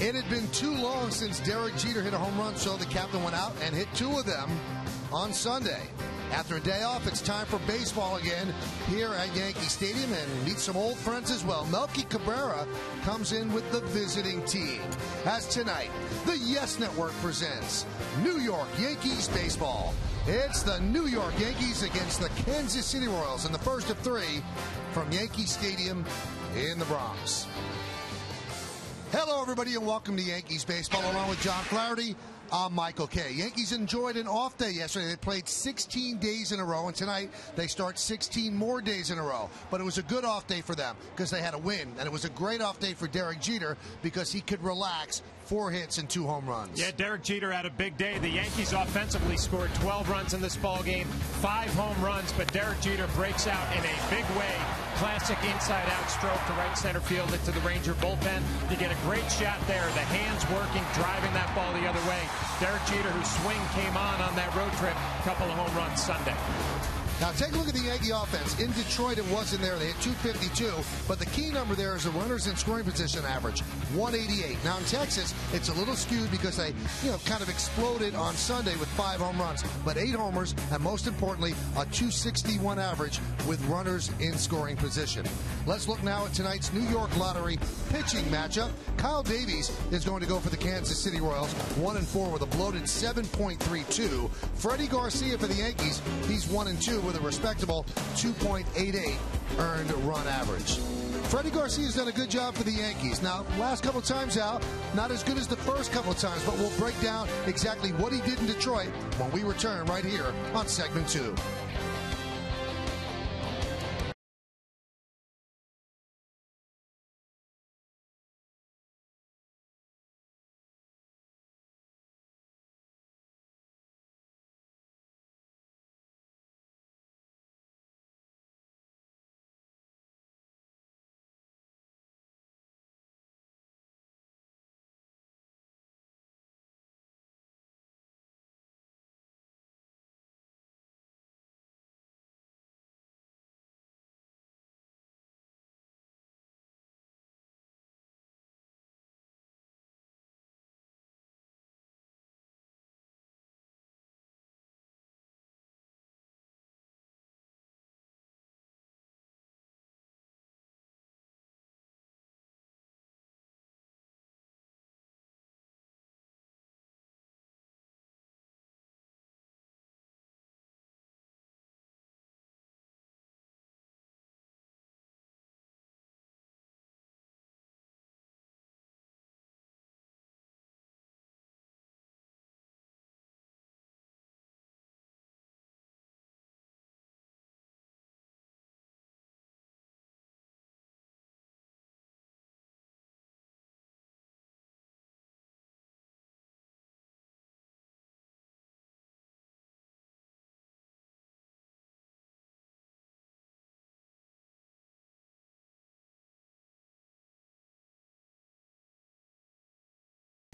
It had been too long since Derek Jeter hit a home run, so the captain went out and hit two of them on Sunday. After a day off, it's time for baseball again here at Yankee Stadium and meet some old friends as well. Melky Cabrera comes in with the visiting team. As tonight, the Yes Network presents New York Yankees baseball. It's the New York Yankees against the Kansas City Royals in the first of three from Yankee Stadium in the Bronx. Hello, everybody, and welcome to Yankees baseball. Along with John Flaherty, I'm Michael Kay. Yankees enjoyed an off day yesterday. They played 16 days in a row, and tonight they start 16 more days in a row. But it was a good off day for them because they had a win, and it was a great off day for Derek Jeter because he could relax. 4 hits and 2 home runs. Yeah, Derek Jeter had a big day. The Yankees offensively scored 12 runs in this ball game, 5 home runs, but Derek Jeter breaks out in a big way. Classic inside-out stroke to right center field into the Ranger bullpen. You get a great shot there. The hands working, driving that ball the other way. Derek Jeter, whose swing came on that road trip, couple of home runs Sunday. Now take a look at the Yankee offense. In Detroit, it wasn't there. They hit 252, but the key number there is the runners in scoring position average, 188. Now in Texas, it's a little skewed because they, kind of exploded on Sunday with 5 home runs, but 8 homers, and most importantly, a 261 average with runners in scoring position. Let's look now at tonight's New York Lottery pitching matchup. Kyle Davies is going to go for the Kansas City Royals, 1-4 with a bloated 7.32. Freddie Garcia for the Yankees, he's 1-2 with a respectable 2.88 earned run average. Freddie Garcia's done a good job for the Yankees. Now, last couple times out, not as good as the first couple of times, but we'll break down exactly what he did in Detroit when we return right here on segment 2.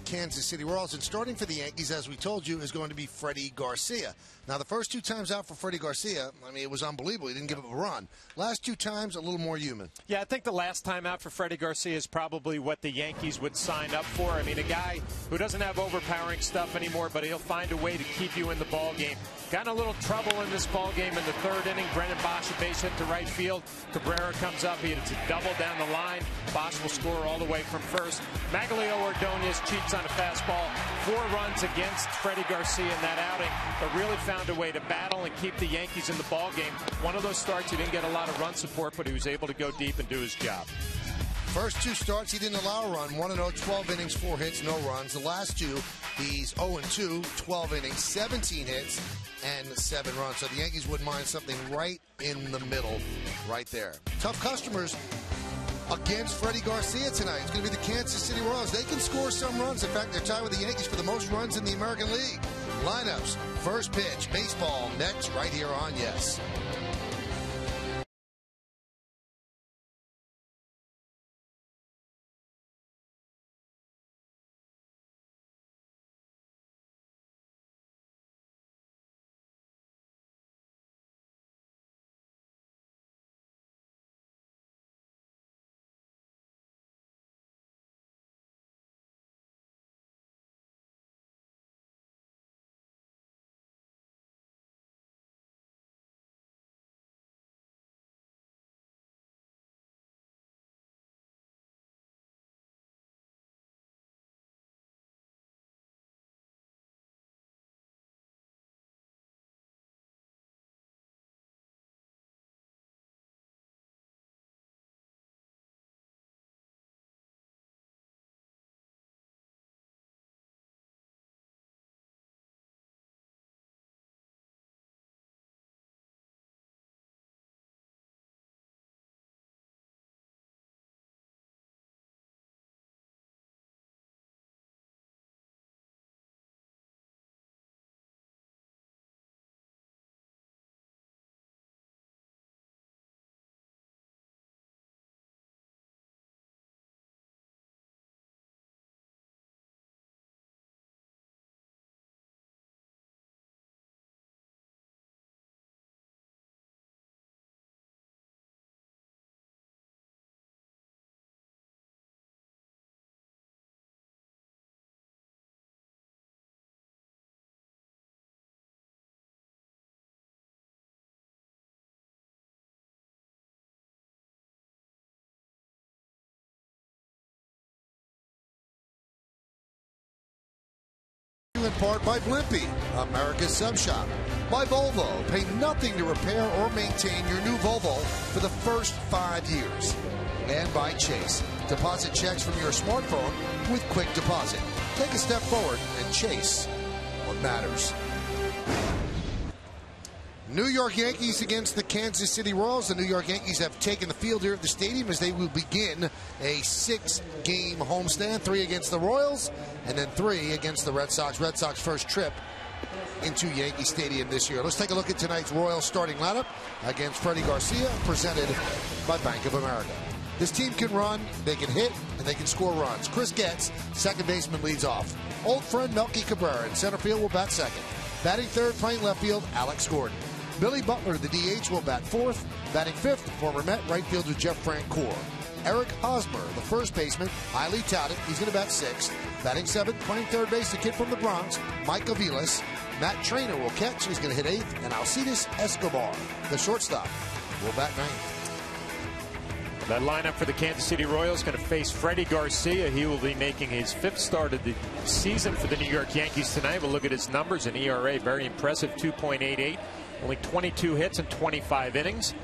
Kansas City Royals, and starting for the Yankees, as we told you, is going to be Freddie Garcia. Now, the first 2 times out for Freddie Garcia, it was unbelievable. He didn't give up a run. Last 2 times, a little more human. Yeah, I think the last time out for Freddie Garcia is probably what the Yankees would sign up for. A guy who doesn't have overpowering stuff anymore, but he'll find a way to keep you in the ball game. Got in a little trouble in this ball game in the 3rd inning. Brennan Bosch, a base hit to right field. Cabrera comes up. He hits a double down the line. Bosch will score all the way from first. Magglio Ordonez cheats on a fastball. 4 runs against Freddie Garcia in that outing, but really found a way to battle and keep the Yankees in the ball game. One of those starts, he didn't get a lot of run support, but he was able to go deep and do his job. First 2 starts, he didn't allow a run. 1-0, 12 innings, 4 hits, no runs. The last 2, he's 0-2, 12 innings, 17 hits, and 7 runs. So the Yankees wouldn't mind something right in the middle, right there. Tough customers against Freddie Garcia tonight. It's going to be the Kansas City Royals. They can score some runs. In fact, they're tied with the Yankees for the most runs in the American League. Lineups, first pitch, baseball, next, right here on Yes. In part by Blimpie, America's Sub Shop. By Volvo, pay nothing to repair or maintain your new Volvo for the first 5 years. And by Chase, deposit checks from your smartphone with quick deposit. Take a step forward and chase what matters. New York Yankees against the Kansas City Royals. The New York Yankees have taken the field here at the stadium as they will begin a 6-game homestand. 3 against the Royals and then 3 against the Red Sox. Red Sox first trip into Yankee Stadium this year. Let's take a look at tonight's Royals starting lineup against Freddie Garcia, presented by Bank of America. This team can run, they can hit, and they can score runs. Chris Getz, second baseman, leads off. Old friend Melky Cabrera in center field will bat second. Batting third, playing left field, Alex Gordon. Billy Butler, the DH, will bat fourth. Batting fifth, former Met right fielder Jeff Francoeur. Eric Hosmer, the first baseman, highly touted. He's going to bat sixth. Batting seventh, playing third base, the kid from the Bronx, Mike Aviles. Matt Trainer will catch. He's going to hit eighth. And Alcides Escobar, the shortstop, will bat ninth. That lineup for the Kansas City Royals going to face Freddie Garcia. He will be making his 5th start of the season for the New York Yankees tonight. We'll look at his numbers. An ERA, very impressive, 2.88. Only 22 hits in 25 innings.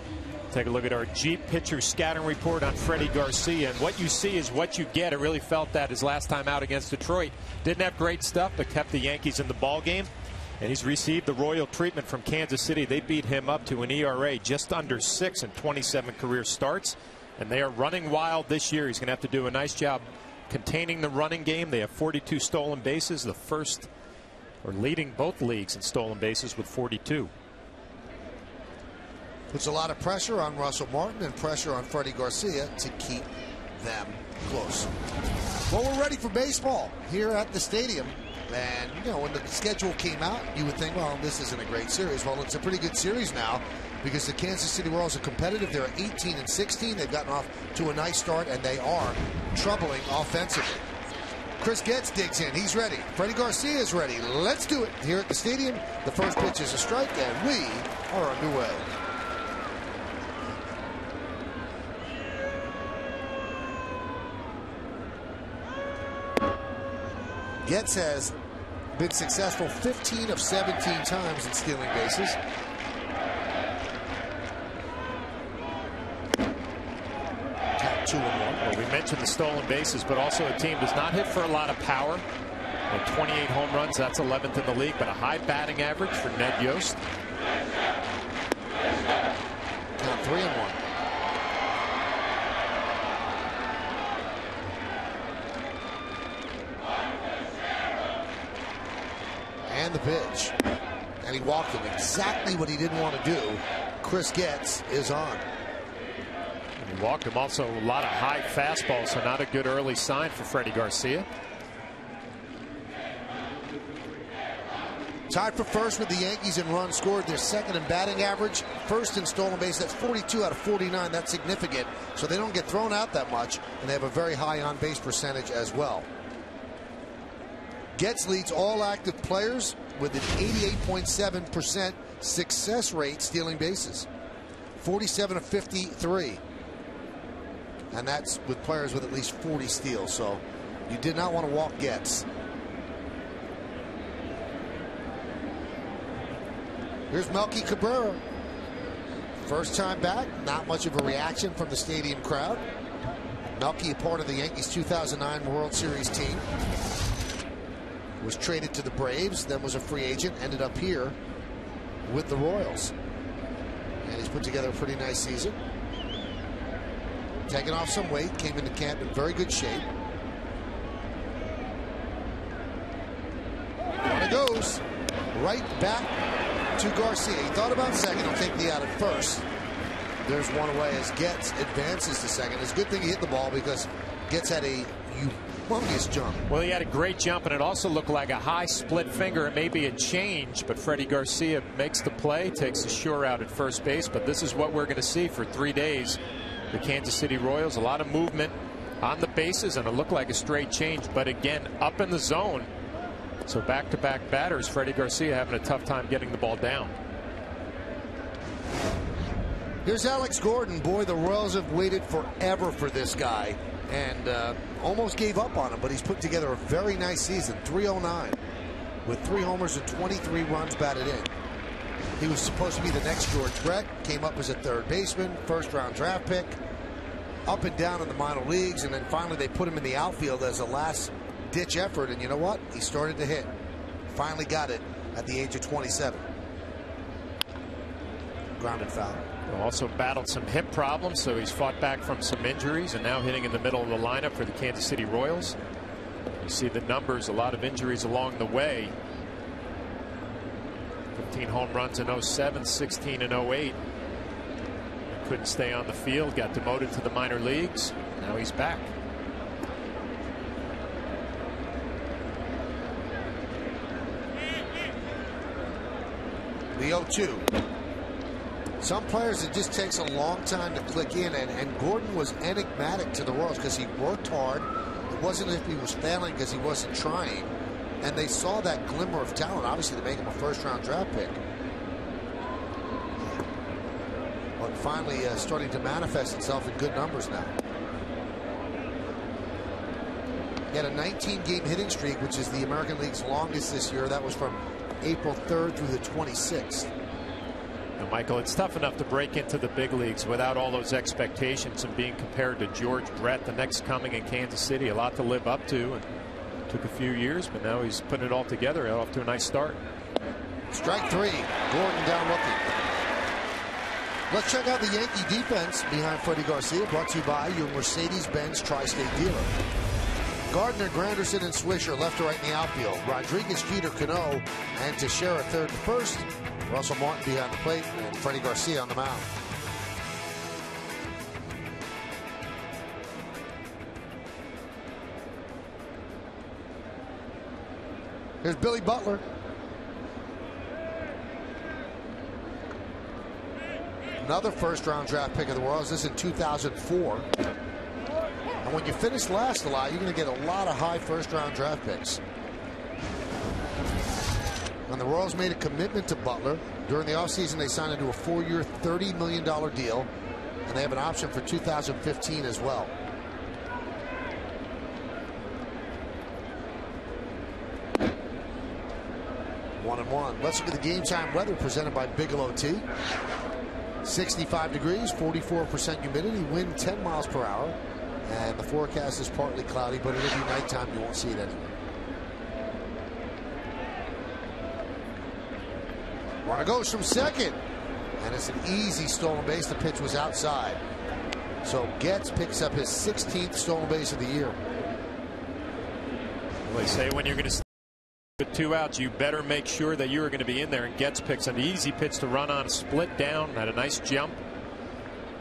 Take a look at our Jeep pitcher scouting report on Freddie Garcia. And what you see is what you get. I really felt that his last time out against Detroit. Didn't have great stuff, but kept the Yankees in the ball game. And he's received the royal treatment from Kansas City. They beat him up to an ERA just under 6 in 27 career starts. And they are running wild this year. He's going to have to do a nice job containing the running game. They have 42 stolen bases, the first, or leading both leagues in stolen bases with 42. Puts a lot of pressure on Russell Martin and pressure on Freddie Garcia to keep them close. Well, we're ready for baseball here at the stadium. And, you know, when the schedule came out, you would think, well, this isn't a great series. Well, it's a pretty good series now because the Kansas City Royals are competitive. They're 18-16. They've gotten off to a nice start, and they are troubling offensively. Chris Getz digs in. He's ready. Freddie Garcia is ready. Let's do it here at the stadium. The first pitch is a strike, and we are underway. Getz has been successful 15 of 17 times in stealing bases. Tap 2-1. Well, we mentioned the stolen bases, but also a team does not hit for a lot of power. And 28 home runs, that's 11th in the league, but a high batting average for Ned Yost. Count 3-1. And the pitch. And he walked him. Exactly what he didn't want to do. Chris Getz is on. He walked him. Also a lot of high fastballs, so not a good early sign for Freddie Garcia. Tied for first with the Yankees in runs scored. They're second in batting average. First in stolen base. That's 42 out of 49. That's significant. So they don't get thrown out that much. And they have a very high on-base percentage as well. Getz leads all active players with an 88.7% success rate stealing bases. 47 of 53. And that's with players with at least 40 steals. So you did not want to walk Getz. Here's Melky Cabrera. First time back. Not much of a reaction from the stadium crowd. Melky, a part of the Yankees 2009 World Series team. Was traded to the Braves, then was a free agent, ended up here with the Royals. And he's put together a pretty nice season. Taking off some weight, came into camp in very good shape. And it goes right back to Garcia. He thought about second. He'll take the out at first. There's one away as Getz advances to second. It's a good thing he hit the ball because Getz had a humongous jump. Well, he had a great jump, and it also looked like a high split finger. It may be a change, but Freddie Garcia makes the play, takes the sure out at first base. But this is what we're going to see for 3 days. The Kansas City Royals, a lot of movement on the bases, and it looked like a straight change. But again, up in the zone. So back-to-back batters, Freddie Garcia having a tough time getting the ball down. Here's Alex Gordon. Boy, the Royals have waited forever for this guy. And almost gave up on him, but he's put together a very nice season. 309. with 3 homers and 23 runs batted in. He was supposed to be the next George Brett, came up as a third baseman, first-round draft pick, up and down in the minor leagues, and then finally they put him in the outfield as a last-ditch effort, and you know what? He started to hit. Finally got it at the age of 27. Grounded foul. Also battled some hip problems, so he's fought back from some injuries and now hitting in the middle of the lineup for the Kansas City Royals. You see the numbers, a lot of injuries along the way. 15 home runs in 07, 16 in 08. Couldn't stay on the field, got demoted to the minor leagues. Now he's back. The 0-2. Some players, it just takes a long time to click in, and Gordon was enigmatic to the Royals because he worked hard. It wasn't as if he was failing because he wasn't trying, and they saw that glimmer of talent, obviously, to make him a first-round draft pick. But finally starting to manifest itself in good numbers now. He had a 19-game hitting streak, which is the American League's longest this year. That was from April 3rd through the 26th. Now, Michael, it's tough enough to break into the big leagues without all those expectations and being compared to George Brett, the next coming in Kansas City. A lot to live up to, and took a few years, but now he's putting it all together. Off to a nice start. Strike 3. Gordon down looking. Let's check out the Yankee defense behind Freddie Garcia, brought to you by your Mercedes-Benz Tri-State dealer. Gardner, Granderson, and Swisher left to right in the outfield. Rodriguez, Jeter, Cano, and Teixeira third to first. Russell Martin behind the plate, and Freddie Garcia on the mound. Here's Billy Butler. Another first-round draft pick of the Royals. This in 2004. And when you finish last a lot, you're going to get a lot of high first-round draft picks. And the Royals made a commitment to Butler. During the offseason, they signed into a 4-year, $30 million deal. And they have an option for 2015 as well. One and one. Let's look at the game time weather presented by Bigelow Tea. 65 degrees, 44% humidity, wind 10 miles per hour. And the forecast is partly cloudy, but it'll be nighttime. You won't see it anyway. Runner goes from second. And it's an easy stolen base. The pitch was outside. So Getz picks up his 16th stolen base of the year. Well, they say when you're going to with 2 outs, you better make sure that you are going to be in there. And Getz picks an easy pitch to run on, split down, had a nice jump.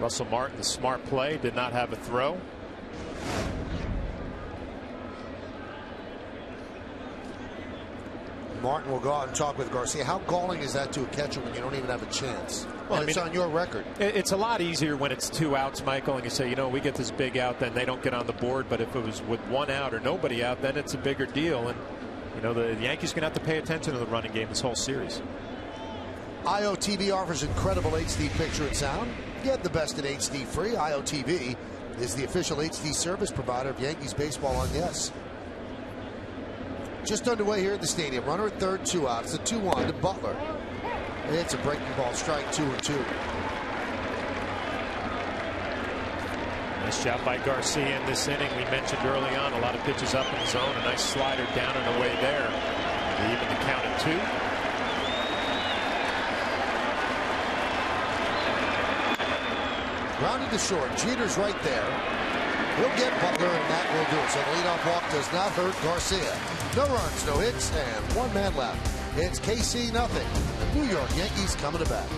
Russell Martin, the smart play, did not have a throw. Martin will go out and talk with Garcia. How galling is that to a catcher when you don't even have a chance? Well, it's on your record. It's a lot easier when it's 2 outs, Michael, and you say, you know, we get this big out, then they don't get on the board. But if it was with 1 out or nobody out, then it's a bigger deal. And you know, the Yankees are going to have to pay attention to the running game this whole series. IOTV offers incredible HD picture and sound. Get the best in HD free. IOTV is the official HD service provider of Yankees baseball on Yes. Just underway here at the stadium. Runner at third, 2 outs. It's a 2-1 to Butler. It's a breaking ball, strike 2-2. Nice job by Garcia in this inning. We mentioned early on a lot of pitches up in the zone. A nice slider down and away there. They even the count at 2. Grounded to short. Jeter's right there. He'll get Butler, and that will do it. So the leadoff walk does not hurt Garcia. No runs, no hits, and 1 man left. It's KC nothing. The New York Yankees coming to bat.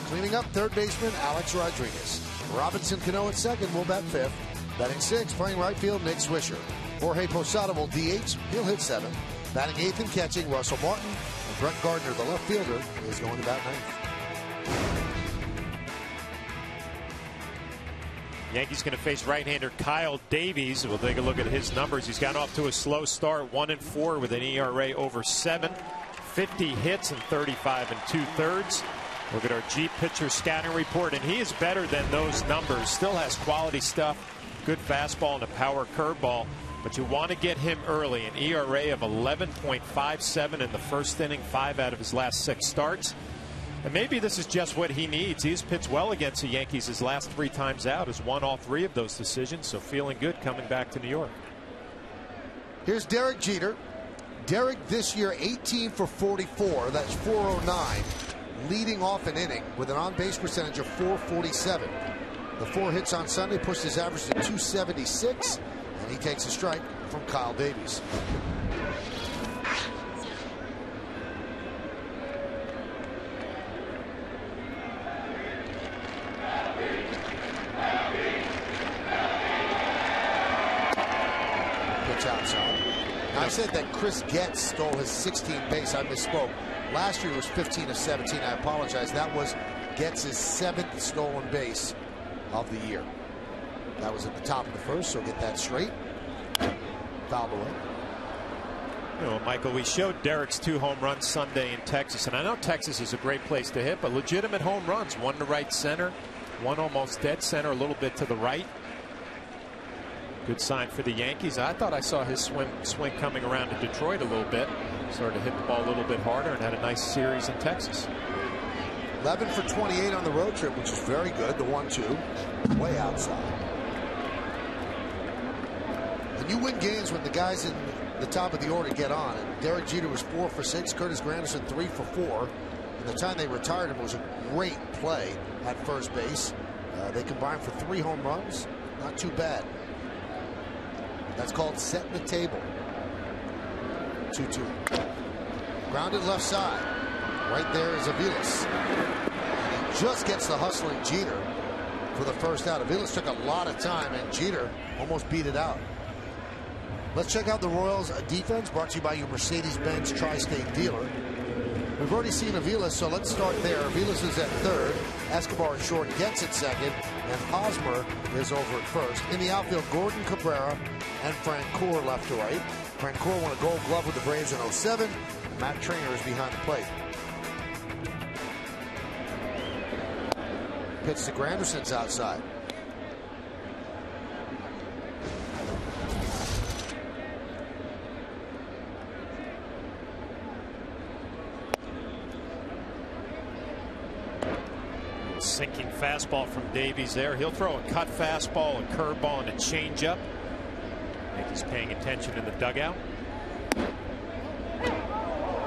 Cleaning up, third baseman Alex Rodriguez. Robinson Cano at second will bat fifth. Batting sixth, playing right field, Nick Swisher. Jorge Posada will DH. He'll hit seventh. Batting eighth and catching, Russell Martin. And Brett Gardner, the left fielder, is going to bat ninth. Yankees going to face right-hander Kyle Davies. We'll take a look at his numbers. He's gotten off to a slow start, 1-4 with an ERA over 7, 50 hits and 35 2/3. Look at our G pitcher scouting report, and he is better than those numbers. Still has quality stuff, good fastball and a power curveball, but you want to get him early. An ERA of 11.57 in the first inning, 5 out of his last 6 starts. And maybe this is just what he needs. He's pitched well against the Yankees his last 3 times out, has won all 3 of those decisions, so feeling good coming back to New York. Here's Derek Jeter. Derek this year 18 for 44. That's 409. Leading off an inning with an on-base percentage of 447. The 4 hits on Sunday pushed his average to 276, and he takes a strike from Kyle Davies. Pitch outside. Now, I said that Chris Getz stole his 16th base. I misspoke. Last year was 15 of 17. I apologize. That was Getz's 7th stolen base of the year. That was at the top of the first, so get that straight. Fouled away. You know, Michael, we showed Derek's 2 home runs Sunday in Texas, and I know Texas is a great place to hit, but legitimate home runs. 1 to right center, 1 almost dead center, a little bit to the right. Good sign for the Yankees. I thought I saw his swing coming around to Detroit a little bit. Started to hit the ball a little bit harder and had a nice series in Texas. 11 for 28 on the road trip, which is very good. The 1-2 way outside. And you win games when the guys in the top of the order get on. And Derek Jeter was 4 for 6. Curtis Granderson 3 for 4. And the time they retired him was a great play at first base. They combined for 3 home runs. Not too bad. That's called setting the table. 2-2. Grounded left side. Right there is Aviles. And he just gets the hustling Jeter for the first out. Aviles took a lot of time, and Jeter almost beat it out. Let's check out the Royals' defense, brought to you by your Mercedes-Benz Tri-State dealer. We've already seen Aviles, so let's start there. Aviles is at third. Escobar at short, gets at second, and Hosmer is over at first. In the outfield, Gordon Cabrera and Francoeur left to right. Francoeur won a Gold Glove with the Braves in 07. Matt Trainer is behind the plate. Pitch to Granderson's outside. Sinking fastball from Davies there. He'll throw a cut fastball, a curveball, and a changeup. I think he's paying attention in the dugout.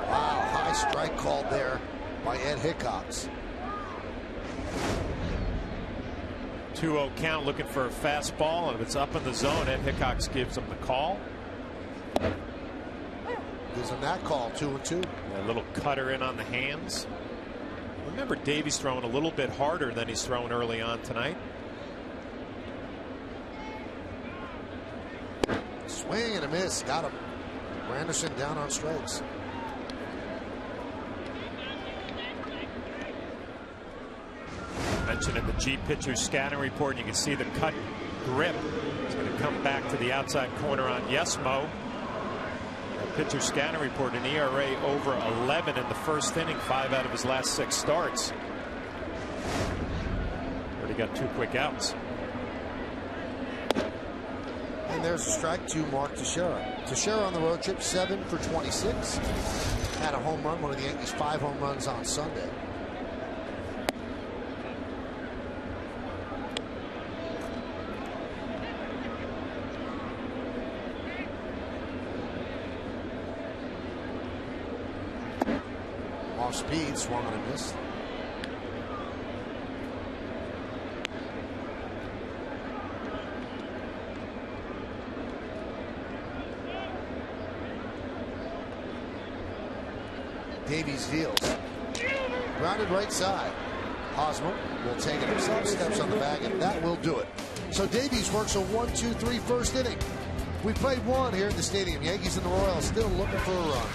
Wow, high strike called there by Ed Hickox. 2-0 count, looking for a fastball, and if it's up in the zone, Ed Hickox gives him the call. Gives him that call, 2-2. A little cutter in on the hands. Remember, Davies throwing a little bit harder than he's thrown early on tonight. Swing and a miss. Got him. Granderson down on strikes. Mentioned in the G pitcher scouting report, you can see the cut grip. It's going to come back to the outside corner on Yesmo. Pitcher scouting report, an ERA over 11 in the first inning, 5 out of his last 6 starts. Already got 2 quick outs. And there's a strike to Mark Teixeira. Teixeira on the road trip, 7 for 26. Had a home run, one of the Yankees' 5 home runs on Sunday. Off speed, swung and a miss. Davies deals. Grounded right side. Hosmer will take it himself, steps on the bag, and that will do it. So Davies works a 1-2-3 first inning. We played one here at the stadium. Yankees and the Royals still looking for a run.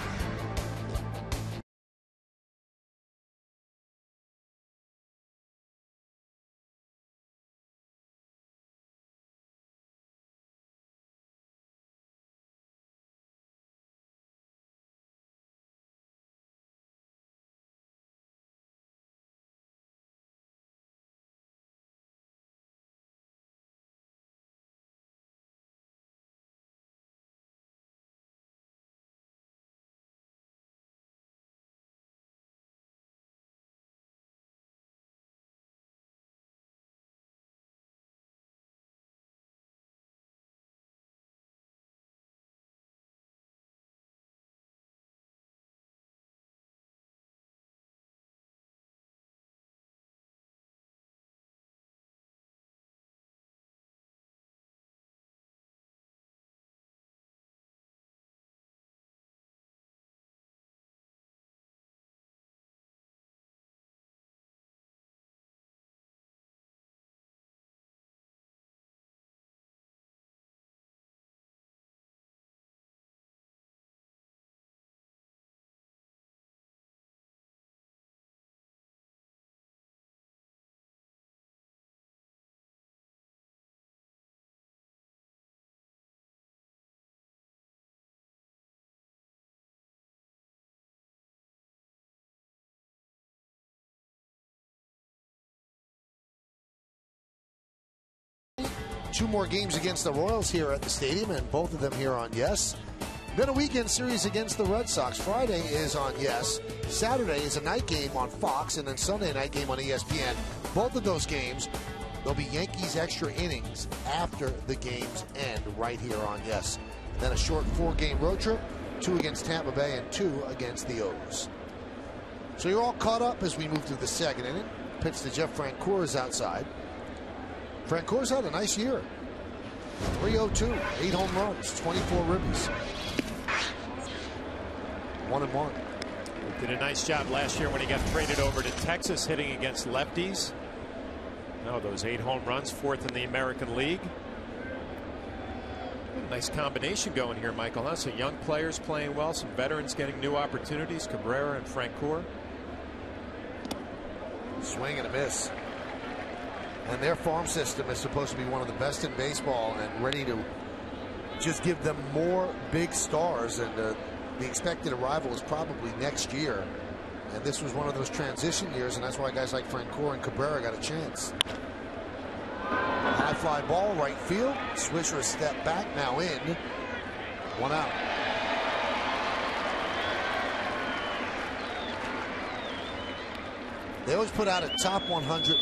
Two more games against the Royals here at the stadium, and both of them here on Yes. Then a weekend series against the Red Sox. Friday is on Yes. Saturday is a night game on Fox, and then Sunday night game on ESPN. Both of those games, there'll be Yankees extra innings after the games end right here on Yes. And then a short 4-game road trip, 2 against Tampa Bay and 2 against the O's. So you're all caught up as we move through the second inning. Pitch to Jeff Francoeur is outside. Francoeur's had a nice year. 302, 8 home runs, 24 ribbies. 1-1. Did a nice job last year when he got traded over to Texas, hitting against lefties. No, those 8 home runs, 4th in the American League. Nice combination going here, Michael. Huh? Some young players playing well, some veterans getting new opportunities. Cabrera and Francoeur. Swing and a miss. And their farm system is supposed to be one of the best in baseball and ready to just give them more big stars. And the expected arrival is probably next year. And this was one of those transition years, and that's why guys like Francoeur and Cabrera got a chance. High fly ball, right field. Swisher a step back, now in. 1 out. They always put out a top 100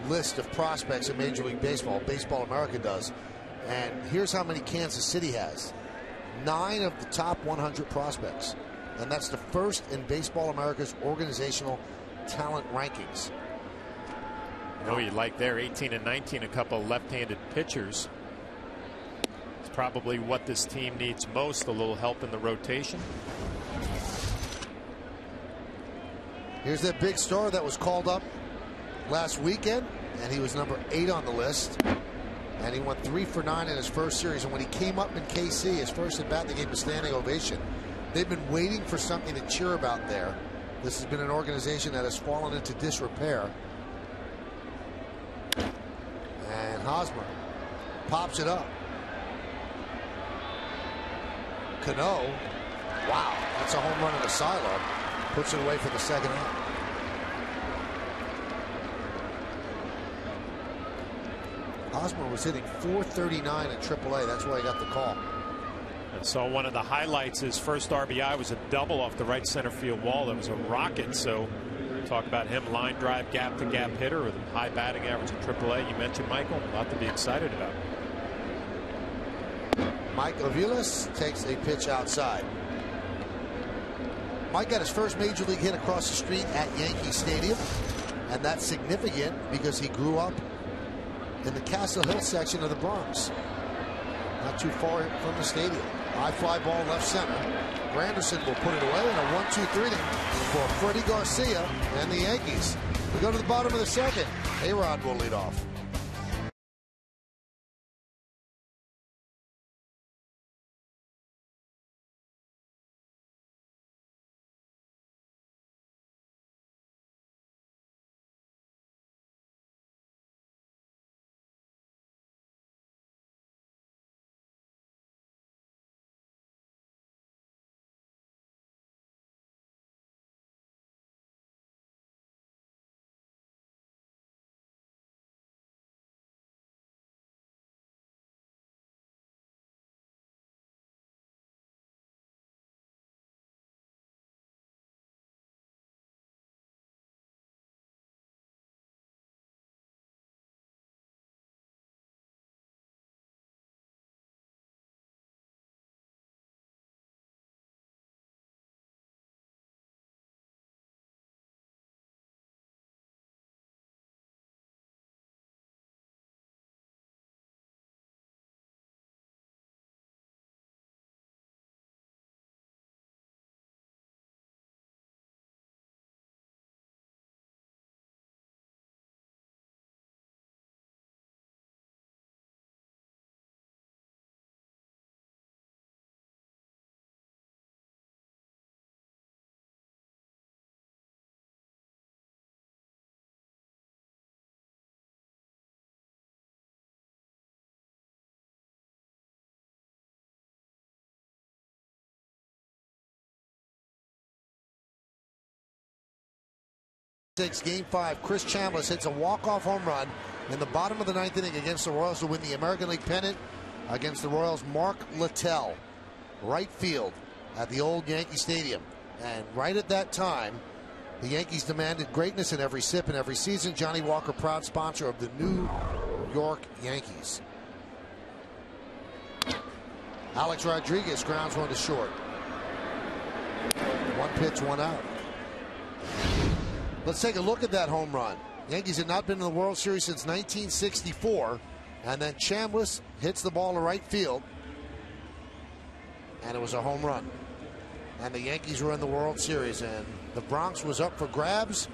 list of prospects in Major League Baseball. Baseball America does. And here's how many Kansas City has. 9 of the top 100 prospects. And that's the first in Baseball America's organizational talent rankings. You know, you like there 18 and 19, a couple of left-handed pitchers. It's probably what this team needs most, a little help in the rotation. Here's that big star that was called up last weekend, and he was number 8 on the list. And he went 3 for 9 in his first series. And when he came up in KC, his first at bat, they gave him a standing ovation. They've been waiting for something to cheer about there. This has been an organization that has fallen into disrepair. And Hosmer pops it up. Cano, wow, that's a home run in a silo. Puts it away for the second out. Hosmer was hitting .439 at AAA. That's why he got the call. And so one of the highlights, his first RBI was a double off the right center field wall. That was a rocket. So talk about him, line drive, gap to gap hitter with a high batting average at AAA. You mentioned Michael, a lot to be excited about. Mike Aviles takes a pitch outside. Mike got his first major league hit across the street at Yankee Stadium, and that's significant because he grew up in the Castle Hill section of the Bronx, not too far from the stadium. High fly ball left center. Granderson will put it away in a 1-2-3 for Freddie Garcia and the Yankees. We go to the bottom of the second. A-Rod will lead off. Game 5, Chris Chambliss hits a walk-off home run in the bottom of the 9th inning against the Royals to win the American League pennant against the Royals. Mark Littell, right field at the old Yankee Stadium. And right at that time, the Yankees demanded greatness in every sip and every season. Johnny Walker, proud sponsor of the New York Yankees. Alex Rodriguez grounds one to short. One pitch, one out. Let's take a look at that home run. Yankees had not been in the World Series since 1964. And then Chambliss hits the ball to right field. And it was a home run. And the Yankees were in the World Series. And the Bronx was up for grabs.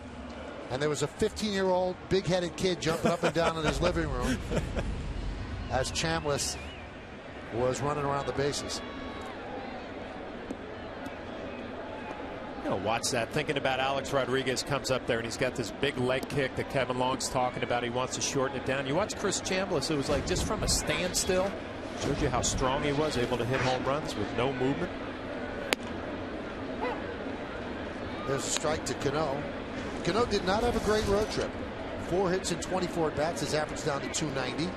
And there was a 15-year-old big-headed kid jumping up and down in his living room as Chambliss was running around the bases. Watch that. Thinking about Alex Rodriguez comes up there and he's got this big leg kick that Kevin Long's talking about. He wants to shorten it down. You watch Chris Chambliss, it was like just from a standstill. Shows you how strong he was, able to hit home runs with no movement. There's a strike to Cano. Cano did not have a great road trip. 4 hits and 24 at-bats. His average down to 290.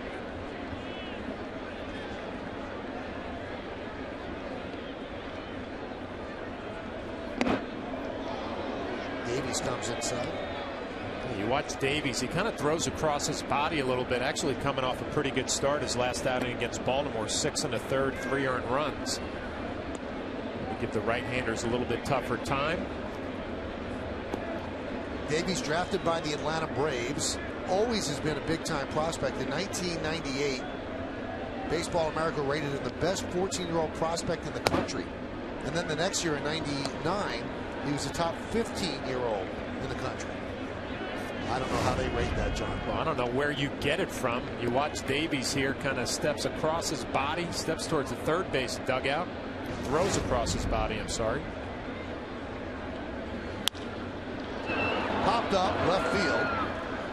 Davies comes inside. You watch Davies, he kind of throws across his body a little bit, actually coming off a pretty good start his last outing against Baltimore. 6 1/3, 3 earned runs. We give the right-handers a little bit tougher time. Davies, drafted by the Atlanta Braves, always has been a big-time prospect. In 1998, Baseball America rated him the best 14-year-old prospect in the country. And then the next year in 99, he was the top 15-year-old in the country. I don't know how they rate that, John. Well, I don't know where you get it from. You watch Davies here, kind of steps across his body, steps towards the third base dugout, throws across his body, I'm sorry. Popped up left field.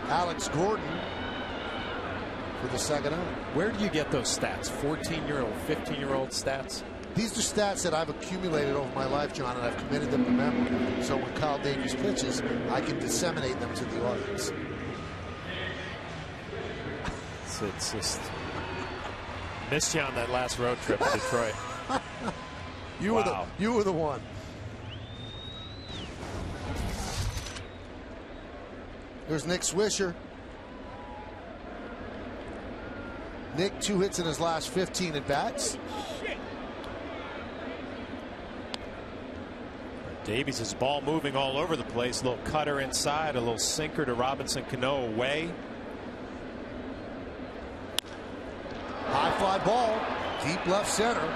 Alex Gordon for the second out. Where do you get those stats? 14-year-old, 15-year-old stats? These are stats that I've accumulated over my life, John, and I've committed them to memory. So when Kyle Davies pitches, I can disseminate them to the audience. It's just missed you on that last road trip to Detroit. You were the one. There's Nick Swisher. Nick, 2 hits in his last 15 at bats. Davies' ball moving all over the place. A little cutter inside, a little sinker to Robinson Cano away. High fly ball, deep left center.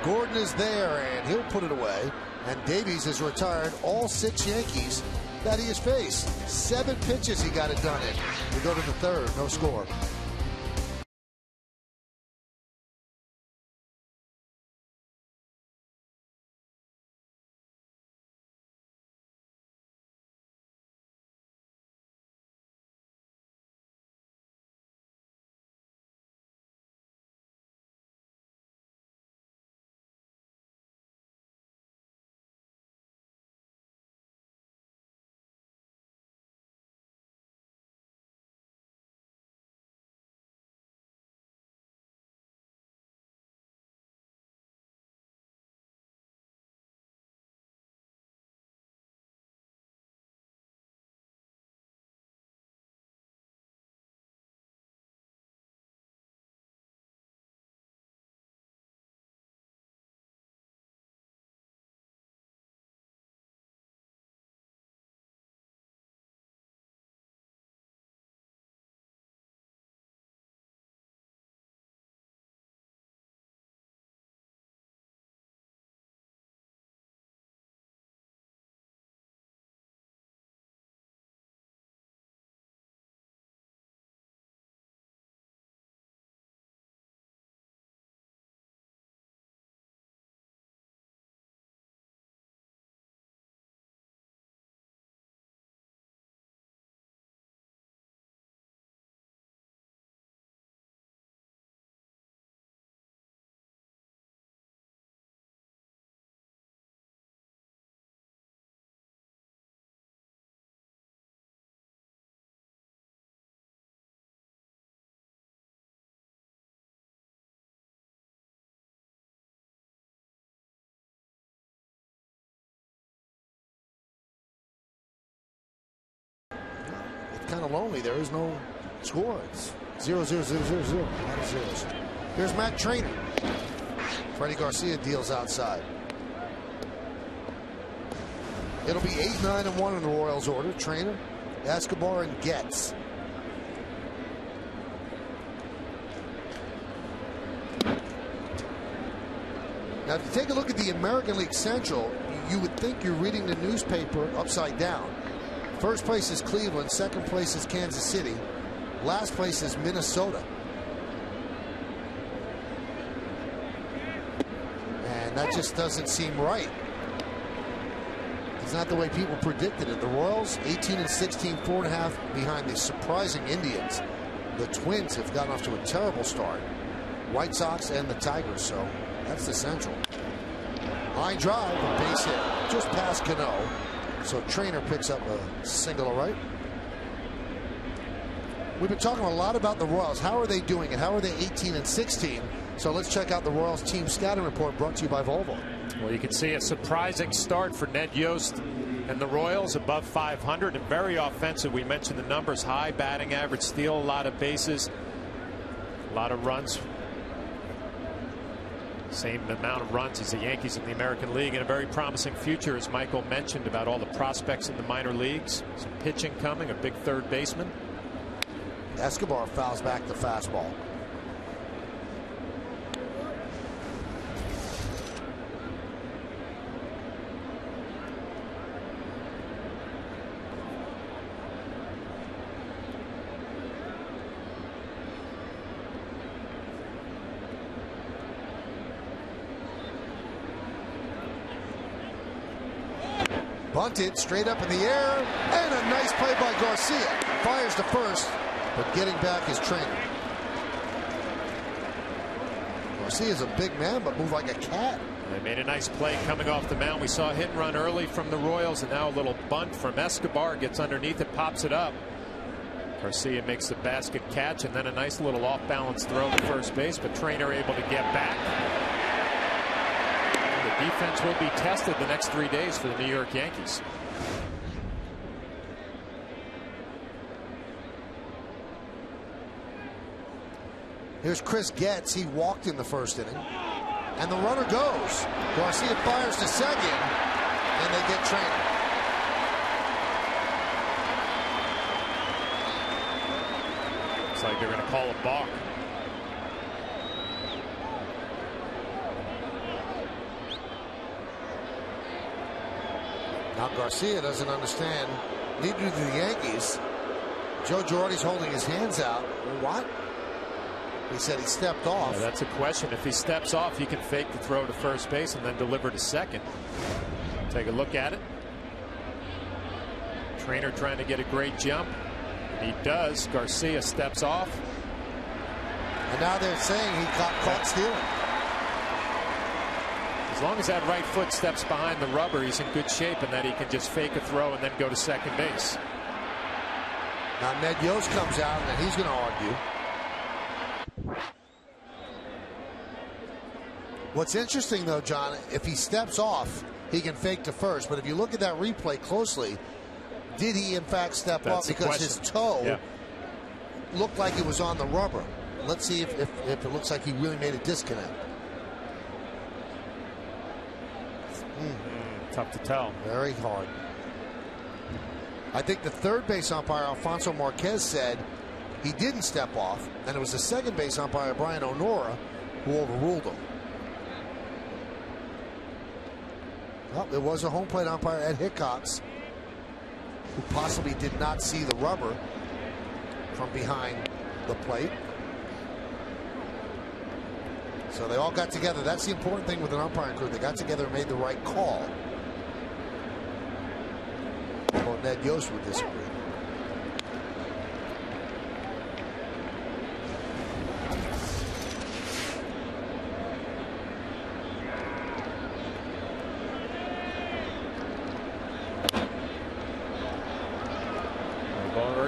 Gordon is there, and he'll put it away. And Davies has retired all 6 Yankees that he has faced. 7 pitches he got it done in. We go to the third, no score. Kind of lonely. There is no score. It's 0-0-0-0-0. A lot of zeros. Here's Matt Trainer. Freddie Garcia deals outside. It'll be 8-9-1 in the Royals order. Trainer, Escobar, and Getz. Now, if you take a look at the American League Central, you would think you're reading the newspaper upside down. First place is Cleveland. Second place is Kansas City. Last place is Minnesota. And that just doesn't seem right. It's not the way people predicted it. The Royals, 18-16, 4.5 behind the surprising Indians. The Twins have gotten off to a terrible start. White Sox and the Tigers. So that's the Central. Line drive, a base hit just past Cano. So Trainer picks up a single to right. We've been talking a lot about the Royals. How are they doing it? How are they 18-16? So let's check out the Royals team scouting report brought to you by Volvo. Well, you can see a surprising start for Ned Yost and the Royals, above 500 and very offensive. We mentioned the numbers: high batting average, steal a lot of bases, a lot of runs. Same amount of runs as the Yankees in the American League, and a very promising future, as Michael mentioned, about all the prospects in the minor leagues. Some pitching coming, a big third baseman. Escobar fouls back the fastball. Bunted straight up in the air, and a nice play by Garcia. Fires to first, but getting back is Trainer. Garcia's a big man, but moved like a cat. They made a nice play coming off the mound. We saw a hit and run early from the Royals, and now a little bunt from Escobar. Gets underneath it, pops it up. Garcia makes the basket catch, and then a nice little off-balance throw to first base, but Trainer able to get back. The defense will be tested the next 3 days for the New York Yankees. Here's Chris Getz. He walked in the first inning, and the runner goes. Garcia fires to second, and they get Trainer. Looks like they're going to call a balk. Now Garcia doesn't understand. Neither do the Yankees. Joe Girardi's holding his hands out. What? He said he stepped off. Yeah, that's a question. If he steps off, he can fake the throw to first base and then deliver to second. Take a look at it. Trainer trying to get a great jump. He does. Garcia steps off. And now they're saying he got caught stealing. As long as that right foot steps behind the rubber, he's in good shape, and that he can just fake a throw and then go to second base. Now Ned Yost comes out and he's going to argue. What's interesting though, John, if he steps off, he can fake to first. But if you look at that replay closely, did he in fact step off? Because his toe looked like it was on the rubber. Let's see if it looks like he really made a disconnect. Tough to tell. Very hard. I think the third base umpire, Alfonso Marquez, said he didn't step off, and it was the second base umpire, Brian Onora, who overruled him. Well, there was a home plate umpire, Ed Hickox, who possibly did not see the rubber from behind the plate. So they all got together. That's the important thing with an umpiring crew. They got together and made the right call. Well, Ned Yost would disagree.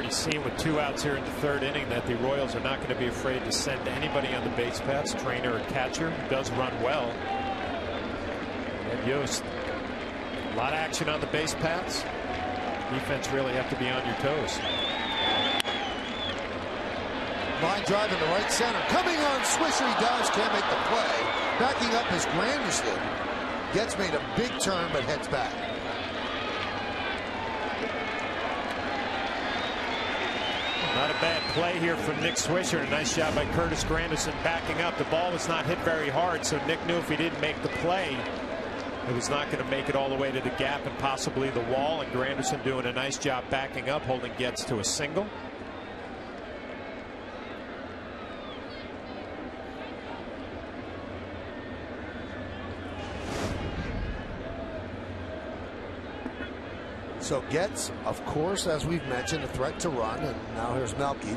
Seen with 2 outs here in the third inning that the Royals are not going to be afraid to send anybody on the base paths. Trainer or catcher does run well. And Yost, a lot of action on the base paths. Defense really have to be on your toes. Line drive in the right center. Coming on, Swisher, he does, can't make the play. Backing up is Granderson. Gets made a big turn but heads back. Not a bad play here from Nick Swisher. A nice job by Curtis Granderson backing up. The ball was not hit very hard, so Nick knew if he didn't make the play, it was not going to make it all the way to the gap and possibly the wall. And Granderson doing a nice job backing up, holding Getz to a single. So Getz, of course, as we've mentioned, a threat to run, and now here's Melky.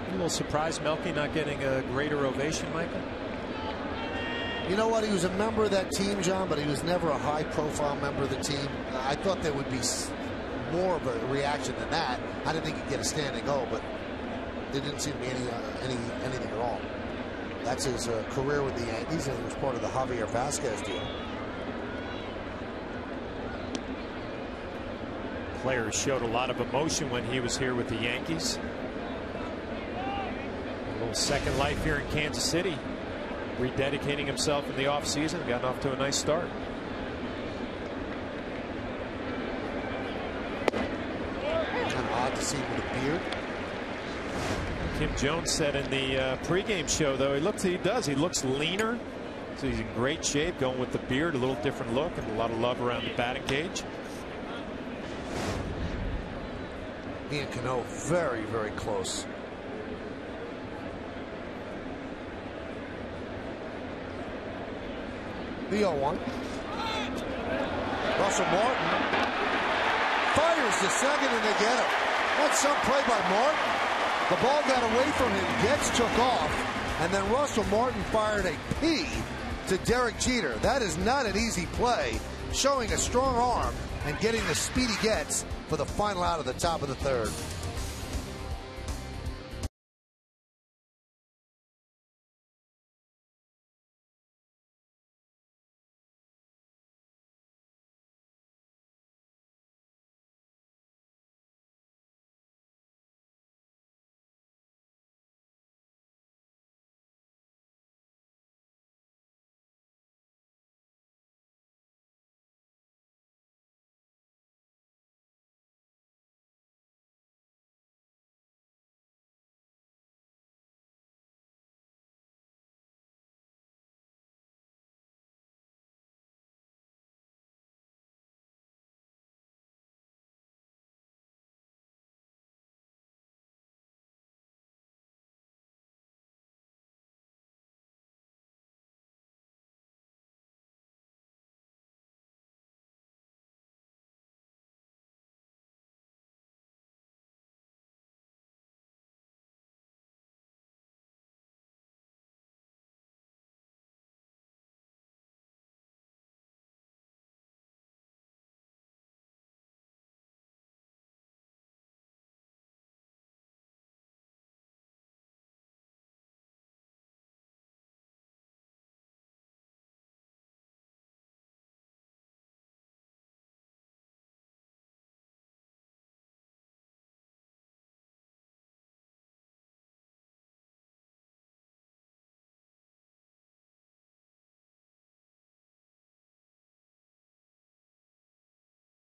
A little surprised Melky not getting a greater ovation, Michael. You know what? He was a member of that team, John, but he was never a high-profile member of the team. I thought there would be more of a reaction than that. I didn't think he'd get a standing O, but there didn't seem to be anything at all. That's his career with the Yankees, and he was part of the Javier Vasquez deal. Player showed a lot of emotion when he was here with the Yankees. A little second life here in Kansas City. Rededicating himself in the offseason. Gotten off to a nice start. Kind of odd to see him with a beard. Kim Jones said in the pregame show, though, he looks leaner. So he's in great shape, going with the beard, a little different look, and a lot of love around the batting cage. He and Cano very, very close. The 0-1. Russell Martin fires to second, and they get him. That's some play by Martin. The ball got away from him. Getz took off, and then Russell Martin fired a P to Derek Jeter. That is not an easy play, showing a strong arm and getting the speedy Getz for the final out of the top of the third.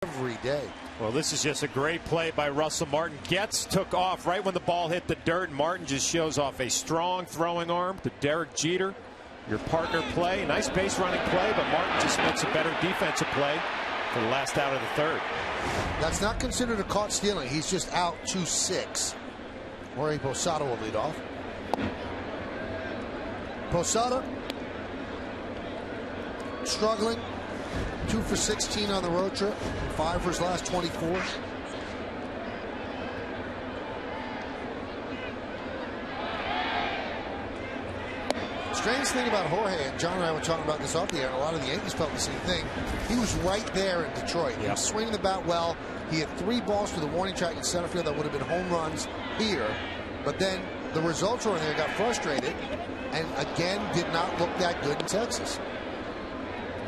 every day. Well, this is just a great play by Russell Martin. Took off right when the ball hit the dirt. Martin just shows off a strong throwing arm to Derek Jeter. Your partner play. Nice base running play, but Martin just makes a better defensive play for the last out of the third. That's not considered a caught stealing. He's just out 2-6. Jorge Posada will lead off. Posada struggling. 2 for 16 on the road trip. 5 for his last 24. Strange thing about Jorge, and John and I were talking about this off the air, and a lot of the Yankees felt the same thing. He was right there in Detroit. He was swinging the bat well. He had 3 balls to the warning track in center field that would have been home runs here. But then the results were in there, got frustrated, and again did not look that good in Texas.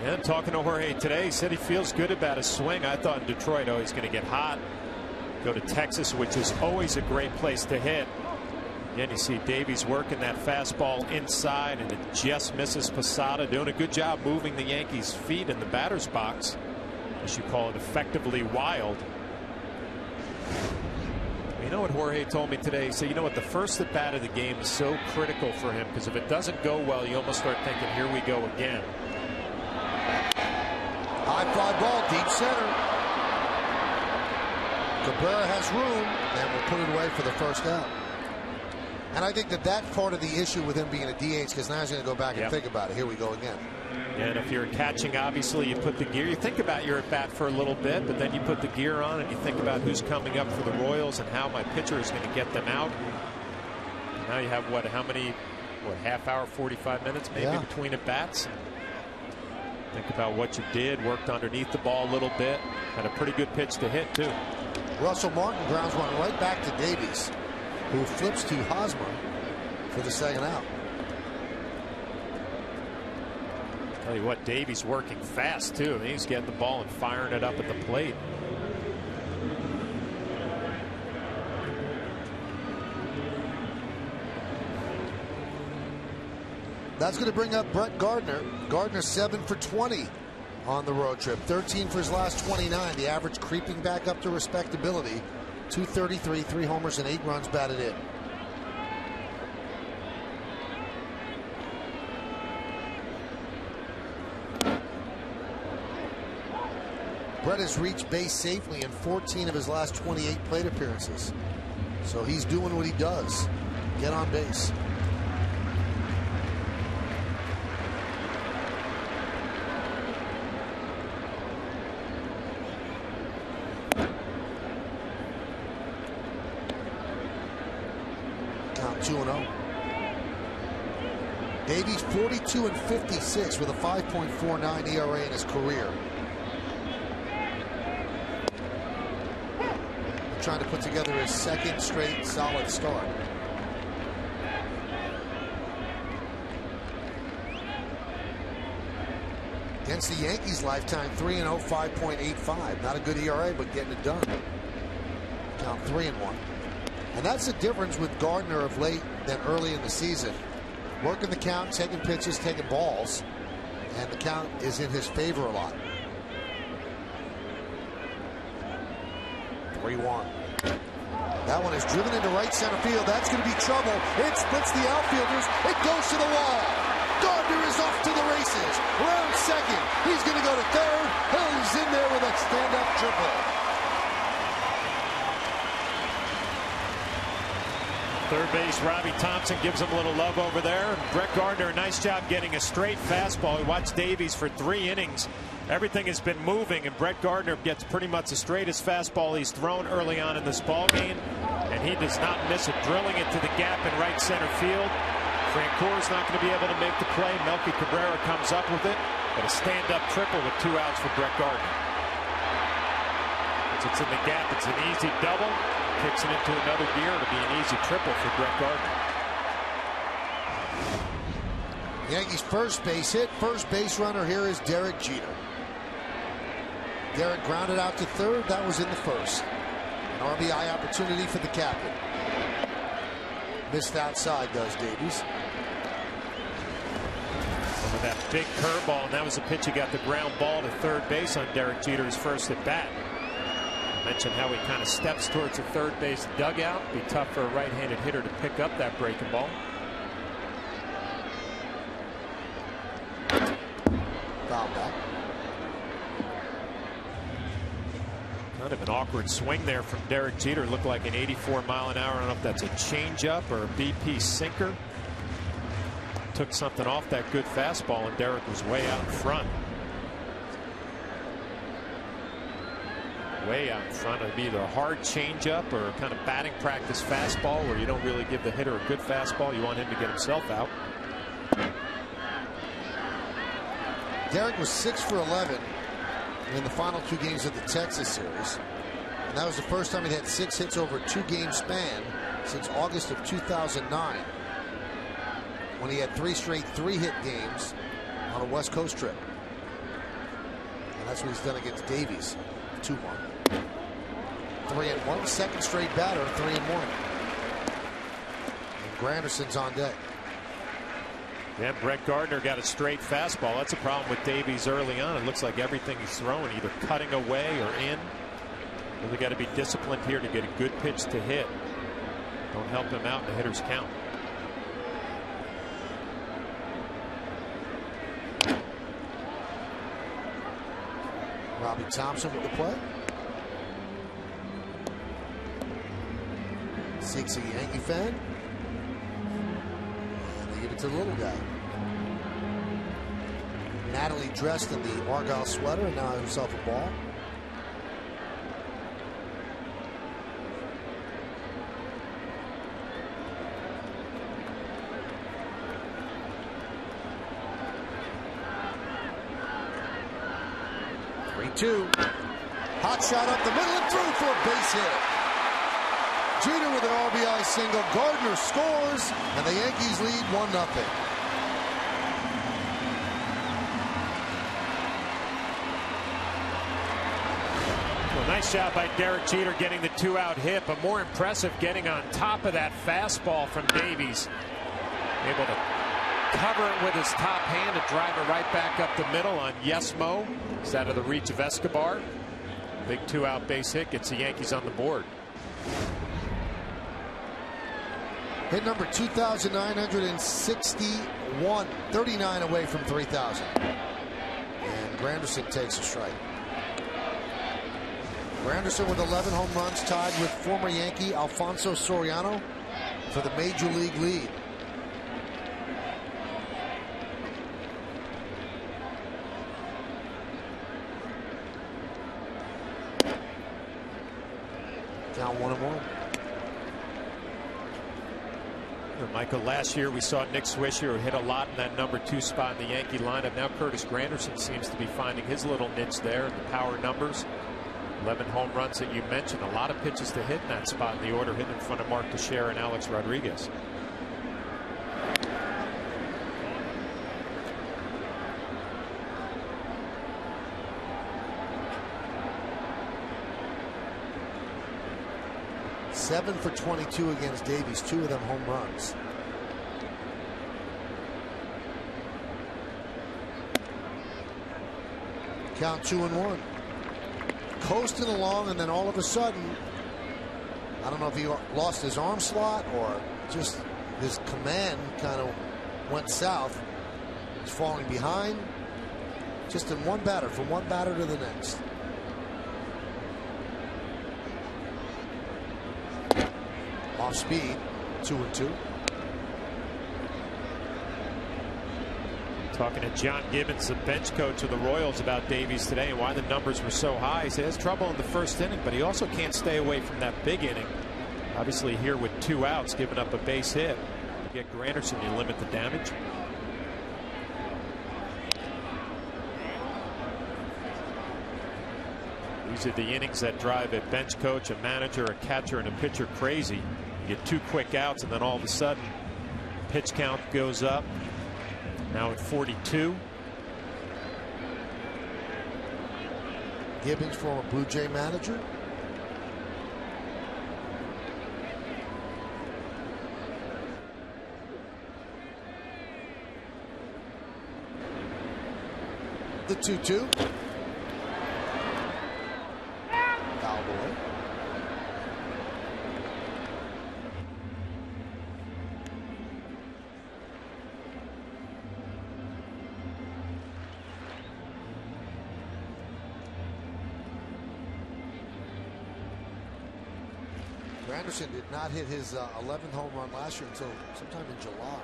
Yeah, talking to Jorge today, he said he feels good about his swing. I thought in Detroit, he's going to get hot. Go to Texas, which is always a great place to hit. Again, you see Davies working that fastball inside, and it just misses Posada. Doing a good job moving the Yankees' feet in the batter's box. As you call it, effectively wild. You know what Jorge told me today? He said, you know what, the first at bat of the game is so critical for him, because if it doesn't go well, you almost start thinking, here we go again. High fly ball, deep center. Cabrera has room, and will put it away for the first out. And I think that's part of the issue with him being a DH, because now he's going to go back and think about it. Here we go again. And if you're catching, obviously you put the gear. You think about your at bat for a little bit, but then you put the gear on and you think about who's coming up for the Royals and how my pitcher is going to get them out. Now you have half hour, 45 minutes maybe between at bats. Think about what you did. Worked underneath the ball a little bit. Had a pretty good pitch to hit too. Russell Martin grounds one right back to Davies, who flips to Hosmer for the second out. Tell you what, Davies working fast too. He's getting the ball and firing it up at the plate. That's going to bring up Brett Gardner. Gardner 7 for 20 on the road trip. 13 for his last 29. The average creeping back up to respectability. 233, 3 homers and 8 runs batted in. Brett has reached base safely in 14 of his last 28 plate appearances. So he's doing what he does. Get on base. Count 2-0. Davies 42 and 56 with a 5.49 ERA in his career. Trying to put together his second straight solid start. Against the Yankees lifetime 3-0, 5.85. Not a good ERA, but getting it done. Count 3-1. And that's the difference with Gardner of late than early in the season. Working the count, taking pitches, taking balls, and the count is in his favor a lot. 3-1. That one is driven into right center field. That's going to be trouble. It splits the outfielders. It goes to the wall. Gardner is off to the races. Round second. He's going to go to third. He's in there with a stand-up triple. Third base, Robbie Thompson gives him a little love over there. Brett Gardner, nice job getting a straight fastball. He watched Davies for 3 innings. Everything has been moving, and Brett Gardner gets pretty much the straightest fastball he's thrown early on in this ball game, and he does not miss it, drilling it to the gap in right center field. Francour's not going to be able to make the play. Melky Cabrera comes up with it, but a stand-up triple with 2 outs for Brett Gardner. Once it's in the gap, it's an easy double. Kicks it into another gear. It'll be an easy triple for Brett Gardner. Yankees first base hit. First base runner here is Derek Jeter. Derek grounded out to third. That was in the first. An RBI opportunity for the captain. Missed outside, does Davies. From that big curveball, and that was the pitch he got the ground ball to third base on Derek Jeter's first at bat. Mentioned how he kind of steps towards the third base dugout. Be tough for a right-handed hitter to pick up that breaking ball. Foul back. Kind of an awkward swing there from Derek Jeter. Looked like an 84 mile an hour. I don't know if that's a changeup or a BP sinker. Took something off that good fastball, and Derek was way out in front. Way out in front. It'd be either a hard changeup or a kind of batting practice fastball where you don't really give the hitter a good fastball. You want him to get himself out. Derek was 6 for 11 in the final 2 games of the Texas series. And that was the first time he had 6 hits over a 2-game span since August of 2009, when he had 3 straight 3-hit games on a West Coast trip. And that's what he's done against Davies. 2-1. 3-1. Second straight batter, 3-1. And Granderson's on deck. Yeah, Brett Gardner got a straight fastball. That's a problem with Davies early on. It looks like everything he's throwing either cutting away or in. Really got to be disciplined here to get a good pitch to hit. Don't help him out in the hitter's count. Robbie Thompson with the play. Seeks a Yankee fan. And they give it to the little guy. Natalie dressed in the Argyle sweater and now himself a ball. Hot shot up the middle and through for a base hit. Jeter with an RBI single. Gardner scores, and the Yankees lead 1-0. Well, nice job by Derek Jeter getting the 2-out hit, but more impressive getting on top of that fastball from Davies. Able to cover it with his top hand to drive it right back up the middle on Yes Mo. It's out of the reach of Escobar. Big 2-out base hit gets the Yankees on the board. Hit number 2,961, 39 away from 3,000. And Granderson takes a strike. Granderson with 11 home runs, tied with former Yankee Alfonso Soriano for the Major League lead. Down 1-1. Michael, last year we saw Nick Swisher who hit a lot in that number 2 spot in the Yankee lineup. Now Curtis Granderson seems to be finding his little niche there in the power numbers. 11 home runs that you mentioned. A lot of pitches to hit in that spot in the order, hitting in front of Mark Teixeira and Alex Rodriguez. Seven for 22 against Davies, 2 of them home runs. Count 2-1. Coasting along, and then all of a sudden, I don't know if he lost his arm slot or just his command kind of went south. He's falling behind. Just in one batter, from one batter to the next. Off speed, 2-2. Talking to John Gibbons, the bench coach of the Royals, about Davies today and why the numbers were so high. He has trouble in the first inning, but he also can't stay away from that big inning. Obviously here with 2 outs, giving up a base hit. You get Granderson, you limit the damage. These are the innings that drive a bench coach, a manager, a catcher, and a pitcher crazy. You get 2 quick outs, and then all of a sudden, pitch count goes up. Now at 42. Gibbons, former Blue Jay manager. The 2-2. Foul ball. Anderson did not hit his 11th home run last year until sometime in July.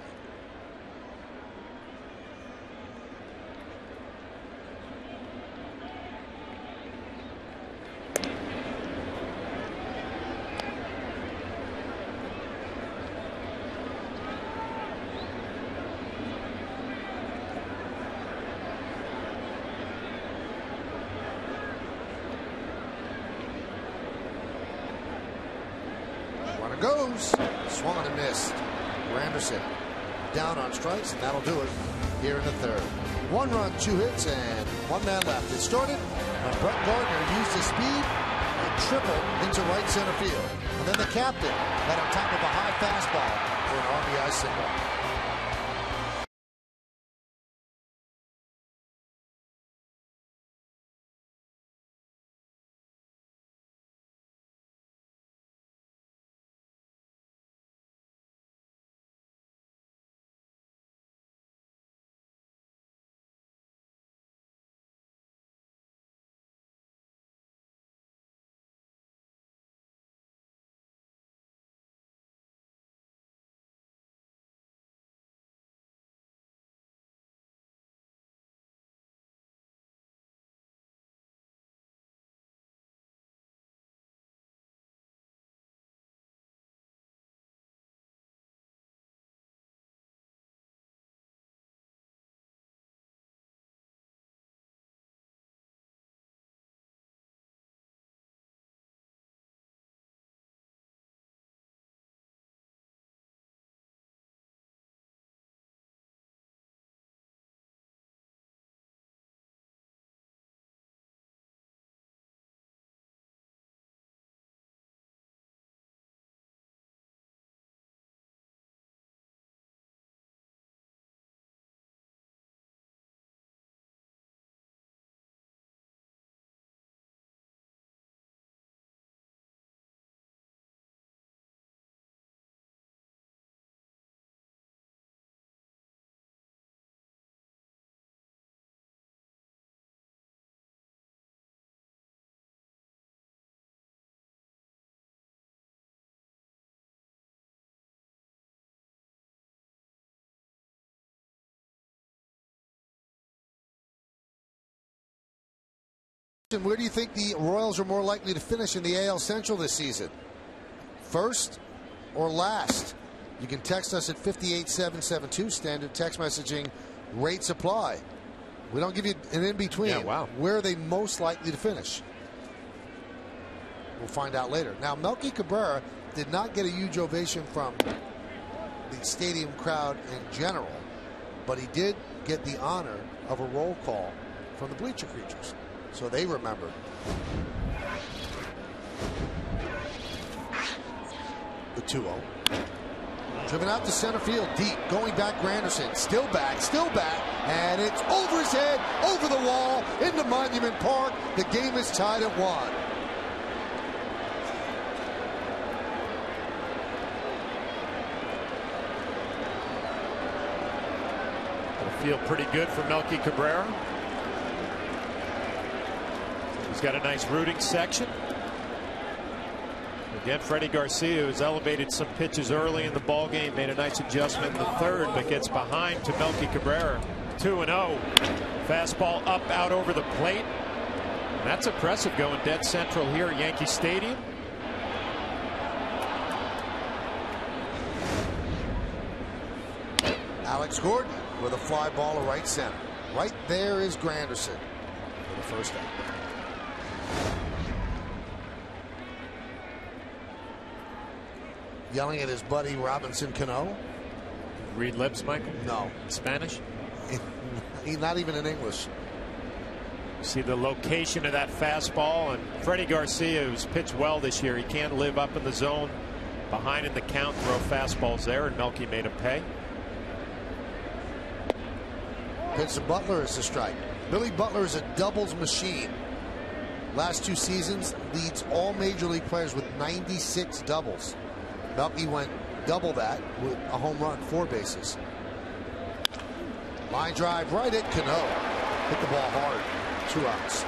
Goes. Swung and missed. Anderson down on strikes, and that'll do it here in the third. 1 run, 2 hits, and 1 man left. It started when Brett Gardner used his speed and tripled into right center field. And then the captain got on top of a high fastball for an RBI single. Where do you think the Royals are more likely to finish in the AL Central this season? First or last? You can text us at 58772. Standard text messaging rates apply. We don't give you an in-between. Yeah, wow. Where are they most likely to finish? We'll find out later. Now, Melky Cabrera did not get a huge ovation from the stadium crowd in general, but he did get the honor of a roll call from the bleacher creatures. So they remembered. The 2-0. Driven out to center field deep. Going back, Granderson. Still back. And it's over his head, over the wall, into Monument Park. The game is tied at 1. It'll feel pretty good for Melky Cabrera. He's got a nice rooting section. Again, Freddie Garcia, who's elevated some pitches early in the ball game, made a nice adjustment in the third, but gets behind to Melky Cabrera. 2-0. Fastball up, out over the plate. And that's impressive going dead central here at Yankee Stadium. Alex Gordon with a fly ball to right center. Right there is Granderson for the first out. Yelling at his buddy Robinson Cano. Read lips, Michael? No. Spanish? He's not even in English. See the location of that fastball, and Freddie Garcia, who's pitched well this year, he can't live up in the zone behind in the count, throw fastballs there, and Melky made him pay. Pitch to Butler is the strike. Billy Butler is a doubles machine. Last 2 seasons leads all major league players with 96 doubles. Melky went double that with a home run, 4 bases. Line drive right at Cano. Hit the ball hard. 2 outs.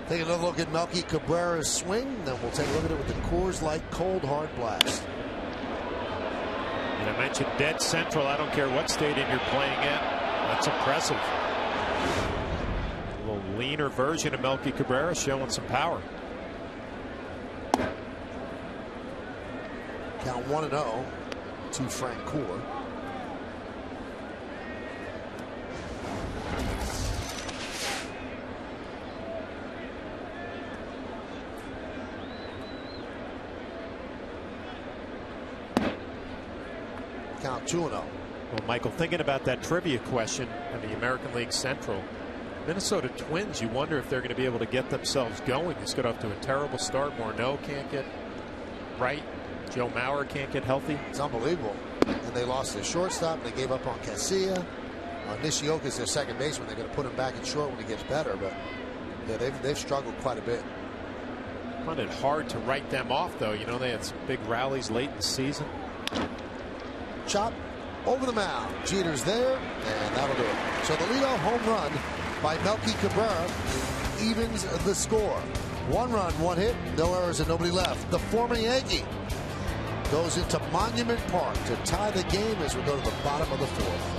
Take another look at Melky Cabrera's swing. Then we'll take a look at it with the Coors Light Cold Hard Blast. And I mentioned dead central. I don't care what stadium you're playing in. That's impressive. A little leaner version of Melky Cabrera showing some power. Count 1-0 to Francoeur. Count 2-0. Well, Michael, thinking about that trivia question in the American League Central, Minnesota Twins, you wonder if they're going to be able to get themselves going. Just got off to a terrible start. Morneau can't get right. Joe Mauer can't get healthy. It's unbelievable. And they lost their shortstop. And they gave up on KCA. Nishioka's their second baseman. They're going to put him back in short when he gets better. But yeah, they've struggled quite a bit. Found it hard to write them off, though. You know, they had some big rallies late in the season. Chop over the mound. Jeter's there, and that'll do it. So the leadoff home run by Melky Cabrera evens the score. 1 run, 1 hit, no errors, and nobody left. The former Yankee goes into Monument Park to tie the game as we go to the bottom of the 4th.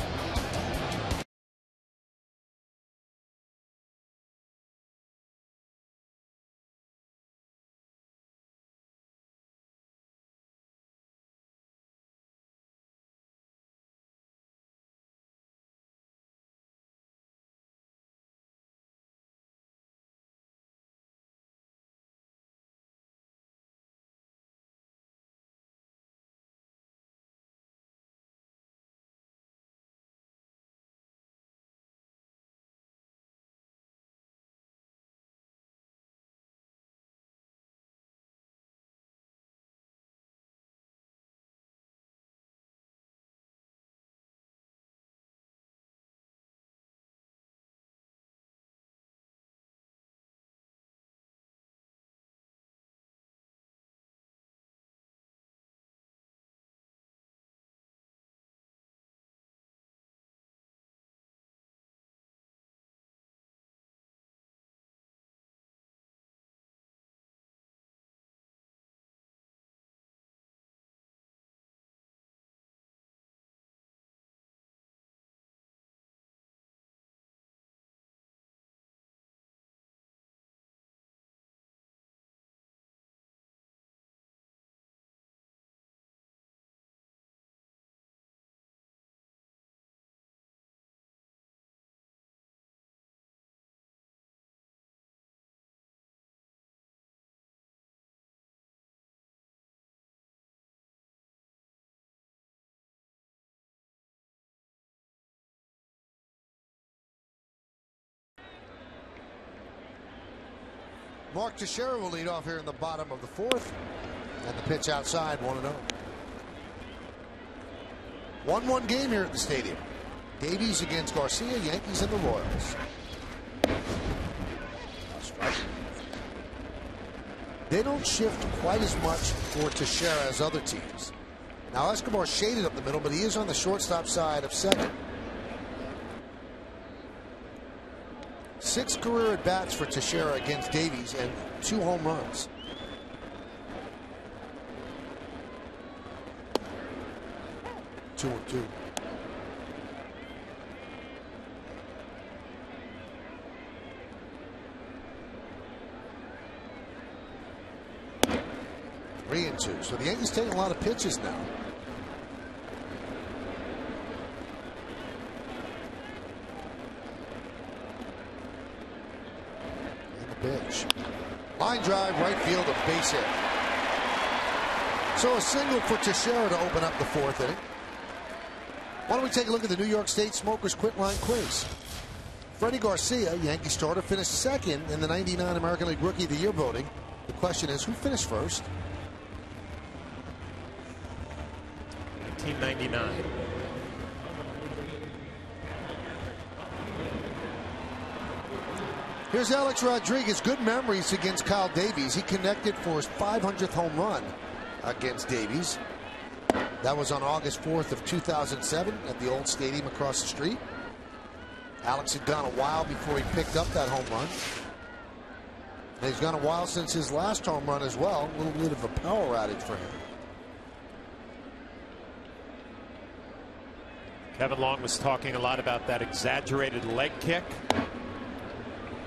Mark Teixeira will lead off here in the bottom of the 4th. And the pitch outside, 1-0. 1-1 game here at the stadium. Davies against Garcia, Yankees and the Royals. They don't shift quite as much for Teixeira as other teams. Now Escobar shaded up the middle, but he is on the shortstop side of second. 6 career at-bats for Teixeira against Davies and 2 home runs. Two and two. Three and two. So the Yankees taking a lot of pitches now. Pitch. Line drive, right field, a base hit. So a single for Teixeira to open up the 4th inning. Why don't we take a look at the New York State Smokers Quit Line Quiz? Freddie Garcia, Yankee starter, finished second in the '99 American League Rookie of the Year voting. The question is, who finished first? 1999. Here's Alex Rodriguez. Good memories against Kyle Davies. He connected for his 500th home run against Davies. That was on August 4th of 2007 at the old stadium across the street. Alex had gone a while before he picked up that home run. And he's gone a while since his last home run as well. A little bit of a power outage for him. Kevin Long was talking a lot about that exaggerated leg kick.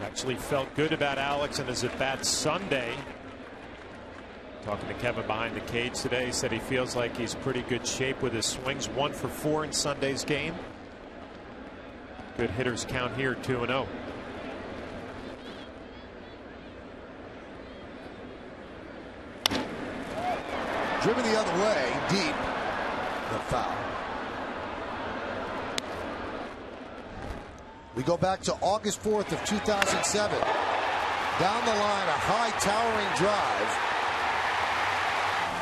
Actually felt good about Alex and his at-bat Sunday. Talking to Kevin behind the cage today, said he feels like he's pretty good shape with his swings. 1 for 4 in Sunday's game. Good hitters count here, 2-0. Driven the other way, deep. The foul. We go back to August 4th of 2007. Down the line, a high towering drive.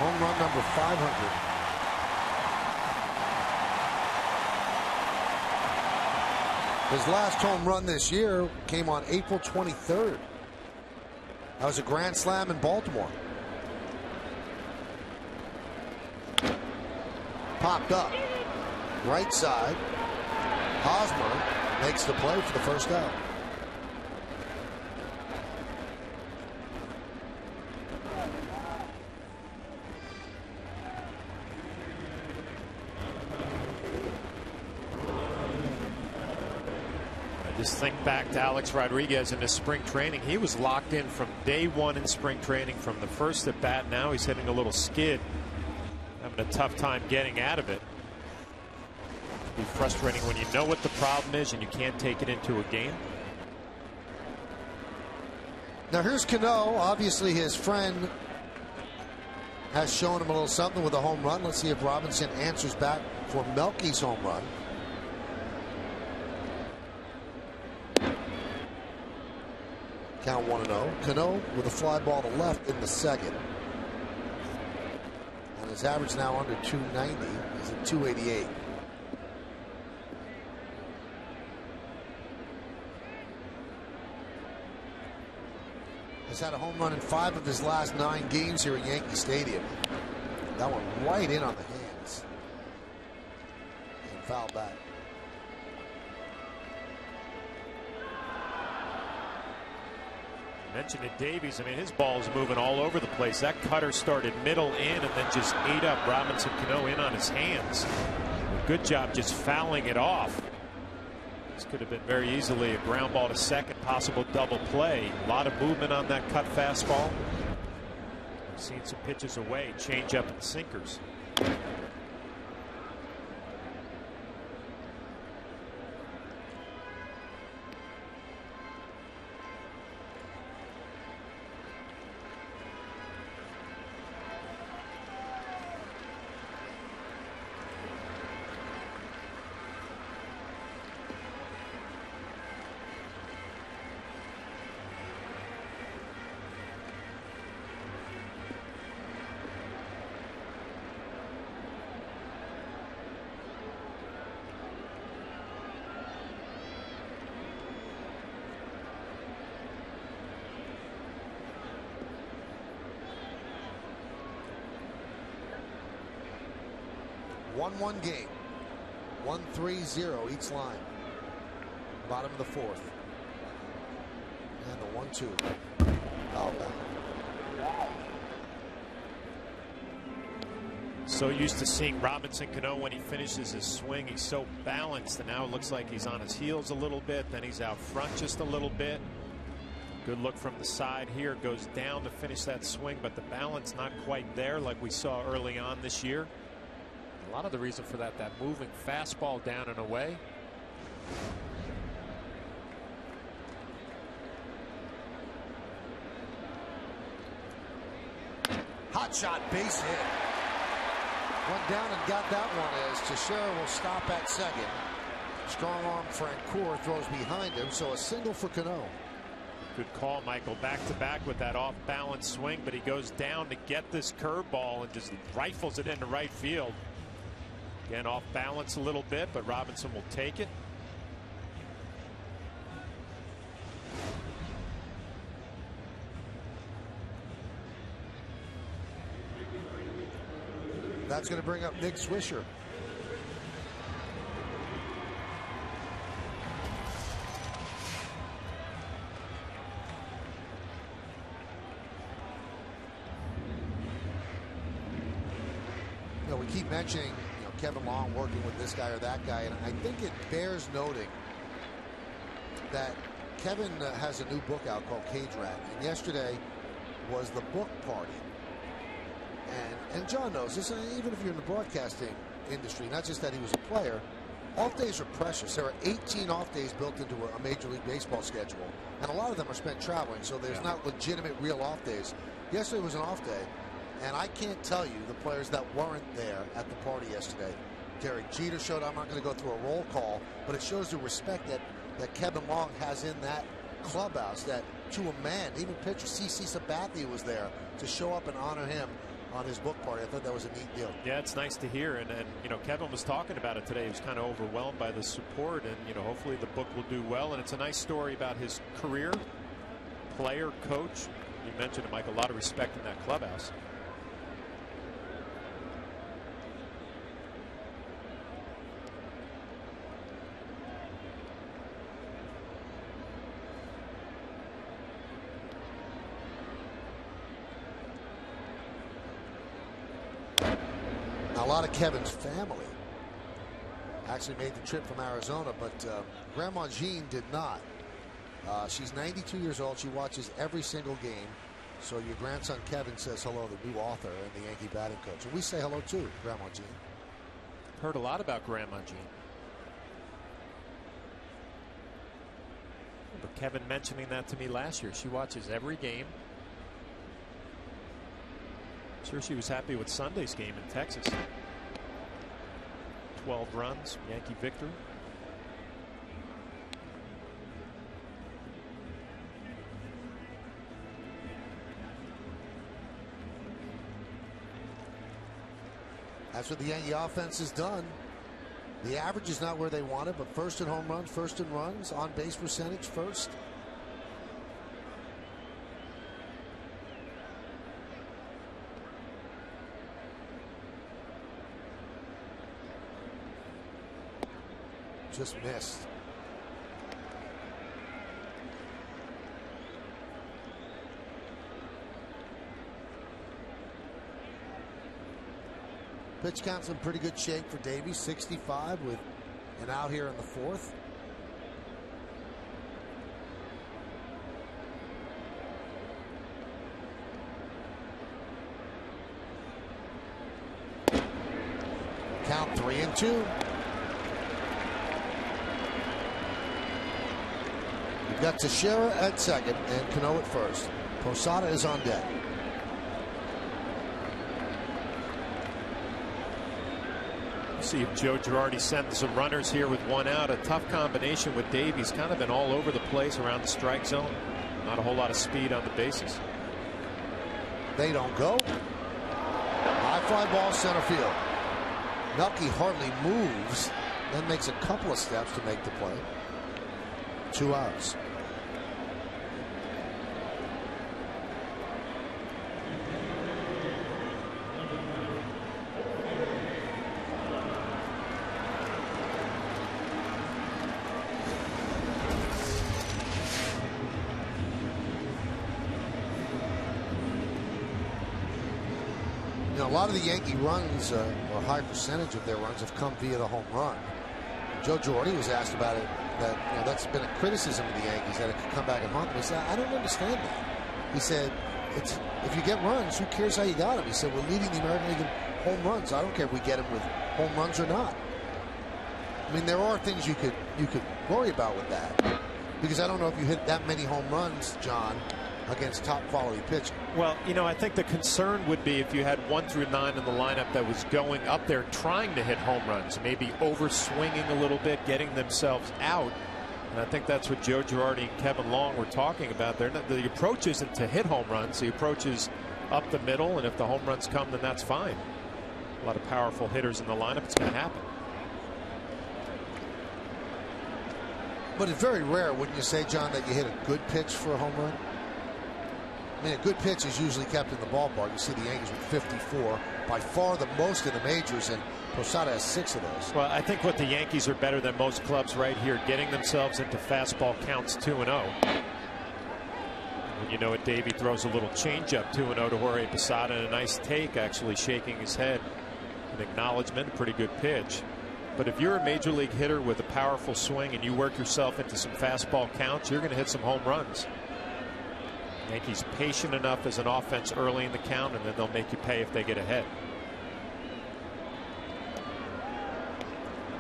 Home run number 500. His last home run this year came on April 23rd. That was a grand slam in Baltimore. Popped up. Right side. Hosmer makes the play for the first out. Just think back to Alex Rodriguez in his spring training. He was locked in from day one in spring training, from the first at bat. Now he's hitting a little skid, having a tough time getting out of it. It'd be frustrating when you know what the problem is and you can't take it into a game. Now here's Cano. Obviously his friend has shown him a little something with a home run. Let's see if Robinson answers back for Melky's home run. Count 1-0. Cano with a fly ball to left in the second. And his average now under 290. He's at 288. He's had a home run in 5 of his last 9 games here at Yankee Stadium. That one right in on the hands. And foul back. Mentioned it, Davies. I mean, his ball's moving all over the place. That cutter started middle in and then just ate up Robinson Cano in on his hands. Good job just fouling it off. This could have been very easily a ground ball to second, possible double play. A lot of movement on that cut fastball. We've seen some pitches away, change up and sinkers. One game. 1-3-0 each line. Bottom of the 4th. And the 1-2. Foul back. So used to seeing Robinson Cano when he finishes his swing, he's so balanced, and now it looks like he's on his heels a little bit, then he's out front just a little bit. Good look from the side here, goes down to finish that swing, but the balance not quite there like we saw early on this year. A lot of the reason for that moving fastball down and away. Hot shot, base hit. Went down and got that one as Teixeira will stop at second. Strong arm Francoeur throws behind him, so a single for Cano. Good call, Michael. Back to back with that off balance swing, but he goes down to get this curveball and just rifles it into right field. Again, off balance a little bit, but Robinson will take it. That's going to bring up Nick Swisher. We keep mentioning Kevin Long working with this guy or that guy, and I think it bears noting that Kevin has a new book out called Cage Rat, and yesterday was the book party. And John knows this, even if you're in the broadcasting industry, not just that he was a player, off days are precious. There are 18 off days built into a Major League Baseball schedule, and a lot of them are spent traveling, so there's not legitimate real off days. Yesterday was an off day, and I can't tell you the players that weren't there at the party yesterday. Derek Jeter showed up. I'm not going to go through a roll call, but it shows the respect that Kevin Long has in that clubhouse, that to a man, even pitcher CC Sabathia was there to show up and honor him on his book party. I thought that was a neat deal. Yeah, it's nice to hear, and Kevin was talking about it today. He was kind of overwhelmed by the support, and hopefully the book will do well. And it's a nice story about his career, player, coach. You mentioned it, Mike, a lot of respect in that clubhouse. A lot of Kevin's family actually made the trip from Arizona, but Grandma Jean did not. She's 92 years old. She watches every single game. So your grandson Kevin says hello to the new author and the Yankee batting coach. And we say hello too, Grandma Jean. Heard a lot about Grandma Jean. But Kevin mentioning that to me last year. She watches every game. Sure, she was happy with Sunday's game in Texas. 12 runs, Yankee victory. That's what the Yankee offense has done. The average is not where they want it, but first in home runs, first in runs, on base percentage first. Just missed. Pitch count's in pretty good shape for Davies. 65 with an out here in the fourth. Count 3-2. We've got Teixeira at second and Cano at first. Posada is on deck. See if Joe Girardi sends some runners here with one out. A tough combination with Davies. Kind of been all over the place around the strike zone. Not a whole lot of speed on the bases. They don't go. High fly ball center field. Melky hardly moves, then makes a couple of steps to make the play. 2 outs. A lot of the Yankee runs, or a high percentage of their runs, have come via the home run. Joe Girardi was asked about it, that that's been a criticism of the Yankees, that it could come back and haunt them. He said, I don't understand that. He said, if you get runs, who cares how you got them? He said, we're leading the American League in home runs. I don't care if we get them with home runs or not. I mean, there are things you could worry about with that, because I don't know if you hit that many home runs, John, against top quality pitching. Well, I think the concern would be if you had 1 through 9 in the lineup that was going up there trying to hit home runs, maybe over swinging a little bit, getting themselves out. And I think that's what Joe Girardi and Kevin Long were talking about there. The approach isn't to hit home runs. The approach is up the middle, and if the home runs come, then that's fine. A lot of powerful hitters in the lineup. It's going to happen. But it's very rare, wouldn't you say, John, that you hit a good pitch for a home run? I mean, a good pitch is usually kept in the ballpark. You see the Yankees with 54, by far the most in the majors, and Posada has 6 of those. Well, I think what the Yankees are better than most clubs right here, getting themselves into fastball counts 2-0. And you know it, Davey throws a little changeup 2-0 to Jorge Posada, and a nice take, actually shaking his head. An acknowledgement, pretty good pitch. But if you're a major league hitter with a powerful swing and you work yourself into some fastball counts, you're going to hit some home runs. Yankees patient enough as an offense early in the count, and then they'll make you pay if they get ahead.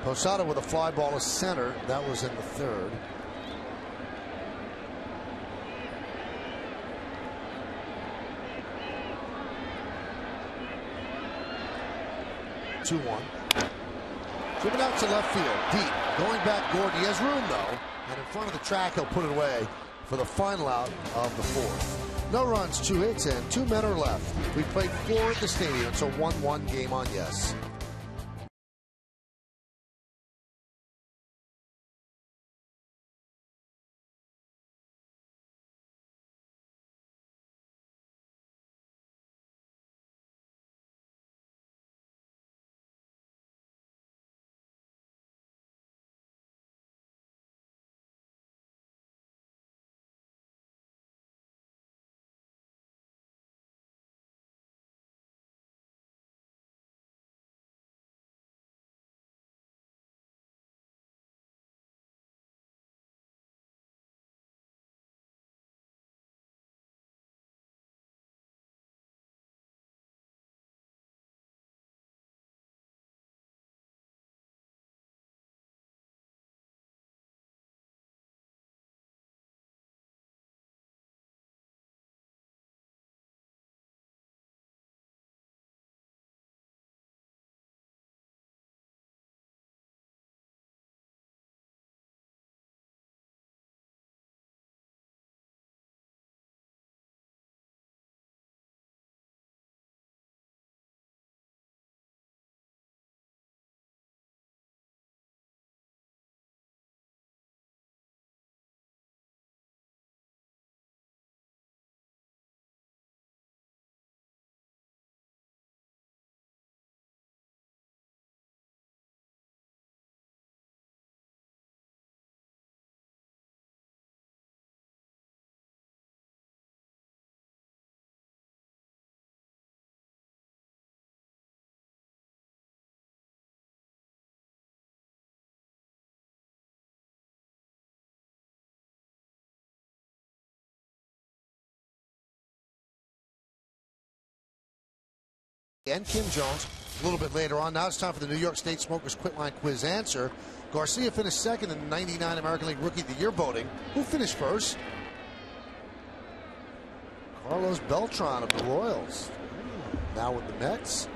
Posada with a fly ball to center. That was in the 3rd. Two-one. Driven out to left field, deep. Going back, Gordon. He has room, though. And in front of the track, he'll put it away for the final out of the 4th. No runs, 2 hits, and 2 men are left. We played 4 at the stadium. It's a 1-1 game on Yes. And Kim Jones a little bit later on. Now it's time for the New York State Smokers Quitline Quiz answer. Garcia finished 2nd in the 99 American League Rookie of the Year voting. Who finished 1st? Carlos Beltran of the Royals. Now with the Mets,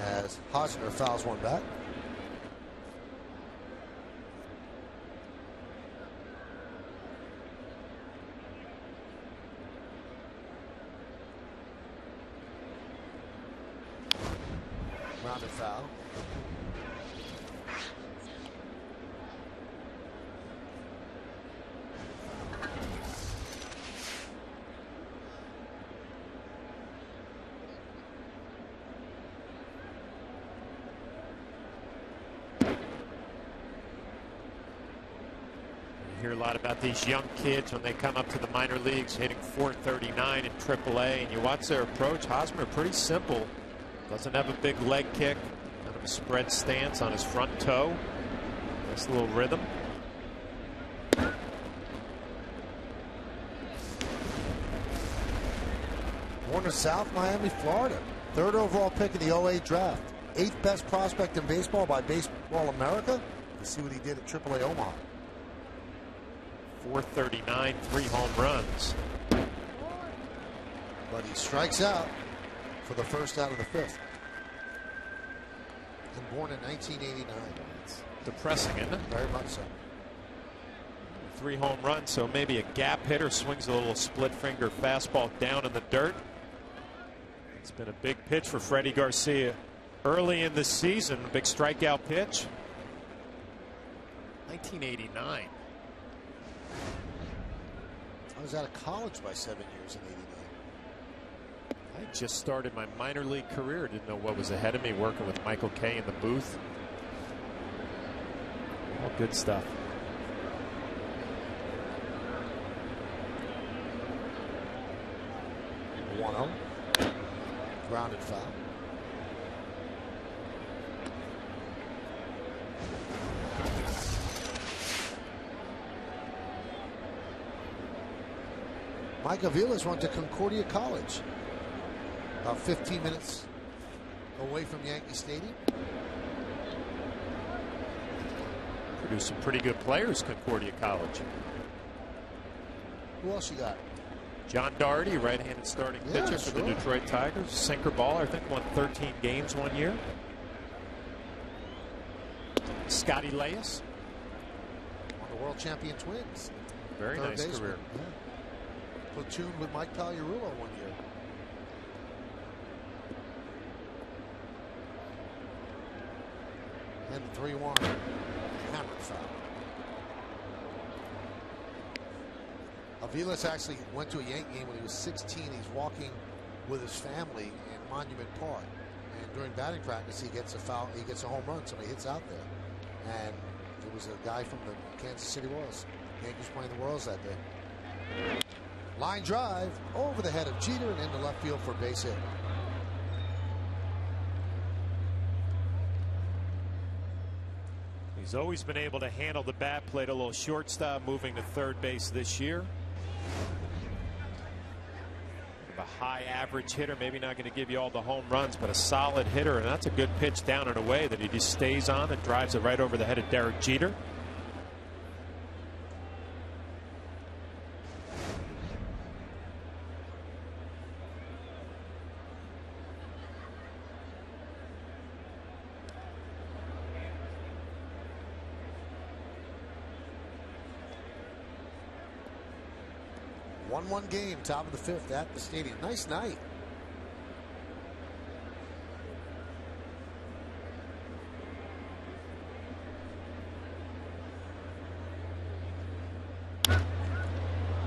as Hosner fouls one back. Rounded foul. You hear a lot about these young kids when they come up to the minor leagues hitting .439 in AAA, and you watch their approach. Hosmer, pretty simple. Doesn't have a big leg kick, kind of a spread stance on his front toe. Nice little rhythm. Born in South Miami, Florida. 3rd overall pick in the 08 draft. 8th best prospect in baseball by Baseball America. You see what he did at AAA Omaha. .439, 3 home runs. But he strikes out for the 1st out of the 5th. And born in 1989. It's depressing, isn't it? Very much so. 3 home runs, so maybe a gap hitter swings a little split finger fastball down in the dirt. It's been a big pitch for Freddie Garcia early in the season. A big strikeout pitch. 1989. I was out of college by 7 years in '89. I just started my minor league career. Didn't know what was ahead of me, working with Michael Kay in the booth. All good stuff. One-0. Grounded foul. Mike Aviles went to Concordia College, about 15 minutes away from Yankee Stadium. Produced some pretty good players, Concordia College. Who else you got? John Doherty, right-handed starting pitcher for the Detroit Tigers. Sinker baller, I think won 13 games one year. Scotty Leyes. On the world champion Twins. Very nice career. Yeah. Platooned with Mike Pagliarulo one year. And 3-1. Hammered foul. Aviles actually went to a Yankee game when he was 16. He's walking with his family in Monument Park. And during batting practice, he gets a foul. He gets a home run. Somebody hits out there. And it was a guy from the Kansas City Royals. Yankees playing the Royals that day. Line drive over the head of Jeter and into left field for a base hit. He's always been able to handle the bat, played a little shortstop, moving to third base this year. A high average hitter, maybe not going to give you all the home runs, but a solid hitter, and that's a good pitch down and away that he just stays on and drives it right over the head of Derek Jeter. One game, top of the fifth at the stadium. Nice night.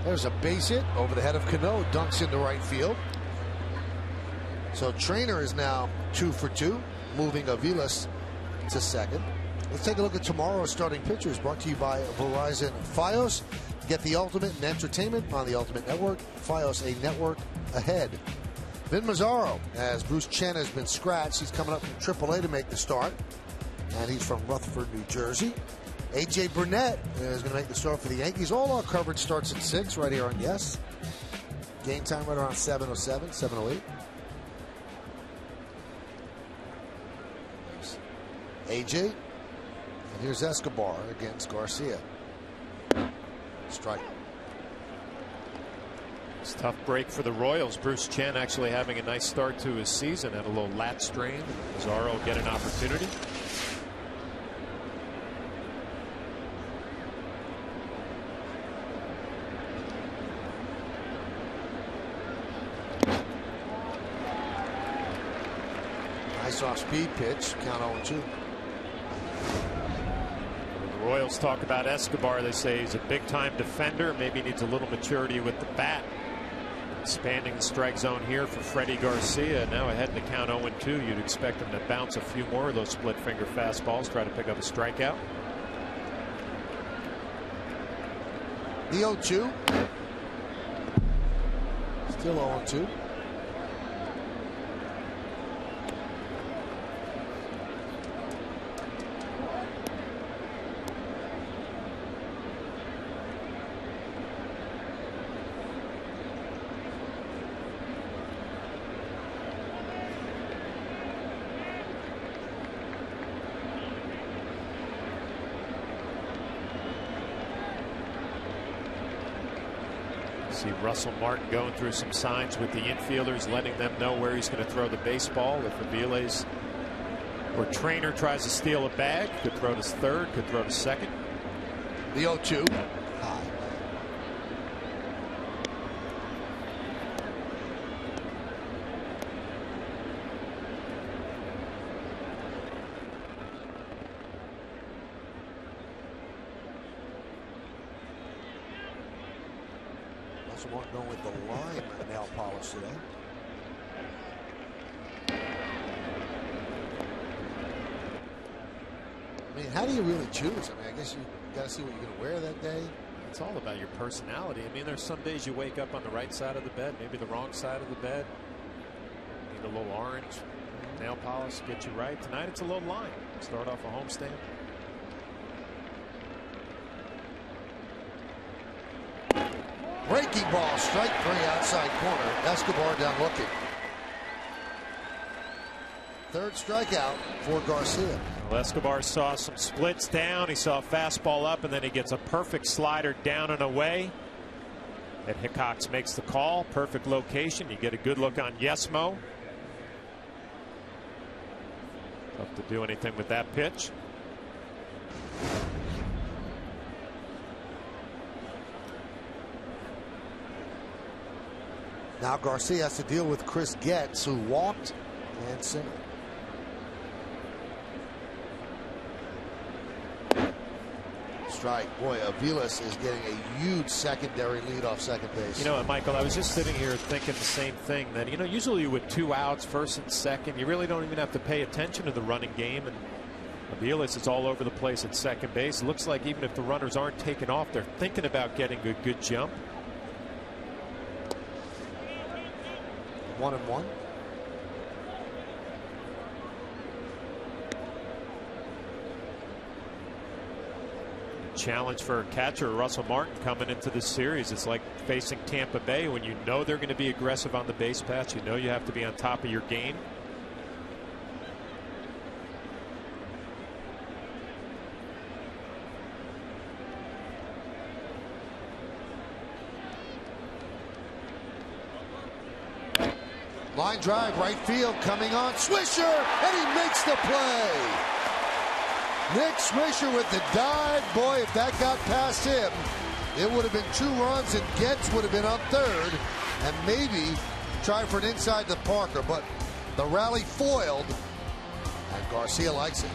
There's a base hit over the head of Cano. Dunks into right field. So Trainer is now 2 for 2, moving Aviles to second. Let's take a look at tomorrow's starting pitchers, brought to you by Verizon Fios. Get the ultimate in entertainment on the Ultimate Network. Fios, a network ahead. Vin Mazzaro, as Bruce Chen has been scratched. He's coming up from AAA to make the start. And he's from Rutherford, New Jersey. A.J. Burnett is going to make the start for the Yankees. All our coverage starts at 6 right here on Yes. Game time right around 7:07, 7:08. A.J. And here's Escobar against Garcia. Strike. It's a tough break for the Royals. Bruce Chen actually having a nice start to his season. Had a little lat strain. Mazzaro get an opportunity. Nice off-speed pitch. Count 0-2. Royals talk about Escobar. They say he's a big-time defender. Maybe needs a little maturity with the bat. Expanding the strike zone here for Freddie Garcia. Now ahead in the count 0-2. You'd expect him to bounce a few more of those split-finger fastballs. Try to pick up a strikeout. The 0-2. Still 0-2. See Russell Martin going through some signs with the infielders, letting them know where he's going to throw the baseball. If Aviles or Trainer tries to steal a bag, could throw to third, could throw to second. The 0-2. High. Russell Martin going with the lime nail polish today. I mean, how do you really choose? I mean, I guess you got to see what you're going to wear that day. It's all about your personality. I mean, there's some days you wake up on the right side of the bed, maybe the wrong side of the bed. Need a little orange nail polish, get you right. Tonight it's a little lime. Start off a homestand. Breaking ball, strike 3 outside corner. Escobar down looking. Third strikeout for Garcia. Well, Escobar saw some splits down. He saw a fastball up, and then he gets a perfect slider down and away. And Hickox makes the call. Perfect location. You get a good look on Yesmo. Tough to do anything with that pitch. Now Garcia has to deal with Chris Getz, who walked and singled. Strike. Boy, Aviles is getting a huge secondary lead off second base. You know, Michael, I was just sitting here thinking the same thing, that, you know, usually with 2 outs, first and second, you really don't even have to pay attention to the running game. And Aviles is all over the place at second base. It looks like even if the runners aren't taking off, they're thinking about getting a good jump. 1-1. Challenge for a catcher, Russell Martin, coming into this series. It's like facing Tampa Bay when you know they're going to be aggressive on the base paths. You know you have to be on top of your game. Line drive, right field, coming on. Swisher, and he makes the play. Nick Swisher with the dive. Boy, if that got past him, it would have been 2 runs, and Getz would have been up third, and maybe try for an inside the Parker. But the rally foiled, and Garcia likes it.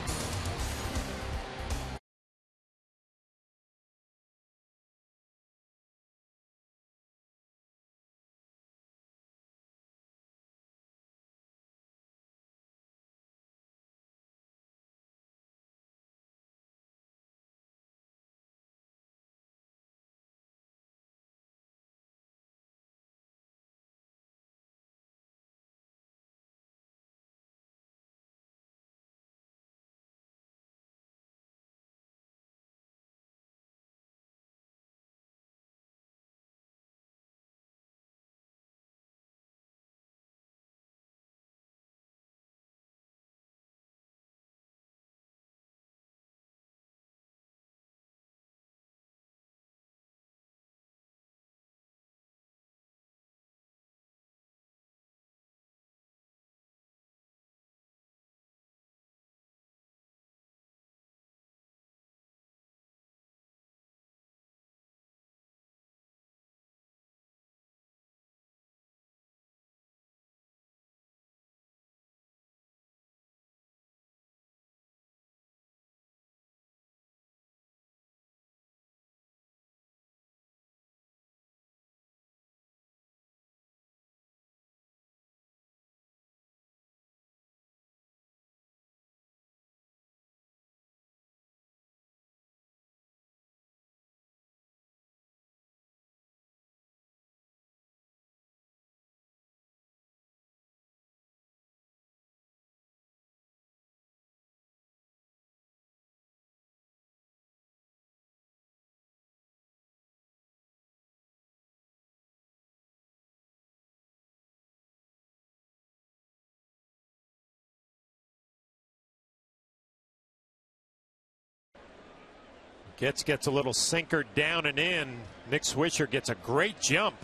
Gets a little sinker down and in. Nick Swisher gets a great jump.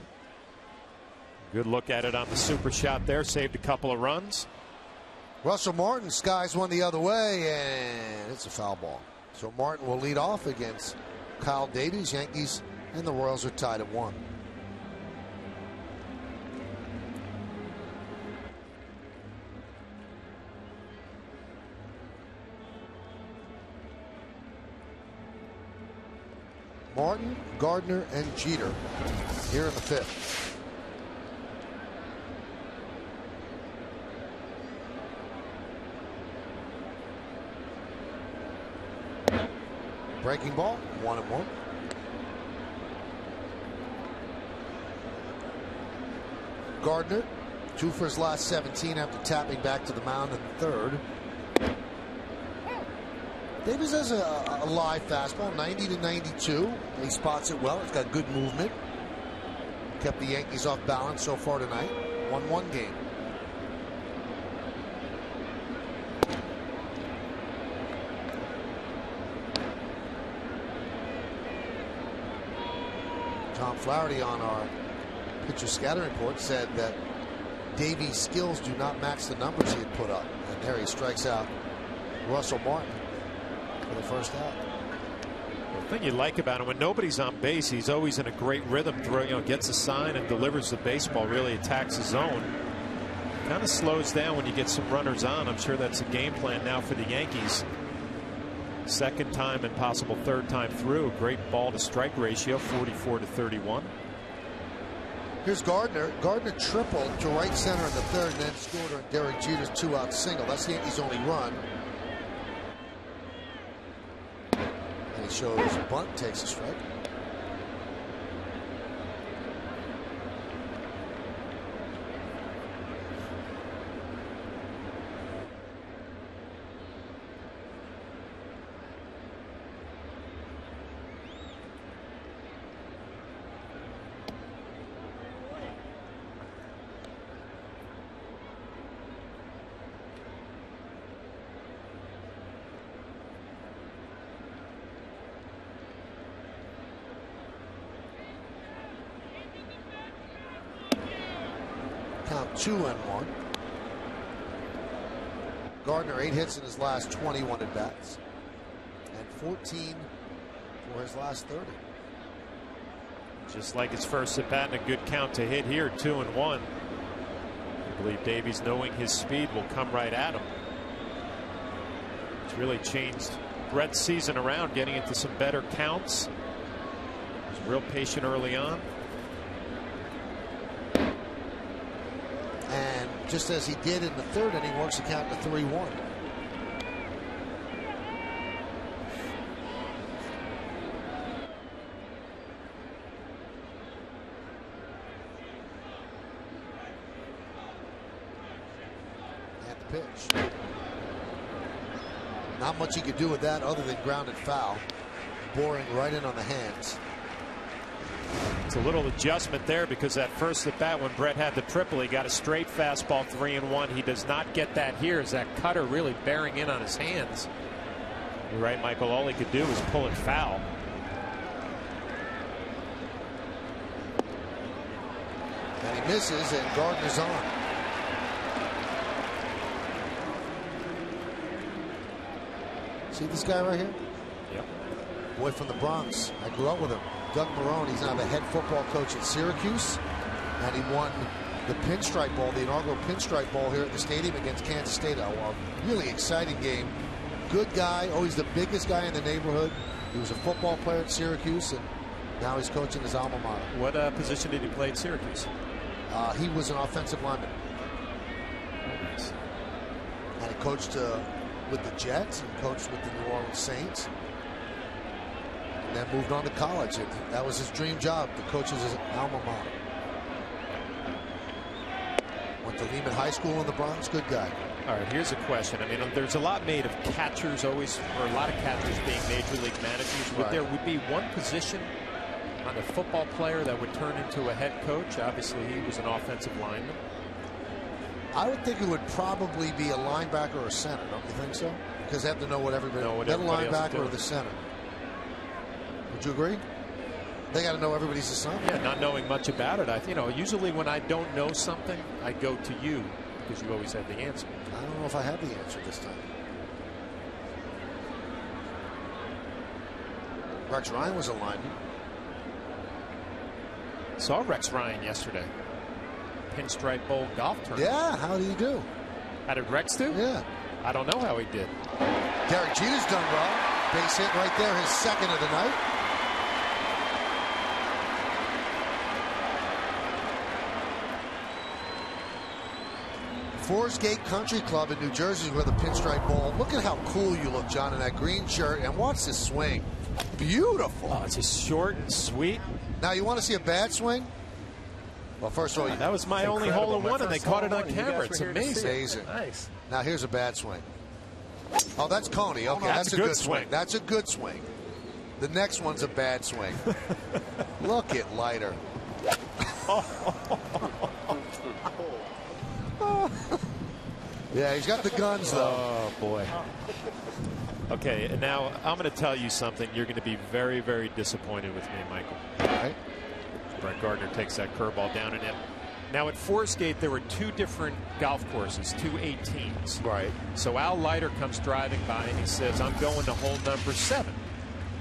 Good look at it on the super shot there. Saved a couple of runs. Russell Martin skies one the other way, and it's a foul ball. So Martin will lead off against Kyle Davies. Yankees and the Royals are tied at 1. Martin, Gardner, and Jeter here in the 5th. Breaking ball, 1-1. Gardner, 2 for his last 17 after tapping back to the mound in the 3rd. Davies has a live fastball, 90 to 92. He spots it well. It's got good movement. Kept the Yankees off balance so far tonight. 1-1 game. Tom Flaherty on our pitcher scattering report said that Davies' skills do not match the numbers he had put up. And there he strikes out Russell Martin for the first out. The thing you like about him, when nobody's on base, he's always in a great rhythm. Gets a sign and delivers the baseball. Really attacks the zone. Kind of slows down when you get some runners on. I'm sure that's a game plan now for the Yankees. Second time and possible third time through. Great ball to strike ratio, 44 to 31. Here's Gardner. Gardner tripled to right center in the 3rd and then scored on Derek Jeter's 2-out single. That's the Yankees' only run. And he shows a bunt, takes a strike. Count 2-1. Gardner 8 hits in his last 21 at bats and 14 for his last 30. Just like his first at bat and a good count to hit here, 2-1. I believe Davies, knowing his speed, will come right at him. It's really changed Brett's season around, getting into some better counts. He was real patient early on. And just as he did in the 3rd inning, works the count to 3-1. And the pitch. Not much he could do with that other than grounded foul. Boring right in on the hands. It's a little adjustment there because that first at bat when Brett had the triple, he got a straight fastball 3-1. He does not get that here. Is that cutter really bearing in on his hands? You're right, Michael. All he could do was pull it foul. And he misses, and Gardner's on. See this guy right here? Yep. Boy from the Bronx. I grew up with him. Doug Marrone. He's now the head football coach at Syracuse, and he won the Pinstripe Bowl, the inaugural Pinstripe Bowl here at the stadium against Kansas State. A really exciting game. Good guy, always the biggest guy in the neighborhood. He was a football player at Syracuse, and now he's coaching his alma mater. What position did he play at Syracuse? He was an offensive lineman. Nice. And he coached with the Jets and coached with the New Orleans Saints. And then moved on to college. That was his dream job, to coach his alma mater. Went to Lehman High School in the Bronx. Good guy. All right, here's a question. I mean, there's a lot made of catchers always, or a lot of catchers being major league managers. Would there would be one position on a football player that would turn into a head coach? Obviously, he was an offensive lineman. I would think it would probably be a linebacker or a center. Don't you think so? Because they have to know what everybody. That linebacker or the center. Would you agree? They got to know everybody's assignment. Yeah, not knowing much about it. Usually when I don't know something, I go to you because you always have the answer. I don't know if I have the answer this time. Rex Ryan was a lineman. Saw Rex Ryan yesterday. Pinstripe Bowl golf tournament. Yeah, how did he do? How did Rex do? Yeah. I don't know how he did. Derek Jeter's done well. Base hit right there, his second of the night. Forest Gate Country Club in New Jersey where the Pinstripe Bowl. Look at how cool you look, John, in that green shirt. And watch this swing. Beautiful. Oh, it's just short and sweet. Now, you want to see a bad swing? Well, first of all, that was my only hole-in-one, and they caught it on camera. It's amazing. Nice. Now, here's a bad swing. Oh, that's Coney. Okay, that's a good swing. That's a good swing. The next one's a bad swing. Look at Leiter. Yeah, he's got the guns, though. Oh, boy. Okay, and now I'm going to tell you something. You're going to be very, very disappointed with me, Michael. All right. Brett Gardner takes that curveball down and in. Now at Forest Gate, there were two different golf courses, two 18s. Right. So Al Leiter comes driving by and he says, I'm going to hole number 7.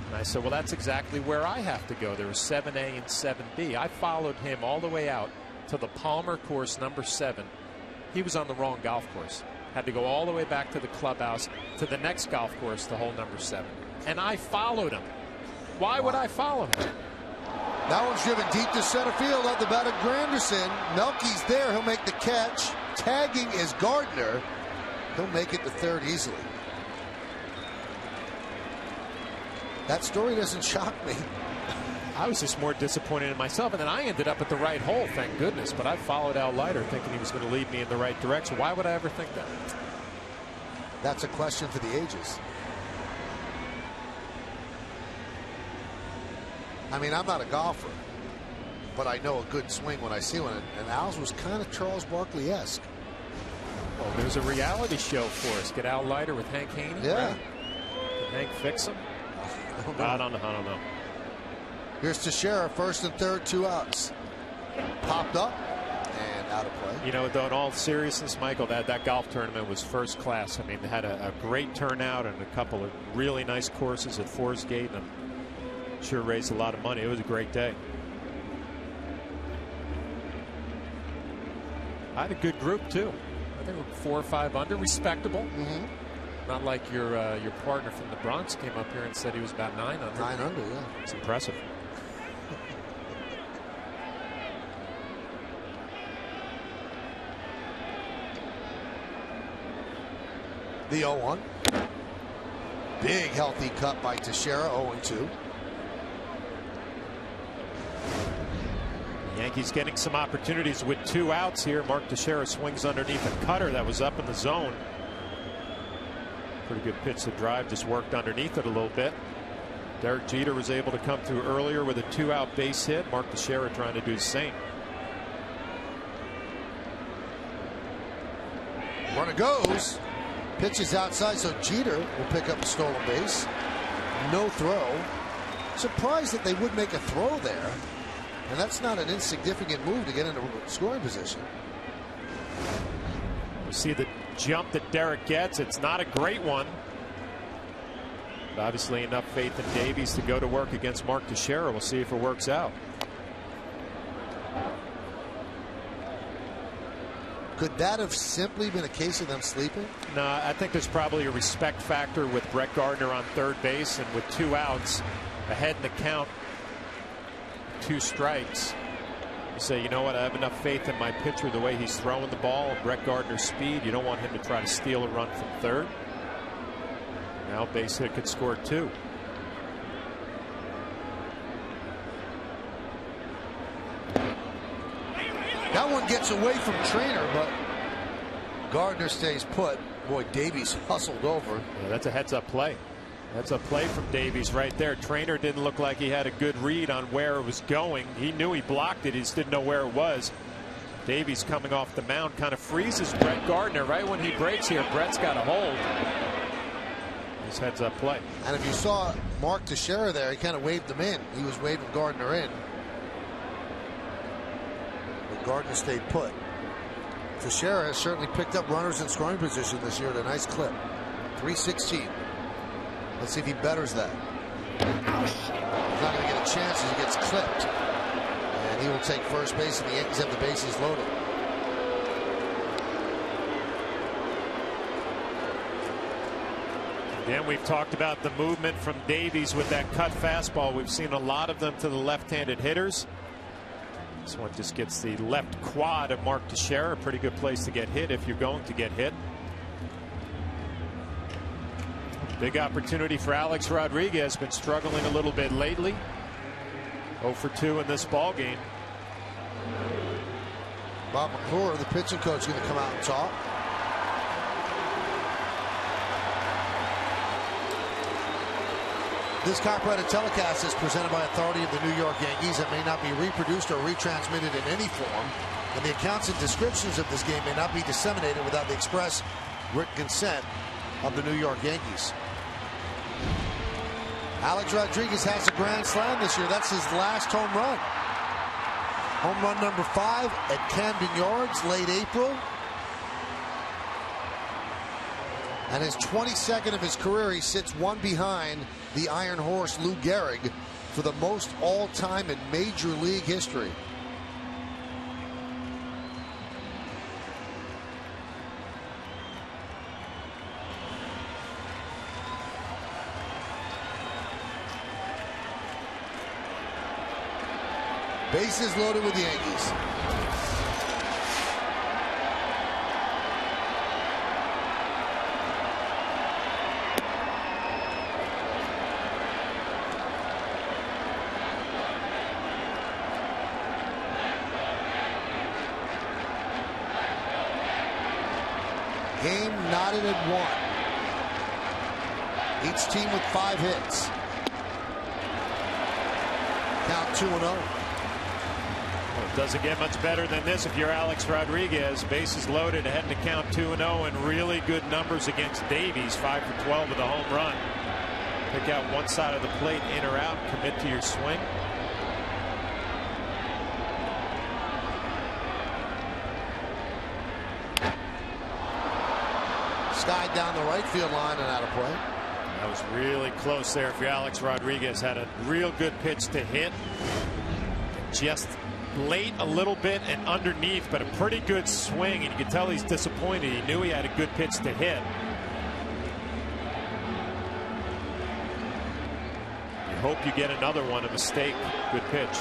And I said, well, that's exactly where I have to go. There was 7A and 7B. I followed him all the way out to the Palmer course number 7. He was on the wrong golf course. Had to go all the way back to the clubhouse to the next golf course, the hole number 7. And I followed him. Why would I follow him? That one's driven deep to center field at the bat of Granderson. Melky's there. He'll make the catch. Tagging is Gardner. He'll make it to third easily. That story doesn't shock me. I was just more disappointed in myself, and then I ended up at the right hole, thank goodness. But I followed Al Leiter thinking he was going to lead me in the right direction. Why would I ever think that? That's a question for the ages. I mean, I'm not a golfer, but I know a good swing when I see one. And Al's was kind of Charles Barkley-esque. Well, there's a reality show for us. Get Al Leiter with Hank Haney. Yeah. Can Hank fix him? I don't know. Here's Teixeira, first and third, 2 outs. Popped up and out of play. You know, though, in all seriousness, Michael, that golf tournament was first class. I mean, they had a great turnout and a couple of really nice courses at Forest Gate. And sure raised a lot of money. It was a great day. I had a good group too. I think we were 4 or 5 under, respectable. Not like your partner from the Bronx came up here and said he was about 9 under. 9 under, yeah. It's impressive. The 0-1. Big healthy cut by Teixeira, 0-2. Yankees getting some opportunities with 2 outs here. Mark Teixeira swings underneath a cutter that was up in the zone. Pretty good pitch to drive, just worked underneath it a little bit. Derek Jeter was able to come through earlier with a 2-out base hit. Mark Teixeira trying to do the same. Runner goes. Pitches outside, so Jeter will pick up a stolen base. No throw. Surprised that they would make a throw there. And that's not an insignificant move to get into scoring position. You see the jump that Derek gets. It's not a great one. But obviously enough faith in Davies to go to work against Mark Teixeira. We'll see if it works out. Could that have simply been a case of them sleeping? No, I think there's probably a respect factor with Brett Gardner on third base, and with 2 outs ahead in the count, 2 strikes. You say, you know what, I have enough faith in my pitcher, the way he's throwing the ball, Brett Gardner's speed. You don't want him to try to steal a run from third. Now base hit could score 2. That one gets away from Trainer, but Gardner stays put. Boy, Davies hustled over. Yeah, that's a heads-up play. That's a play from Davies right there. Trainer didn't look like he had a good read on where it was going. He knew he blocked it. He just didn't know where it was. Davies coming off the mound kind of freezes Brett Gardner right when he breaks here. Brett's got a hold. This heads-up play. And if you saw Mark Teixeira there, he kind of waved him in. He was waving Gardner in. But Gardner stayed put. Teixeira has certainly picked up runners in scoring position this year at a nice clip. 316. Let's see if he betters that. He's not going to get a chance as he gets clipped. And he will take first base, and the Yankees have the bases loaded. Again, we've talked about the movement from Davies with that cut fastball. We've seen a lot of them to the left-handed hitters. This one just gets the left quad of Mark Teixeira. A pretty good place to get hit if you're going to get hit. Big opportunity for Alex Rodriguez. Been struggling a little bit lately. 0 for 2 in this ball game. Bob McClure, the pitching coach, is going to come out and talk. This copyrighted telecast is presented by authority of the New York Yankees and may not be reproduced or retransmitted in any form. And the accounts and descriptions of this game may not be disseminated without the express written consent of the New York Yankees. Alex Rodriguez has a grand slam this year. That's his last home run. Home run number 5 at Camden Yards, late April. And his 22nd of his career. He sits one behind the Iron Horse Lou Gehrig for the most all-time in Major League history. Bases loaded with the Yankees. Game knotted at 1. Each team with 5 hits. Count 2-0. Well, it doesn't get much better than this if you're Alex Rodriguez. Bases loaded, heading to count 2-0, and really good numbers against Davies. 5 for 12 with a home run. Pick out one side of the plate, in or out, commit to your swing. Skied down the right field line and out of play. That was really close there for Alex Rodriguez. Had a real good pitch to hit. Just late a little bit and underneath, but a pretty good swing. And you could tell he's disappointed. He knew he had a good pitch to hit. You hope you get another one, a mistake. Good pitch.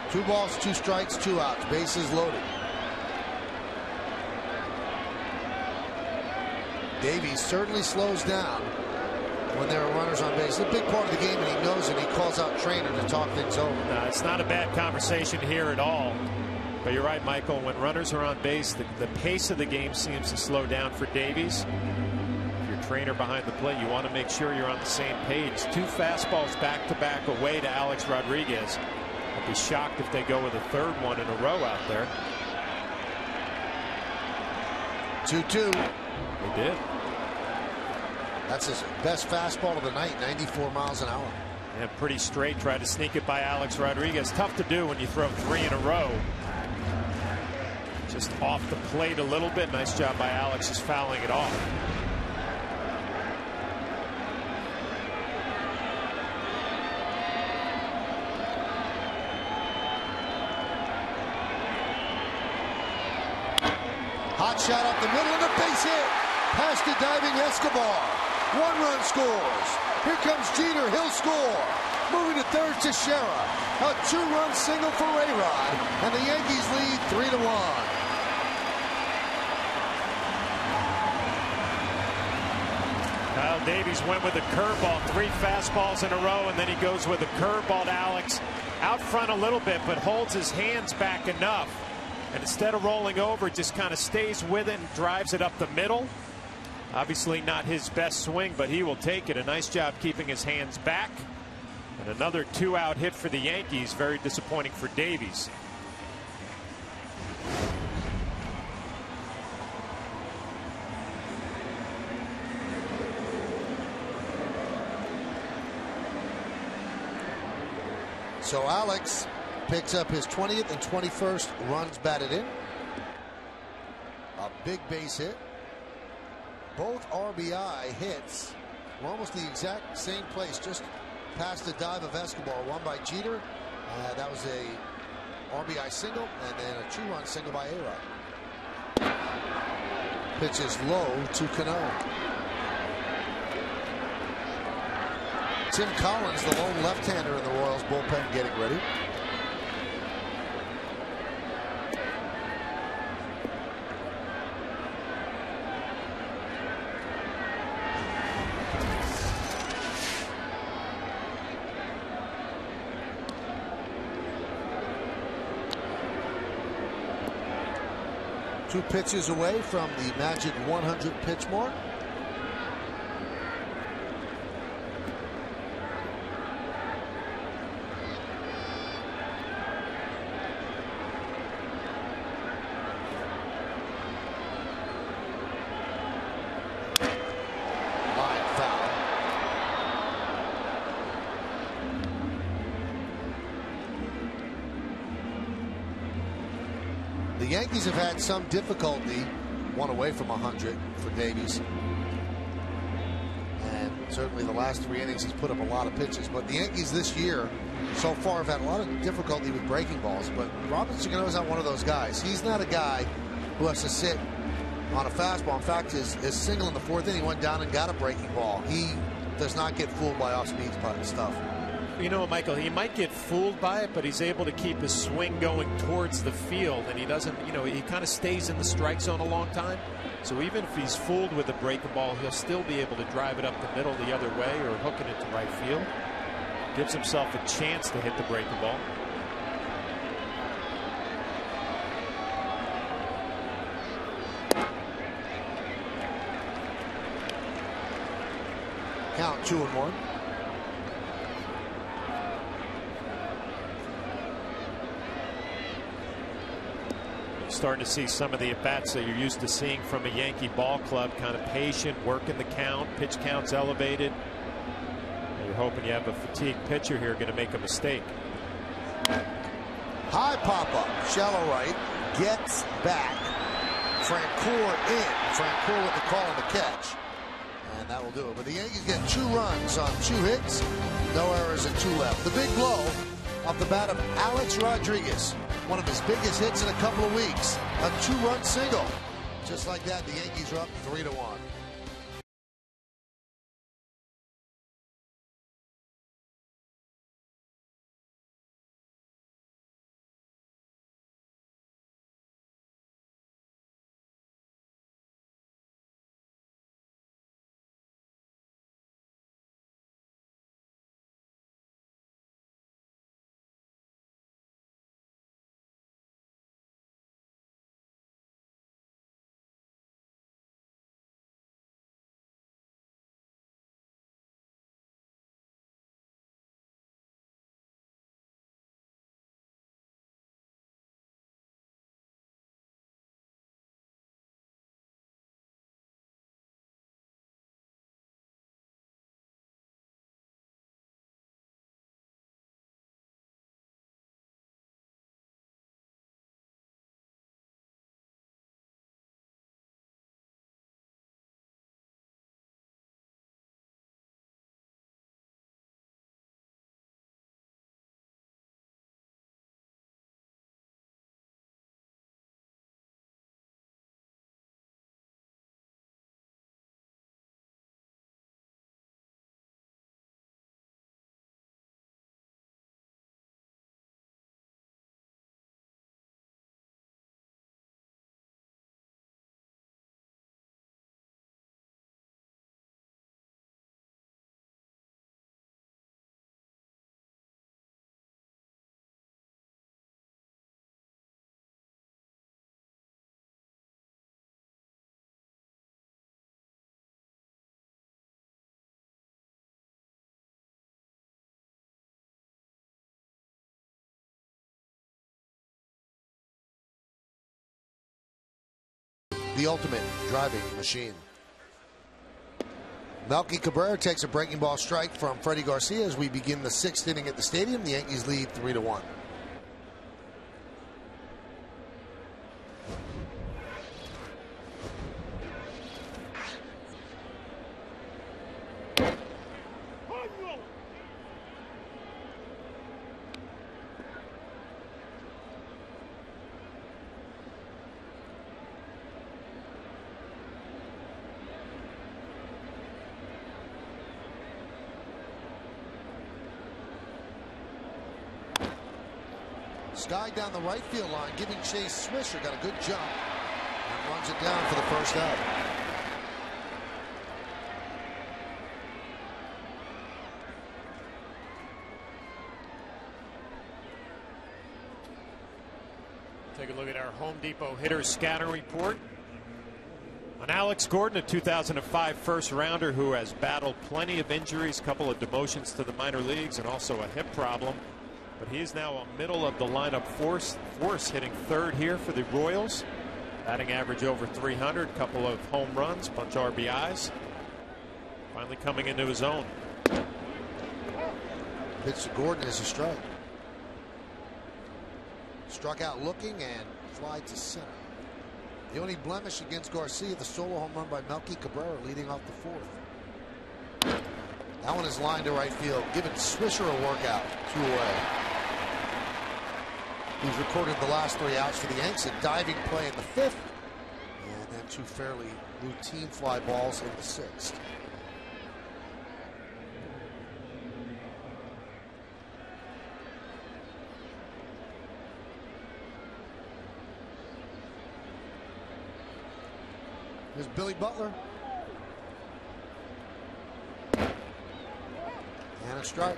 Two balls, 2 strikes, 2 outs. Bases loaded. Davies certainly slows down when there are runners on base. It's a big part of the game, and he knows it. He calls out trainer to talk things over. No, it's not a bad conversation here at all. But you're right, Michael. When runners are on base, the pace of the game seems to slow down for Davies. If you're trainer behind the plate, you want to make sure you're on the same page. 2 fastballs back-to-back away to Alex Rodriguez. I'll be shocked if they go with a 3rd one in a row out there. 2-2. They did. That's his best fastball of the night, 94 miles an hour. And pretty straight. Tried to sneak it by Alex Rodriguez. Tough to do when you throw 3 in a row. Just off the plate a little bit. Nice job by Alex just fouling it off. Hot shot up the middle and a base hit. Past the diving Escobar. 1 run scores. Here comes Jeter. He'll score. Moving to third, Teixeira. A 2-run single for A-Rod. And the Yankees lead 3-1. Kyle Davies went with a curveball. 3 fastballs in a row, and then he goes with a curveball to Alex. Out front a little bit, but holds his hands back enough. And instead of rolling over, just kind of stays with it and drives it up the middle. Obviously not his best swing, but he will take it. A nice job keeping his hands back. And another 2-out hit for the Yankees. Very disappointing for Davies. So Alex picks up his 20th and 21st runs batted in. A big base hit. Both RBI hits were almost the exact same place, just past the dive of Escobar. One by Jeter. That was a RBI single, and then a 2-run single by A-Rod. Pitches low to Cano. Tim Collins, the lone left-hander in the Royals bullpen, getting ready. Two pitches away from the magic 100 pitch mark. Line foul. The Yankees have had some difficulty, one away from 100 for Davies. And certainly the last 3 innings he's put up a lot of pitches. But the Yankees this year so far have had a lot of difficulty with breaking balls. But Robinson Cano is not one of those guys. He's not a guy who has to sit on a fastball. In fact, his single in the 4th inning went down and got a breaking ball. He does not get fooled by off-speed stuff. You know, Michael, he might get fooled by it, but he's able to keep his swing going towards the field, and he doesn't, you know, he kind of stays in the strike zone a long time. So even if he's fooled with a breaking ball, he'll still be able to drive it up the middle the other way or hook it into right field. Gives himself a chance to hit the breaking ball. Count 2-1. Starting to see some of the at-bats that you're used to seeing from a Yankee ball club, kind of patient, working the count, pitch counts elevated. And you're hoping you have a fatigued pitcher here going to make a mistake. High pop-up, shallow right, gets back. Francoeur in. Francoeur with the call on the catch. And that will do it. But the Yankees get 2 runs on 2 hits, no errors and 2 left. The big blow off the bat of Alex Rodriguez. One of his biggest hits in a couple of weeks. A 2-run single. Just like that, the Yankees are up 3-1. The ultimate driving machine. Melky Cabrera takes a breaking ball strike from Freddie Garcia as we begin the 6th inning at the stadium. The Yankees lead 3-1. Sky down the right field line, giving Chase Swisher. Got a good jump and runs it down for the first out. Take a look at our Home Depot hitter scouting report on Alex Gordon, a 2005 first rounder who has battled plenty of injuries, a couple of demotions to the minor leagues, and also a hip problem. But he is now a middle of the lineup force, hitting third here for the Royals. Batting average over 300, couple of home runs, bunch of RBIs. Finally coming into his own. Pitch to Gordon is a strike. Struck out looking and fly to center. The only blemish against Garcia, the solo home run by Melky Cabrera leading off the 4th. That one is lined to right field, giving Swisher a workout. 2 away. He's recorded the last 3 outs for the Yanks. A diving play in the 5th, and then 2 fairly routine fly balls in the 6th. Here's Billy Butler. And a strike.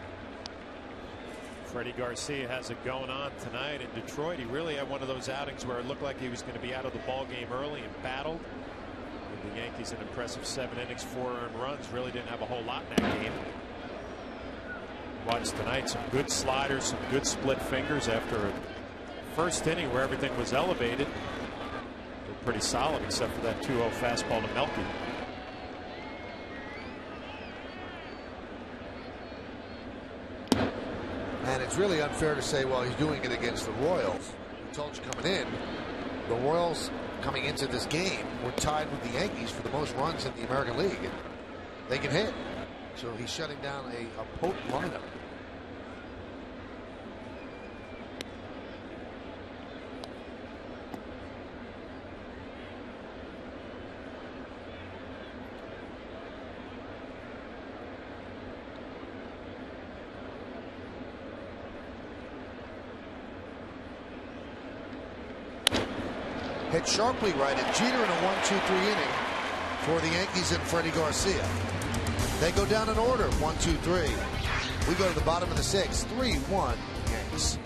Freddie Garcia has it going on tonight in Detroit. He really had one of those outings where it looked like he was going to be out of the ball game early and battled. With the Yankees an impressive 7 innings, 4 earned runs. Really didn't have a whole lot in that game. Watch tonight, some good sliders, some good split fingers after a first inning where everything was elevated. They're pretty solid except for that 2-0 fastball to Melky. And it's really unfair to say, well, he's doing it against the Royals. I told you coming in, the Royals coming into this game were tied with the Yankees for the most runs in the American League. And they can hit. So he's shutting down a potent lineup. Hit sharply right at Jeter in a 1-2-3 inning for the Yankees and Freddie Garcia. They go down in order, 1-2-3. We go to the bottom of the 6th, 3-1 Yankees.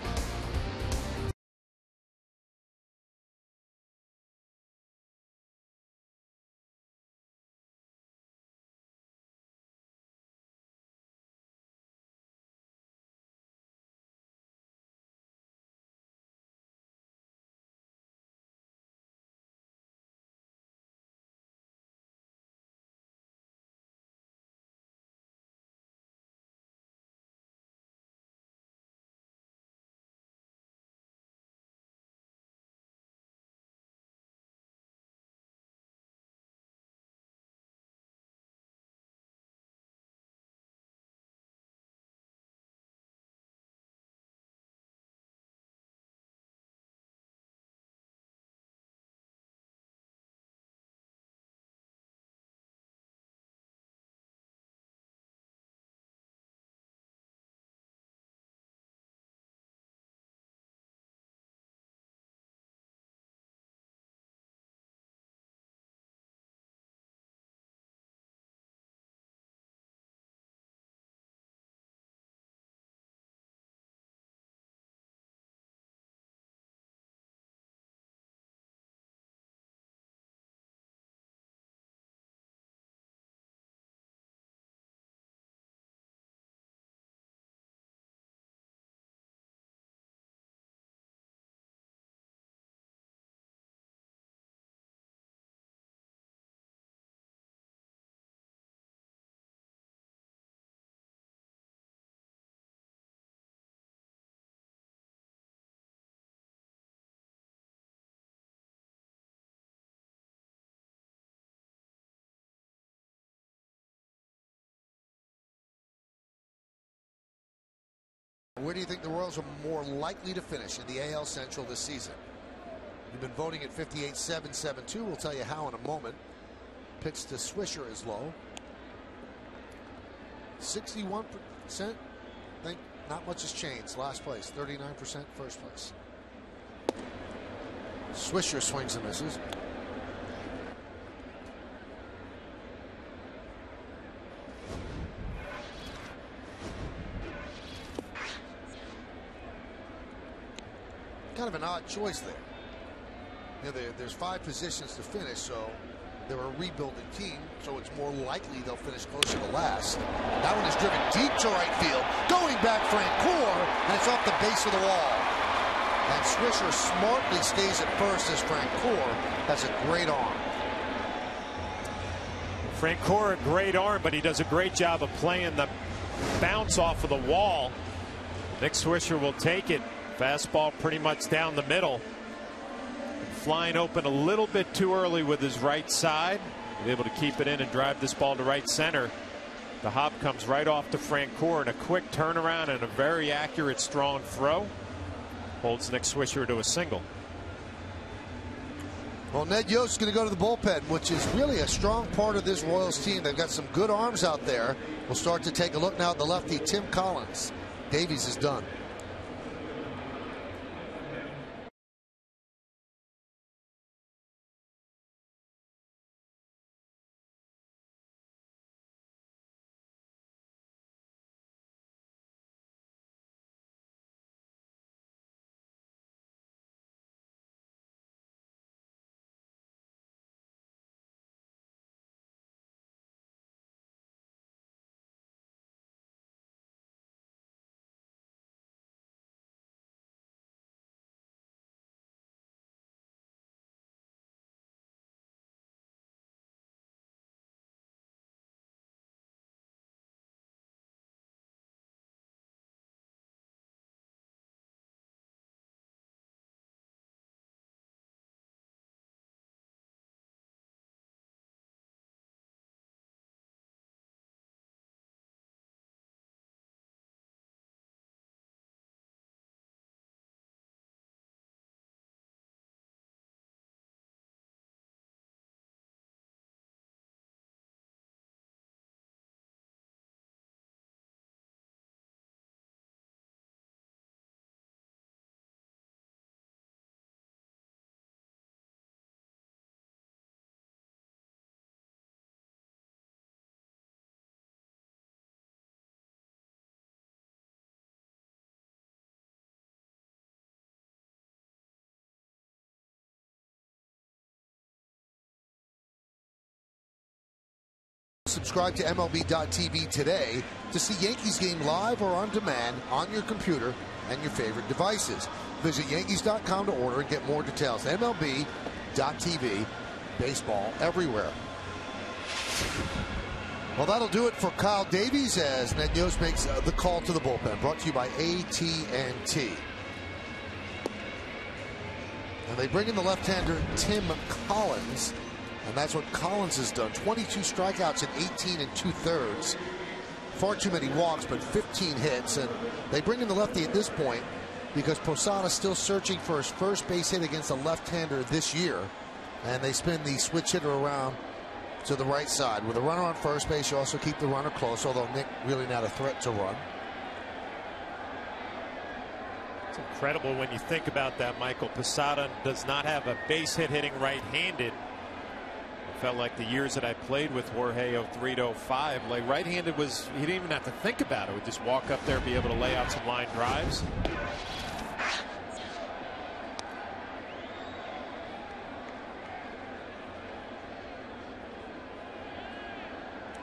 Where do you think the Royals are more likely to finish in the AL Central this season? You've been voting at 58-7-7-2. We'll tell you how in a moment. Pitch to Swisher is low. 61%. I think not much has changed. Last place. 39% first place. Swisher swings and misses. Kind of an odd choice there. You know, there's 5 positions to finish, so they're a rebuilding team, so it's more likely they'll finish closer to last. That one is driven deep to right field. Going back, Francoeur, and it's off the base of the wall. And Swisher smartly stays at first as Francoeur has a great arm. Francoeur, a great arm, but he does a great job of playing the bounce off of the wall. Nick Swisher will take it. Fastball pretty much down the middle. Flying open a little bit too early with his right side. He's able to keep it in and drive this ball to right center. The hop comes right off to Francoeur, and a quick turnaround and a very accurate, strong throw holds Nick Swisher to a single. Well, Ned Yost is going to go to the bullpen, which is really a strong part of this Royals team. They've got some good arms out there. We'll start to take a look now at the lefty, Tim Collins. Davies is done. Subscribe to MLB.tv today to see Yankees game live or on demand on your computer and your favorite devices. Visit Yankees.com to order and get more details. MLB.tv, baseball everywhere. Well, that'll do it for Kyle Davies as Ned Yost makes the call to the bullpen. Brought to you by AT&T. And they bring in the left-hander Tim Collins. And that's what Collins has done. 22 strikeouts in 18 2/3. Far too many walks, but 15 hits. And they bring in the lefty at this point because Posada's still searching for his first base hit against a left-hander this year. And they spin the switch hitter around to the right side. With a runner on first base, you also keep the runner close, although Nick really not a threat to run. It's incredible when you think about that, Michael. Posada does not have a base hit hitting right-handed. Felt like the years that I played with Jorge 03 to 05, like right-handed was, he didn't even have to think about it. Would just walk up there, be able to lay out some line drives.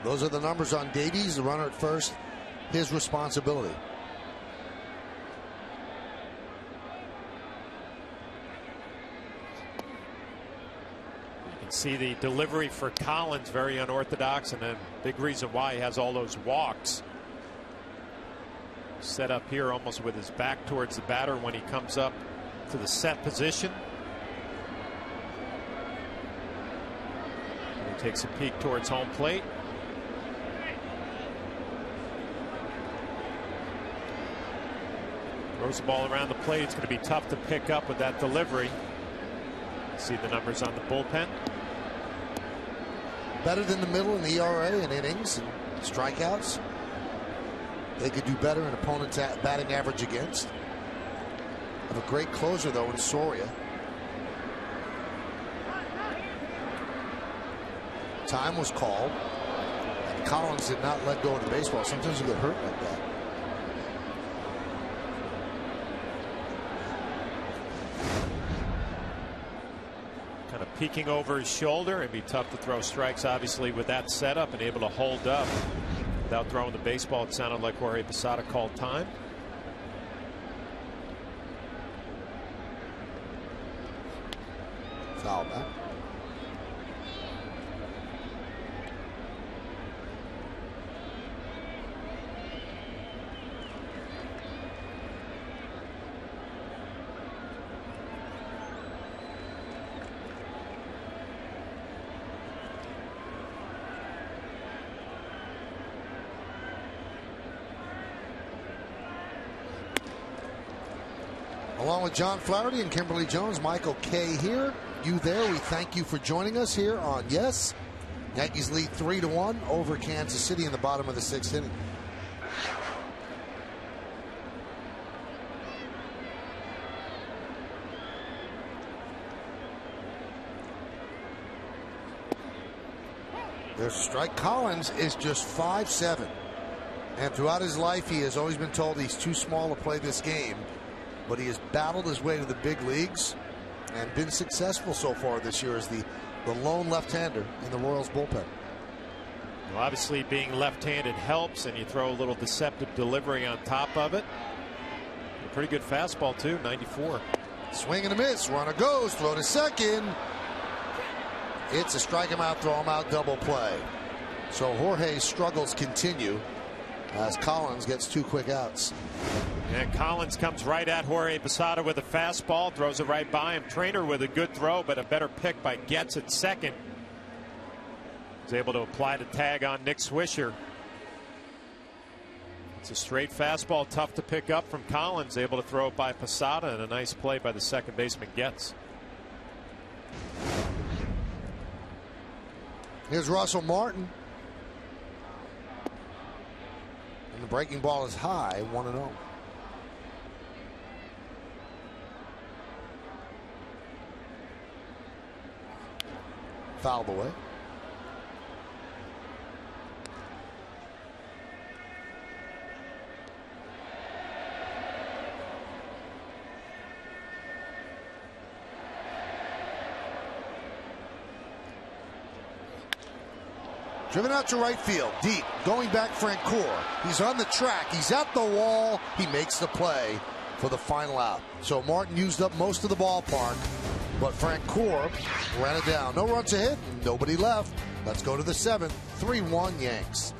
Those are the numbers on Davies, the runner at first, his responsibility. See the delivery for Collins, very unorthodox, and then big reason why he has all those walks. Set up here almost with his back towards the batter when he comes up to the set position. And he takes a peek towards home plate. Throws the ball around the plate. It's going to be tough to pick up with that delivery. See the numbers on the bullpen. Better than the middle in the ERA and innings and strikeouts. They could do better in opponent's batting average against. Have a great closer, though, in Soria. Time was called. And Collins did not let go of the baseball. Sometimes you get hurt like that. Kind of peeking over his shoulder. It'd be tough to throw strikes, obviously, with that setup and able to hold up without throwing the baseball. It sounded like Jorge Posada called time. Foul back. Along with John Flaherty and Kimberly Jones, Michael Kay here. You there. We thank you for joining us here on Yes. Yankees lead 3-1 over Kansas City in the bottom of the 6th inning. There's a strike. Collins is just 5'7". And throughout his life, he has always been told he's too small to play this game. But he has battled his way to the big leagues and been successful so far this year as the lone left-hander in the Royals bullpen. Well, obviously, being left-handed helps, and you throw a little deceptive delivery on top of it. A pretty good fastball, too, 94. Swing and a miss. Runner goes. Throw to second. It's a strike him out, throw him out, double play. So Jorge's struggles continue as Collins gets 2 quick outs. And Collins comes right at Jorge Posada with a fastball, throws it right by him. Trainer with a good throw, but a better pick by Getz at second. He's able to apply the tag on Nick Swisher. It's a straight fastball, tough to pick up from Collins, able to throw it by Posada, and a nice play by the second baseman Getz. Here's Russell Martin. And the breaking ball is high, 1-0. Fouled away. Driven out to right field, deep, going back Francoeur. He's on the track, he's at the wall, he makes the play for the final out. So Martin used up most of the ballpark, but Francoeur ran it down. No runs to hit, nobody left. Let's go to the 7th, 3-1 Yanks.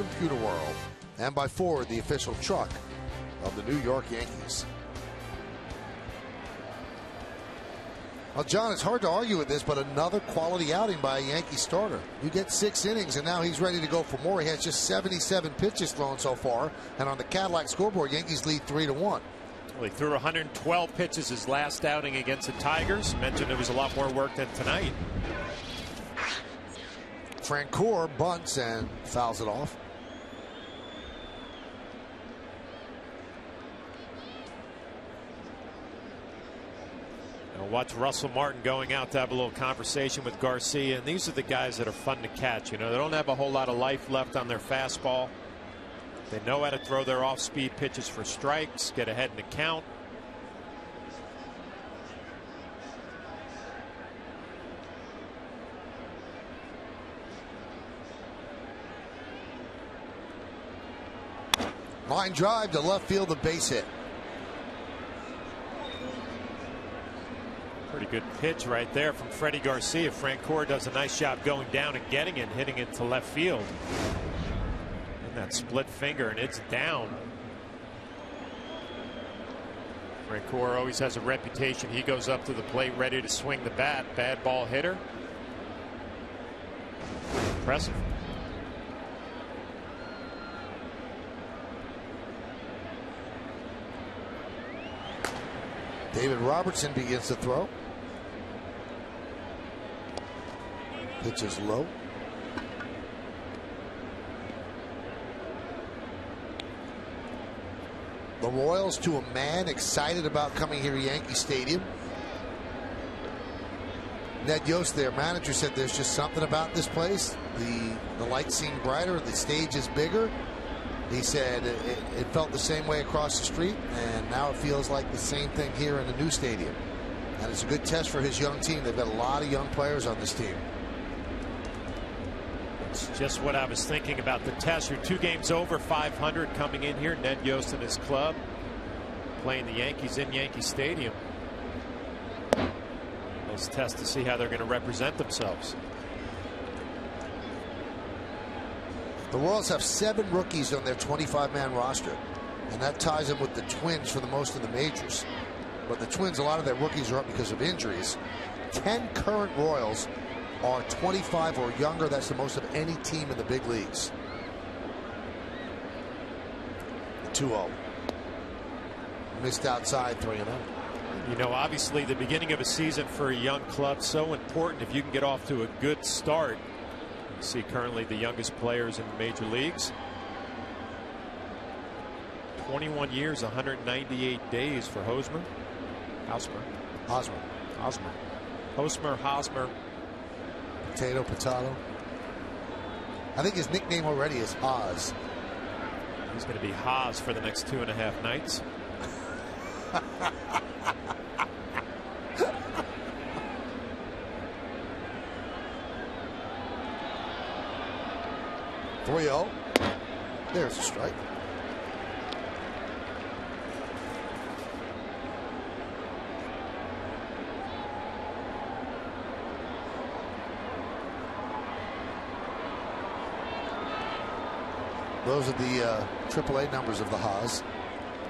computer world. And by Ford, the official truck of the New York Yankees. Well, John, it's hard to argue with this, but another quality outing by a Yankee starter. You get 6 innings, and now he's ready to go for more. He has just 77 pitches thrown so far, and on the Cadillac scoreboard, Yankees lead 3-1. Well, he threw 112 pitches his last outing against the Tigers. Mentioned it was a lot more work than tonight. Francoeur bunts and fouls it off. Watch Russell Martin going out to have a little conversation with Garcia, and these are the guys that are fun to catch. You know, they don't have a whole lot of life left on their fastball. They know how to throw their off-speed pitches for strikes, get ahead in the count. Line drive to left field, a base hit. Pretty good pitch right there from Freddie Garcia. Francoeur does a nice job going down and getting it, hitting it to left field. And that split finger, and it's down. Francoeur always has a reputation. He goes up to the plate ready to swing the bat. Bad ball hitter. Impressive. David Robertson begins to throw. Pitch is low. The Royals to a man excited about coming here to Yankee Stadium. Ned Yost, their manager, said there's just something about this place. The lights seem brighter, the stage is bigger. He said it felt the same way across the street, and now it feels like the same thing here in the new stadium. And it's a good test for his young team. They've got a lot of young players on this team. It's just what I was thinking about the test. You're 2 games over 500 coming in here. Ned Yost and his club playing the Yankees in Yankee Stadium. Let's test to see how they're going to represent themselves. The Royals have 7 rookies on their 25-man roster, and that ties them with the Twins for the most of the majors. But the Twins, a lot of their rookies are up because of injuries. 10 current Royals are 25 or younger. That's the most of any team in the big leagues. 2-0. Missed outside, 3-0. You know, obviously the beginning of a season for a young club, so important if you can get off to a good start. You see currently the youngest players in the major leagues. 21 years, 198 days for Hosmer. Hosmer. Potato. I think his nickname already is Haas. He's going to be Haas for the next 2.5 nights. 3-0. There's a strike. Those are the AAA numbers of the Haas.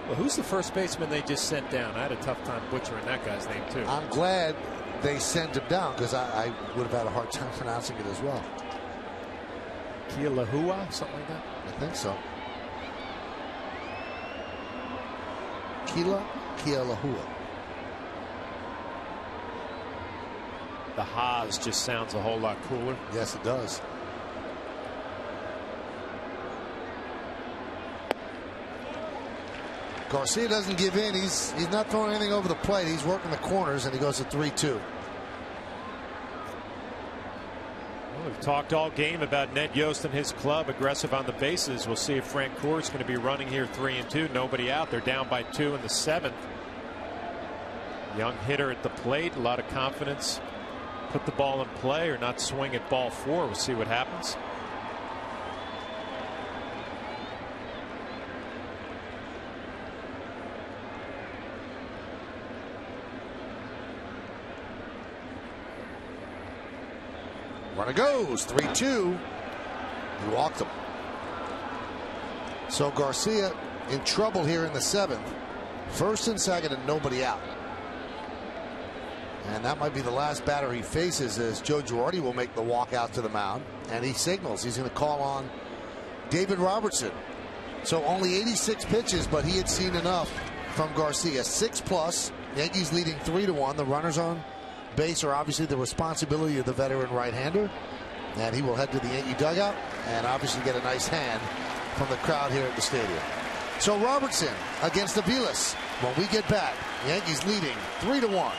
Well, who's the first baseman they just sent down? I had a tough time butchering that guy's name, too. I'm glad they sent him down because I would have had a hard time pronouncing it as well. Kealahua, something like that? I think so. Kealahua. The Haas just sounds a whole lot cooler. Yes, it does. Garcia doesn't give in. He's not throwing anything over the plate. He's working the corners, and he goes to 3-2. Well, we've talked all game about Ned Yost and his club, aggressive on the bases. We'll see if Francoeur is going to be running here 3-2. Nobody out. They're down by 2 in the 7th. Young hitter at the plate. A lot of confidence. Put the ball in play or not swing at ball 4. We'll see what happens. Runner goes 3-2. He walked him. So Garcia in trouble here in the 7th. First and second and nobody out. And that might be the last batter he faces, as Joe Girardi will make the walk out to the mound. And he signals he's going to call on David Robertson. So only 86 pitches, but he had seen enough from Garcia. 6+. Yankees leading 3-1. The runners on base are obviously the responsibility of the veteran right-hander. And he will head to the Yankee dugout and obviously get a nice hand from the crowd here at the stadium. So Robertson against Aviles. When we get back, Yankees leading 3-1.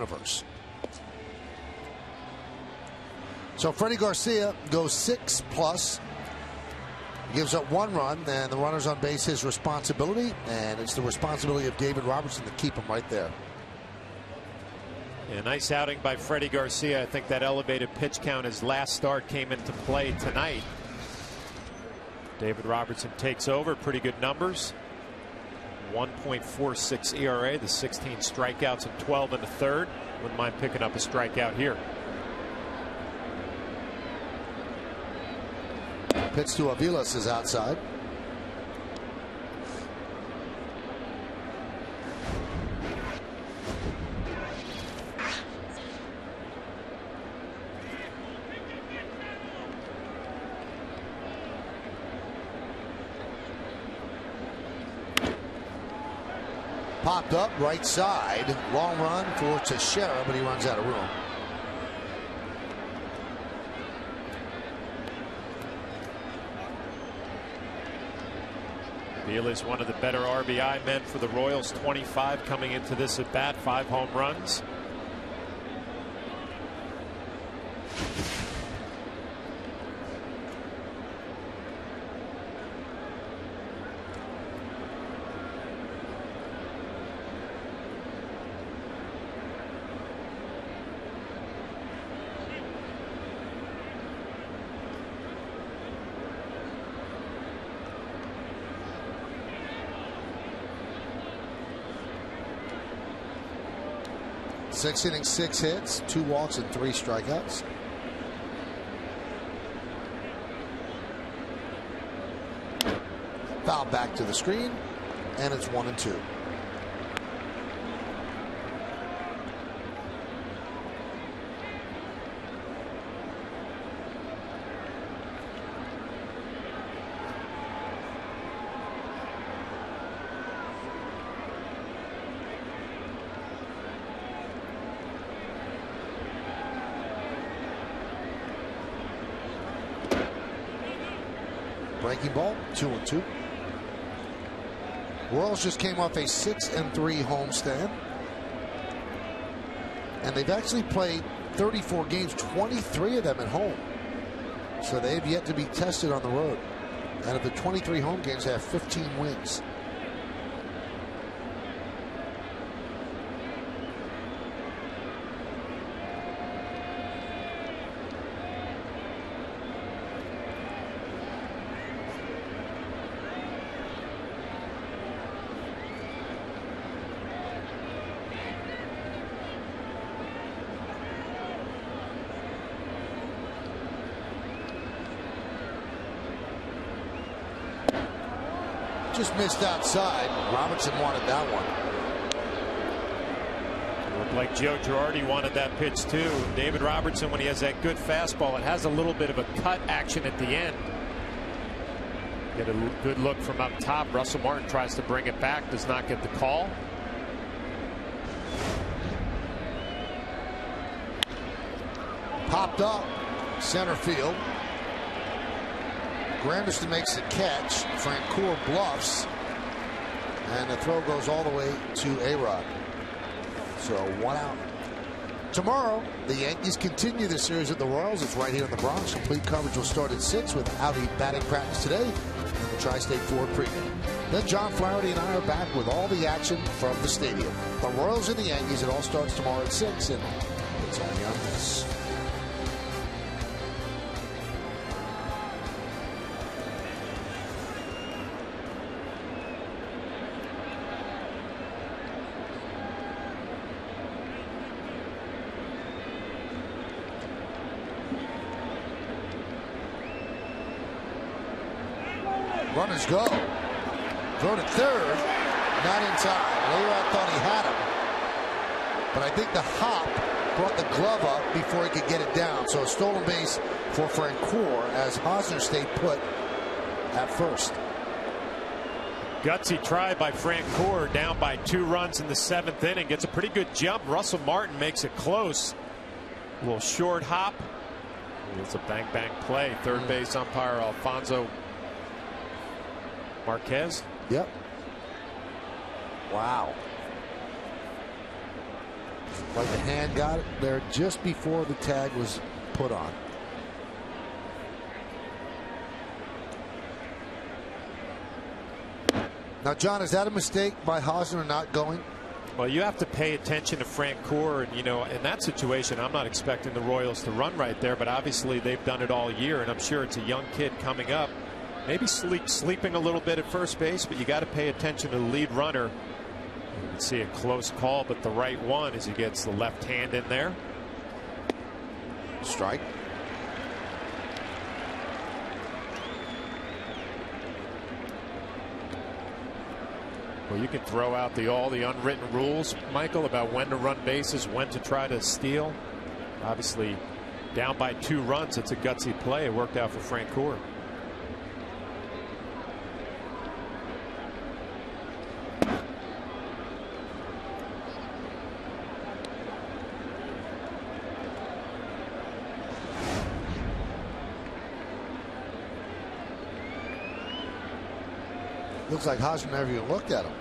Universe. So Freddie Garcia goes 6+, gives up 1 run, and the runners on base his responsibility, and it's the responsibility of David Robertson to keep him right there. A nice outing by Freddie Garcia. I think that elevated pitch count, his last start, came into play tonight. David Robertson takes over. Pretty good numbers. 1.46 ERA, the 16 strikeouts and 12 in the 3rd. Wouldn't mind picking up a strikeout here. Pitch to Aviles is outside. Popped up right side. Long run for Teixeira, but he runs out of room. Beal is one of the better RBI men for the Royals. 25 coming into this at bat. 5 home runs. Six innings, 6 hits, 2 walks, and 3 strikeouts. Foul back to the screen, and it's 1-2. Breaking ball, 2-2. Royals just came off a 6-3 homestand. And they've actually played 34 games, 23 of them at home. So they've yet to be tested on the road. Out of the 23 home games, they have 15 wins. Just missed outside. Robertson wanted that one. It looked like Joe Girardi wanted that pitch too. David Robertson, when he has that good fastball, it has a little bit of a cut action at the end. Get a good look from up top. Russell Martin tries to bring it back, does not get the call. Popped up center field. Granderson makes the catch. Francoeur bluffs. And the throw goes all the way to A-Rod. So 1 out. Tomorrow, the Yankees continue the series at the Royals. It's right here in the Bronx. Complete coverage will start at 6 with Audi batting practice today and the Tri-State Ford pregame. Then John Flaherty and I are back with all the action from the stadium. The Royals and the Yankees, it all starts tomorrow at 6, and it's only on this. Runners go. Throw to third. Not in time. Leroy thought he had him. But I think the hop brought the glove up before he could get it down. So a stolen base for Francoeur as Hosner stayed put at first. Gutsy try by Francoeur, down by 2 runs in the 7th inning. Gets a pretty good jump. Russell Martin makes it close. A little short hop. It's a bang play. Third base umpire Alfonso Marquez. Yep. Wow. Like the hand got it there just before the tag was put on. Now, John, is that a mistake by Hosner not going? Well, you have to pay attention to Francoeur, and in that situation, I'm not expecting the Royals to run right there, but obviously they've done it all year, and I'm sure it's a young kid coming up. Maybe sleeping a little bit at first base, but you got to pay attention to the lead runner. You can see a close call, but the right one as he gets the left hand in there. Strike. Well, you can throw out all the unwritten rules, Michael, about when to run bases, when to try to steal. Obviously, down by 2 runs, it's a gutsy play. It worked out for Francoeur. Looks like Hosner never even looked at him.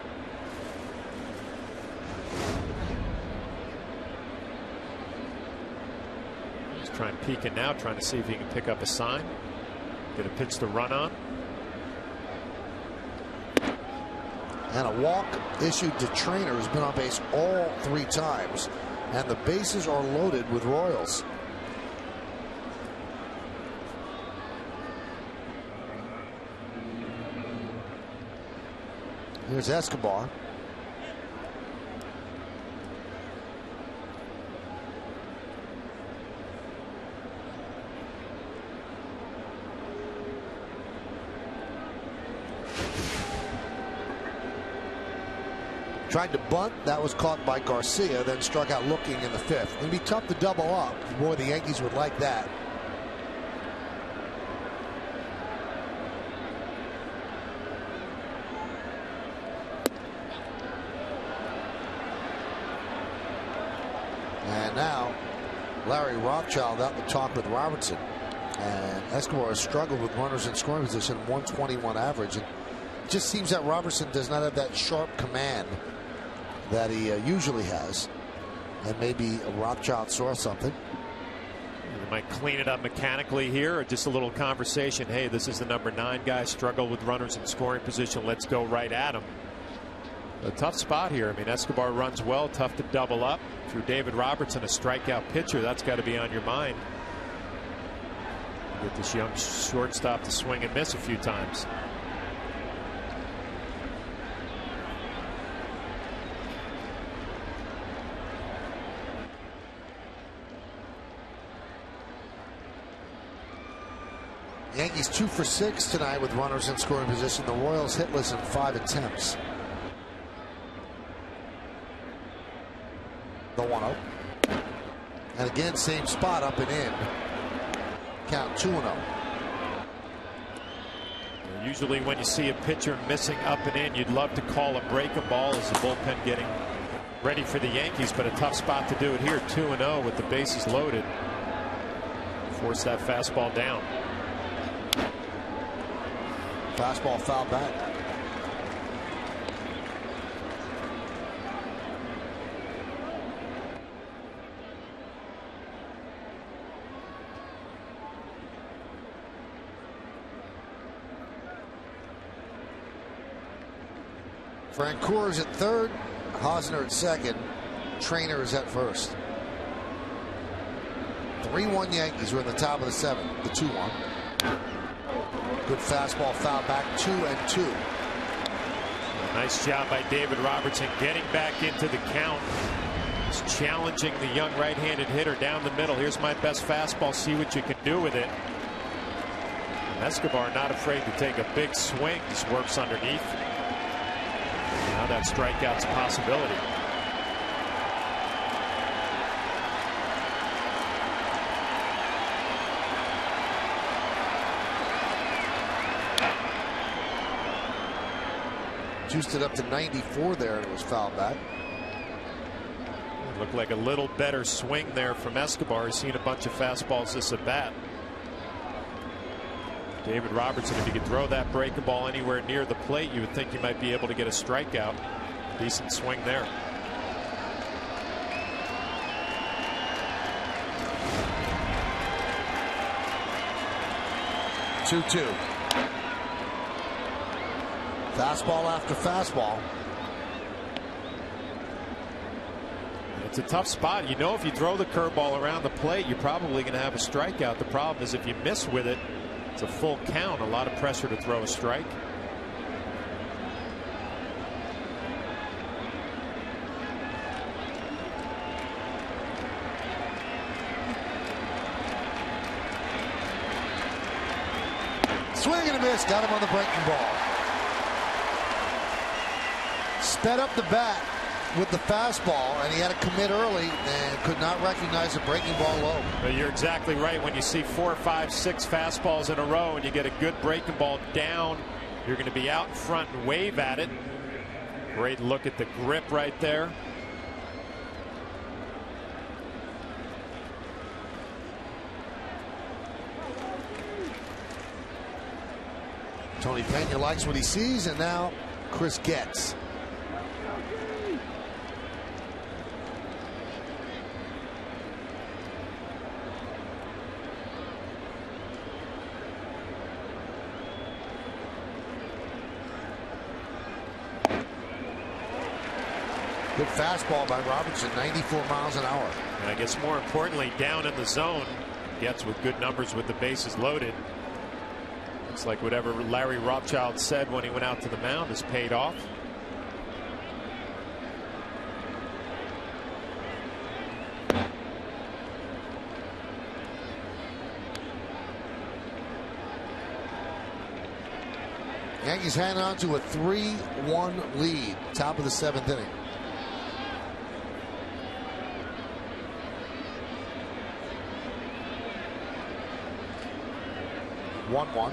He's trying to peek it now, trying to see if he can pick up a sign. Get a pitch to run on. And a walk issued to Trainer, who's been on base all 3 times. And the bases are loaded with Royals. Here's Escobar. Tried to bunt. That was caught by Garcia, then struck out looking in the 5th. It'd be tough to double up. Boy, the Yankees would like that. And now Larry Rothschild out to talk with Robertson. And Escobar has struggled with runners in scoring position, 121 average. And it just seems that Robertson does not have that sharp command that he usually has. And maybe Rothschild saw something. You might clean it up mechanically here, or just a little conversation. Hey, this is the number 9 guy, struggle with runners in scoring position. Let's go right at him. A tough spot here. I mean, Escobar runs well, tough to double up. Through David Robertson, a strikeout pitcher, that's got to be on your mind. Get this young shortstop to swing and miss a few times. Yankees 2 for 6 tonight with runners in scoring position. The Royals hitless in 5 attempts. The 1-0. And again, same spot, up and in. Count 2-0. Usually when you see a pitcher missing up and in, you'd love to call a breaking ball as the bullpen getting ready for the Yankees, but a tough spot to do it here. 2-0 with the bases loaded. Force that fastball down. Fastball foul back. Francoeur is at third, Hosner at second, Trainer is at first. 3-1 Yankees. We're in the top of the 7th. The 2-1. Good fastball foul back, 2-2. Nice job by David Robertson getting back into the count. He's challenging the young right-handed hitter down the middle. Here's my best fastball. See what you can do with it. Escobar not afraid to take a big swing. Just works underneath. Now that strikeout's a possibility. Juiced it up to 94 there, and it was fouled back. Looked like a little better swing there from Escobar. He's seen a bunch of fastballs this at bat. David Robertson, if you could throw that breaking ball anywhere near the plate, you would think you might be able to get a strikeout. Decent swing there. Two. Fastball after fastball. It's a tough spot. You know, if you throw the curveball around the plate, you're probably going to have a strikeout. The problem is if you miss with it, it's a full count. A lot of pressure to throw a strike. Swing and a miss. Got him on the breaking ball. Sped up the bat with the fastball, and he had to commit early and could not recognize a breaking ball low. But you're exactly right. When you see 4, 5, 6 fastballs in a row and you get a good breaking ball down, you're going to be out in front and wave at it. Great look at the grip right there. Tony Pena likes what he sees, and now Chris Getz. Good fastball by Robertson, 94 miles an hour. And I guess more importantly, down in the zone, gets with good numbers with the bases loaded. Looks like whatever Larry Rothschild said when he went out to the mound has paid off. Yankees hang on to a 3-1 lead, top of the 7th inning. One.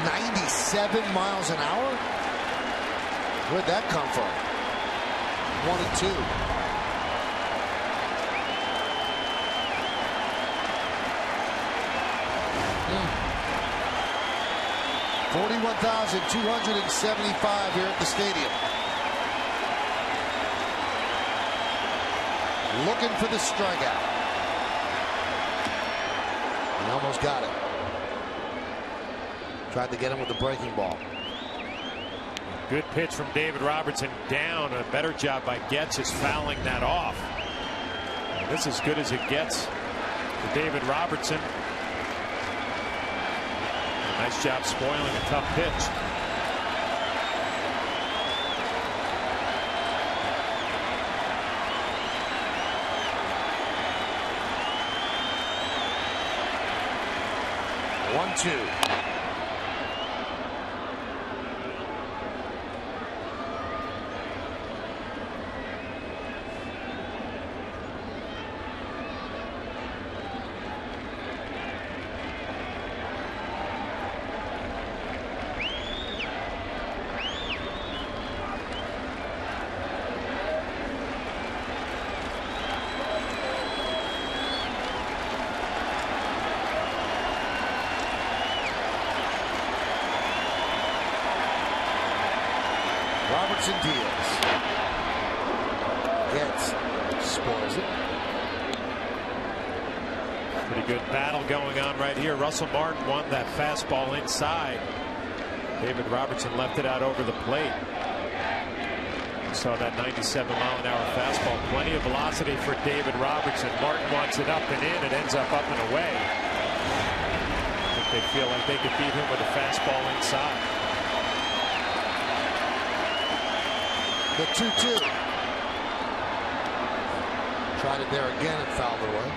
97 miles an hour? Where'd that come from? 1-2. 41,275 here at the stadium. Looking for the strikeout. He almost got it. Tried to get him with the breaking ball. Good pitch from David Robertson down. A better job by Getz is fouling that off. This is as good as it gets for David Robertson. Nice job spoiling a tough pitch. One, two. Robertson deals. Getz spoils it. Pretty good battle going on right here. Russell Martin won that fastball inside. David Robertson left it out over the plate. You saw that 97-mile-an-hour fastball. Plenty of velocity for David Robertson. Martin wants it up and in. It ends up and away. I think they feel like they could beat him with a fastball inside. The 2-2. Tried it there again and fouled away.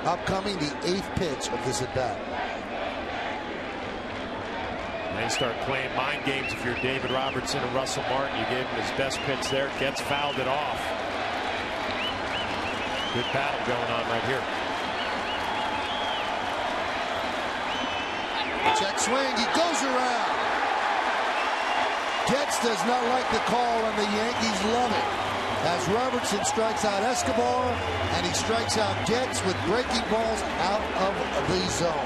Upcoming, the 8th pitch of this at-bat. They start playing mind games if you're David Robertson and Russell Martin. You gave him his best pitch there. Gets fouled it off. Good battle going on right here. Check swing. He goes around. Getz does not like the call, and the Yankees love it. As Robertson strikes out Escobar, and he strikes out Getz with breaking balls out of the zone.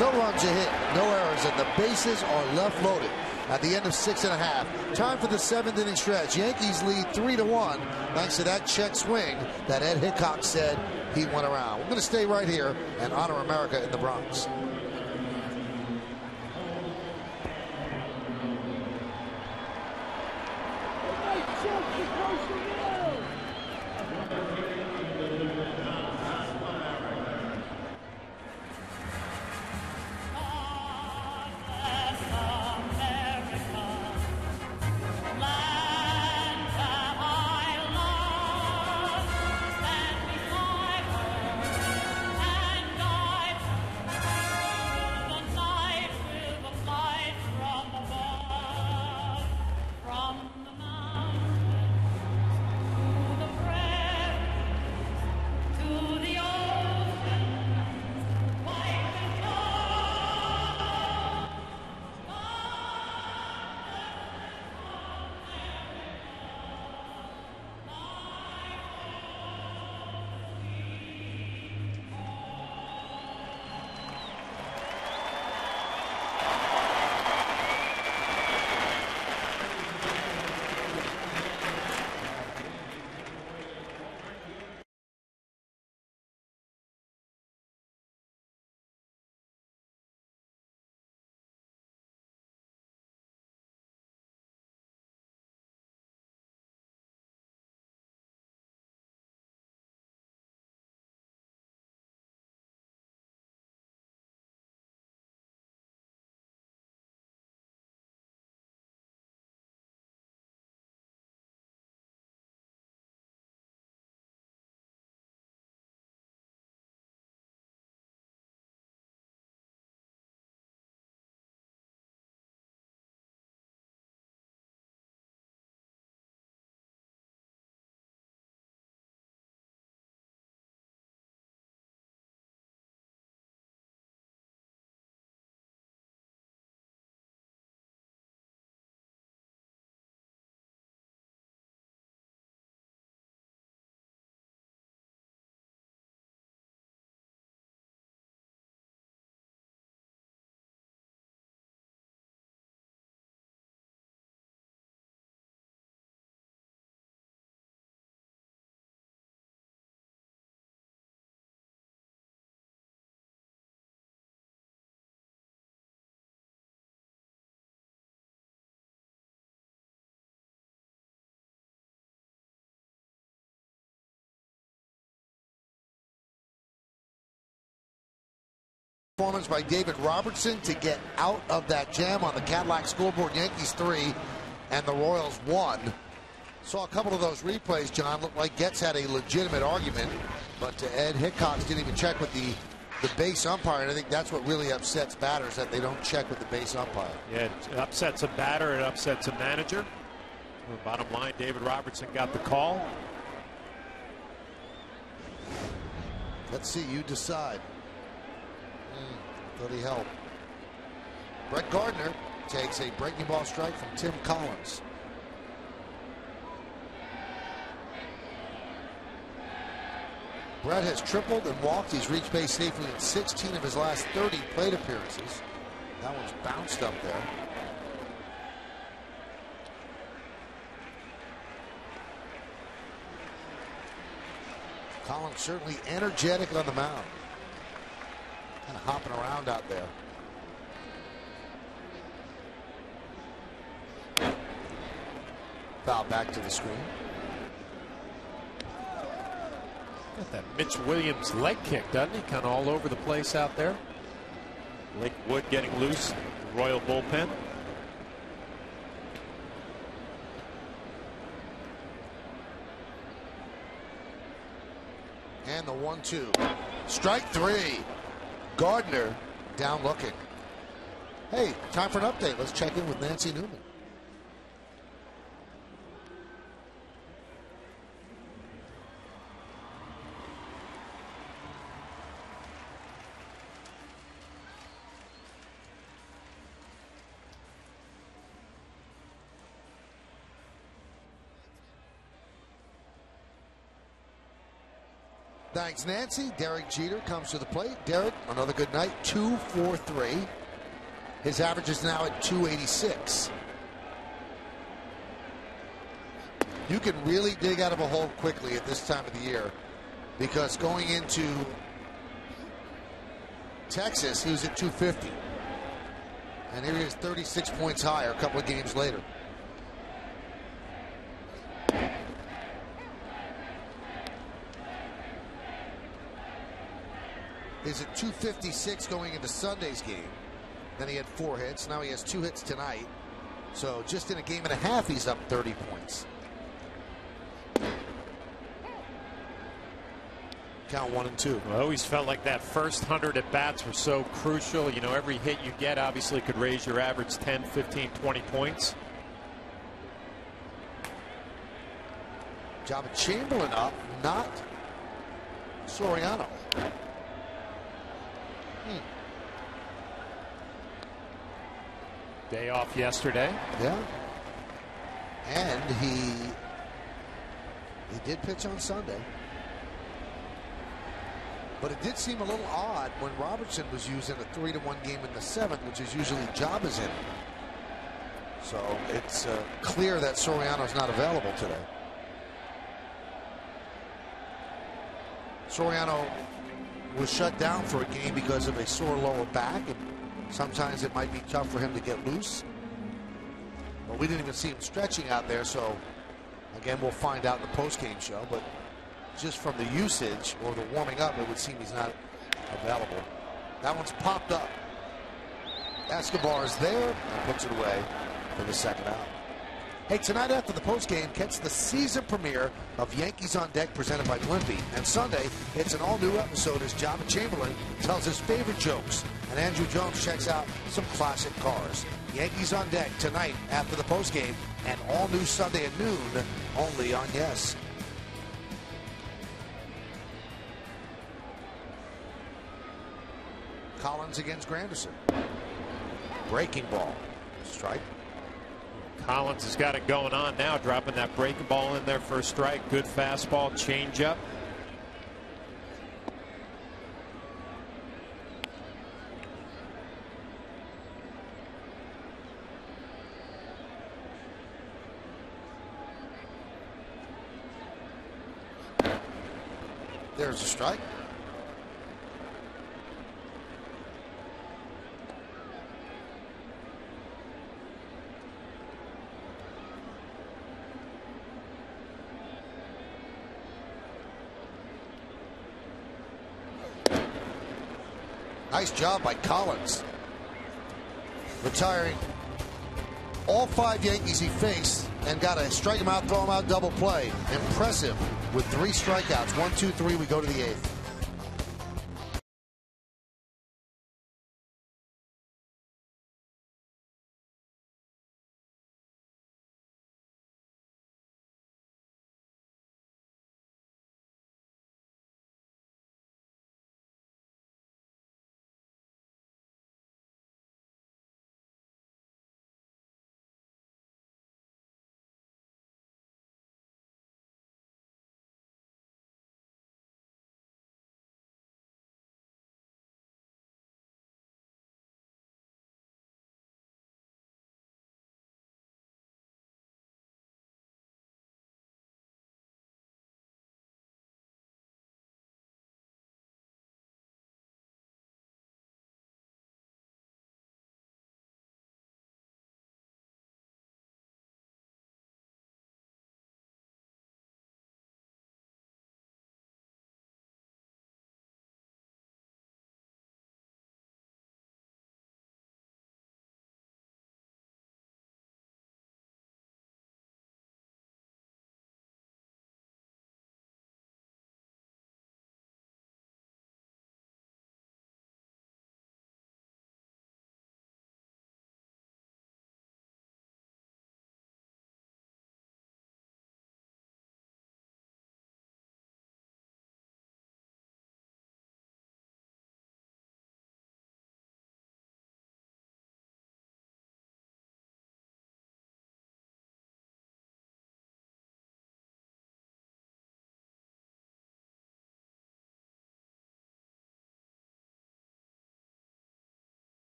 No runs are hit, no errors, and the bases are left loaded at the end of 6.5. Time for the 7th inning stretch. Yankees lead 3-1 thanks to that check swing that Ed Hickok said he went around. We're going to stay right here and honor America in the Bronx. performance by David Robertson to get out of that jam on the Cadillac scoreboard. Yankees 3 and the Royals 1. Saw a couple of those replays, John. Looked like Getz had a legitimate argument, but Ed Hickox didn't even check with the base umpire, and I think that's what really upsets batters, that they don't check with the base umpire. Yeah, it upsets a batter, it upsets a manager. Bottom line, David Robertson got the call. Let's see, you decide. Thought he helped. Brett Gardner takes a breaking ball strike from Tim Collins. Brett has tripled and walked. He's reached base safely in 16 of his last 30 plate appearances. That one's bounced up there. Collins certainly energetic on the mound. Kind of hopping around out there. Foul back to the screen. Got that Mitch Williams leg kick, doesn't he? Kind of all over the place out there. Lake Wood getting loose. Royal bullpen. And the 1-2. Strike 3. Gardner down looking. Hey, time for an update. Let's check in with Nancy Newman. Thanks, Nancy. Derek Jeter comes to the plate. Derek, another good night. 2 for 3. His average is now at 286. You can really dig out of a hole quickly at this time of the year, because going into Texas, he was at 250. And here he is 36 points higher a couple of games later. He's at 256 going into Sunday's game. Then he had 4 hits. Now he has 2 hits tonight. So just in a game and a half, he's up 30 points. Count 1 and 2. I always felt like that first 100 at bats were so crucial. You know, every hit you get obviously could raise your average 10, 15, 20 points. Job of Chamberlain up, not Soriano. Day off yesterday. Yeah. And he did pitch on Sunday. But it did seem a little odd when Robertson was using a 3-1 game in the 7th, which is usually Job is in. So it's clear that Soriano's not available today. Soriano was shut down for a game because of a sore lower back, and sometimes it might be tough for him to get loose. But we didn't even see him stretching out there, so again, we'll find out in the post-game show. But just from the usage or the warming up, it would seem he's not available. That one's popped up. Escobar is there and puts it away for the second out. Hey, tonight after the postgame, catch the season premiere of Yankees on Deck presented by Blimpie. And Sunday, it's an all-new episode as Jabba Chamberlain tells his favorite jokes, and Andrew Jones checks out some classic cars. Yankees on Deck tonight after the postgame, and all new Sunday at noon, only on Yes. Collins against Granderson. Breaking ball. Strike. Collins has got it going on now, dropping that breaking ball in there for a strike. Good fastball, changeup. There's a strike. Nice job by Collins. Retiring all 5 Yankees he faced and got to strike him out, throw him out, double play. Impressive with 3 strikeouts. 1, 2, 3. We go to the 8th.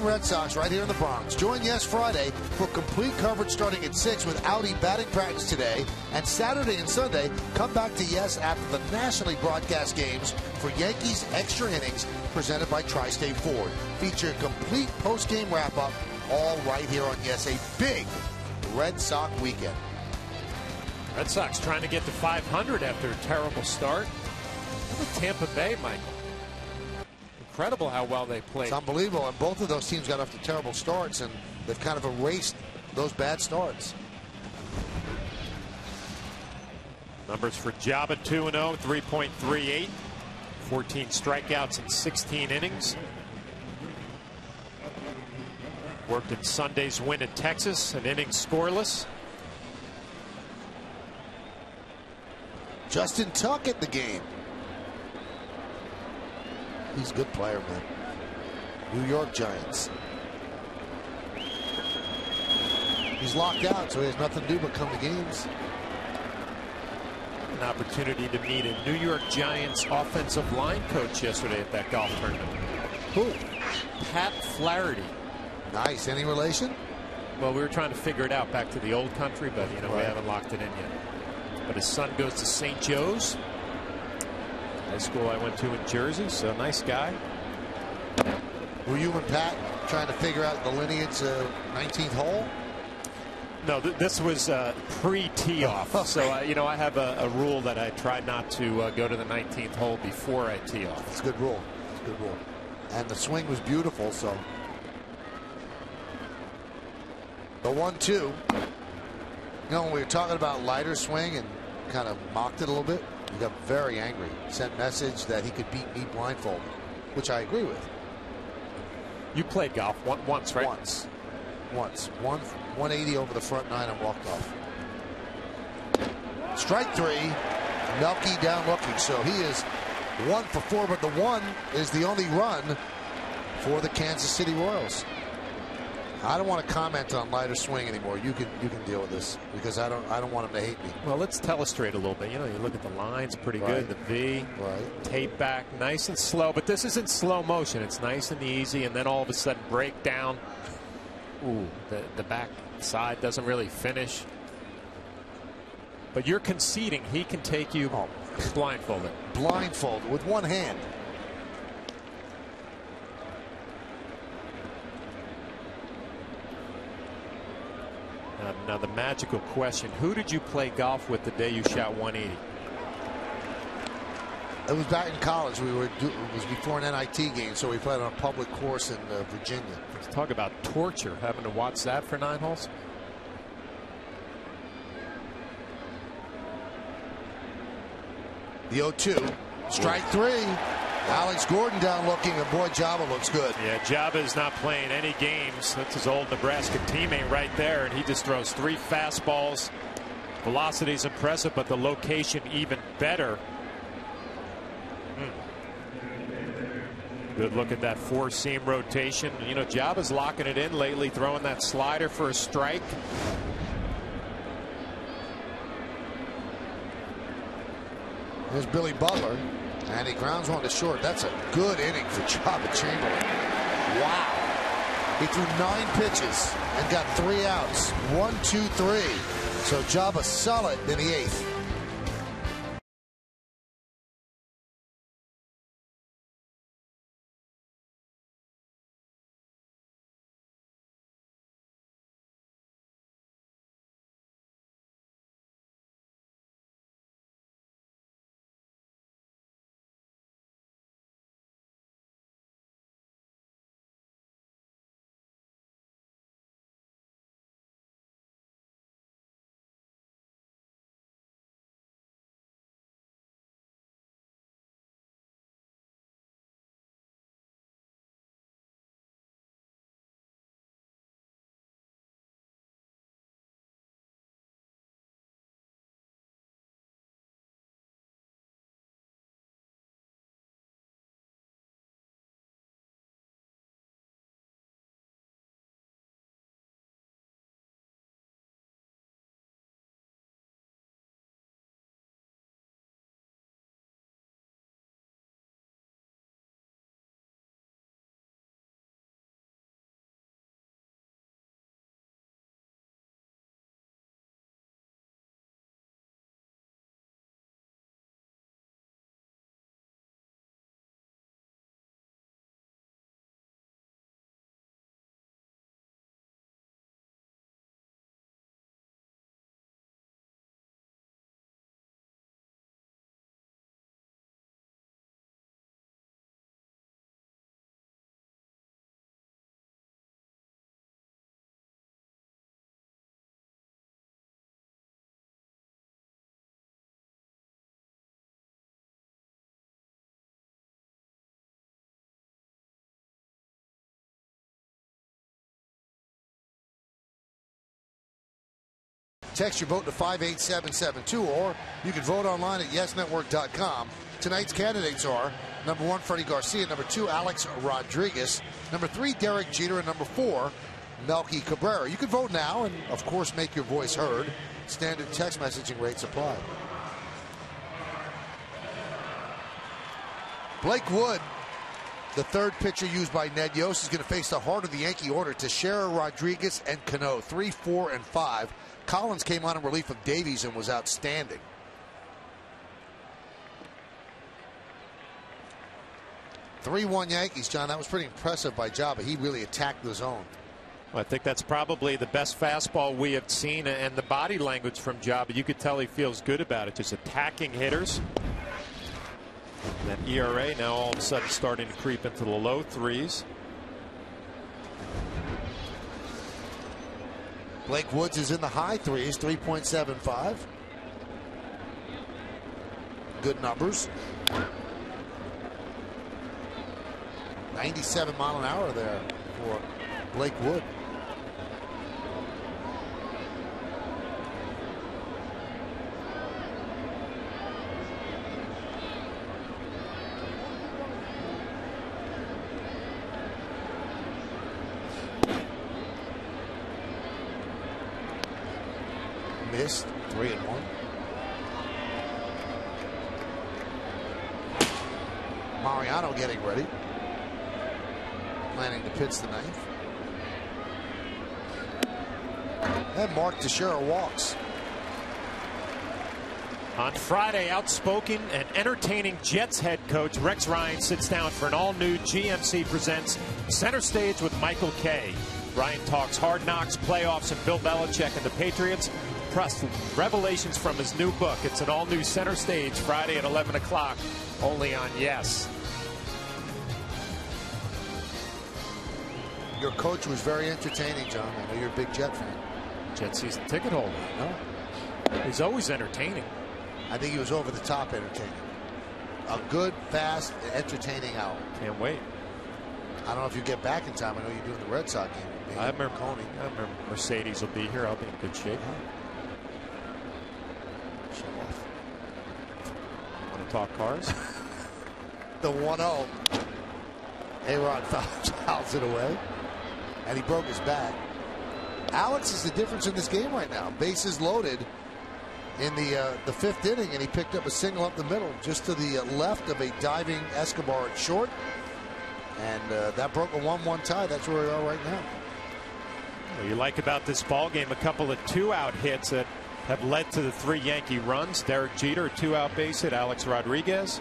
Red Sox right here in the Bronx. Join Yes Friday for complete coverage starting at 6 with Audi batting practice today. And Saturday and Sunday, come back to Yes after the nationally broadcast games for Yankees Extra Innings presented by Tri-State Ford. Feature complete post-game wrap-up all right here on Yes. A big Red Sox weekend. Red Sox trying to get to 500 after a terrible start. Look at Tampa Bay, Michael. Incredible how well they played. It's unbelievable, and both of those teams got off to terrible starts, and they've kind of erased those bad starts. Numbers for Jabba: 2-0, 3.38, 14 strikeouts in 16 innings. Worked in Sunday's win at Texas, an inning scoreless. Justin Tuck at the game. He's a good player, man. New York Giants. He's locked out, so he has nothing to do but come to games. An opportunity to meet a New York Giants offensive line coach yesterday at that golf tournament. Who? Pat Flaherty. Nice. Any relation? Well, we were trying to figure it out back to the old country, but you know, we haven't locked it in yet. But his son goes to St. Joe's, high school I went to in Jersey, so nice guy. Were you and Pat trying to figure out the lineage 19th hole? No, this was pre-tee off. So, you know, I have a rule that I try not to go to the 19th hole before I tee off. It's a good rule. It's a good rule. And the swing was beautiful, so. The 1-2. You know, when we were talking about lighter swing and kind of mocked it a little bit, he got very angry. Sent message that he could beat me blindfolded, which I agree with. You played golf once, right? Once. 180 over the front 9 and walked off. Strike 3. Melky down looking. So he is 1 for 4, but the 1 is the only run for the Kansas City Royals. I don't want to comment on lighter swing anymore. You can deal with this because I don't want him to hate me. Well, let's telestrate a little bit. You know, you look at the lines, pretty good. The V, tape back, nice and slow. But this isn't slow motion. It's nice and easy, and then all of a sudden break down. Ooh, the back side doesn't really finish. But you're conceding he can take you blindfolded. Blindfolded with one hand. Now the magical question, who did you play golf with the day you shot 180? It was back in college. It was before an NIT game, so we played on a public course in Virginia. Let's talk about torture, having to watch that for 9 holes. The 0-2, strike 3. Alex Gordon down looking, and boy, Java looks good. Yeah, Java is not playing any games. That's his old Nebraska teammate right there, and he just throws 3 fastballs. Velocity is impressive, but the location even better. Good look at that 4-seam rotation. You know, Java's locking it in lately, throwing that slider for a strike. There's Billy Butler, and he grounds one to short. That's a good inning for Java Chamberlain. Wow. He threw 9 pitches and got 3 outs. 1, 2, 3. So Java solid in the 8th. Text your vote to 58772, or you can vote online at yesnetwork.com. Tonight's candidates are number 1, Freddie Garcia, number 2, Alex Rodriguez, number 3, Derek Jeter, and number 4, Melky Cabrera. You can vote now and, of course, make your voice heard. Standard text messaging rates apply. Blake Wood, the third pitcher used by Ned Yost, is going to face the heart of the Yankee order, Teixeira, Rodriguez, and Cano, 3, 4, and 5. Collins came on in relief of Davies and was outstanding. "3-1 Yankees, John. That was pretty impressive by Java. He really attacked the zone. Well, I think that's probably the best fastball we have seen, and the body language from Java, you could tell he feels good about it. Just attacking hitters. That ERA now all of a sudden starting to creep into the low 3s. Blake Woods is in the high 3s, 3.75. Good numbers. 97 mile an hour there for Blake Wood. Missed, 3-1. Mariano getting ready. Planning to pitch the 9th. And Mark Teixeira walks. On Friday, outspoken and entertaining Jets head coach Rex Ryan sits down for an all-new GMC Presents Center Stage with Michael Kay. Ryan talks Hard Knocks, playoffs, and Bill Belichick and the Patriots. Plus revelations from his new book. It's an all-new Center Stage Friday at 11 o'clock only on yes. Your coach was very entertaining, John. I know you're a big Jet fan. Jet season ticket holder. No. He's always entertaining. I think he was over the top entertaining. A good, fast, entertaining hour. Can't wait. I don't know if you get back in time. I know you're doing the Red Sox game. I remember Mercedes will be here. I'll be in good shape. Show off. Want to talk cars? The 1-0. A-Rod fouls it away. And he broke his back. Alex is the difference in this game right now. Bases loaded in the fifth inning, and he picked up a single up the middle, just to the left of a diving Escobar at short. And that broke a 1-1 tie. That's where we are right now. What you like about this ball game, a couple of 2-out hits that have led to the 3 Yankee runs. Derek Jeter, a 2-out base hit. Alex Rodriguez.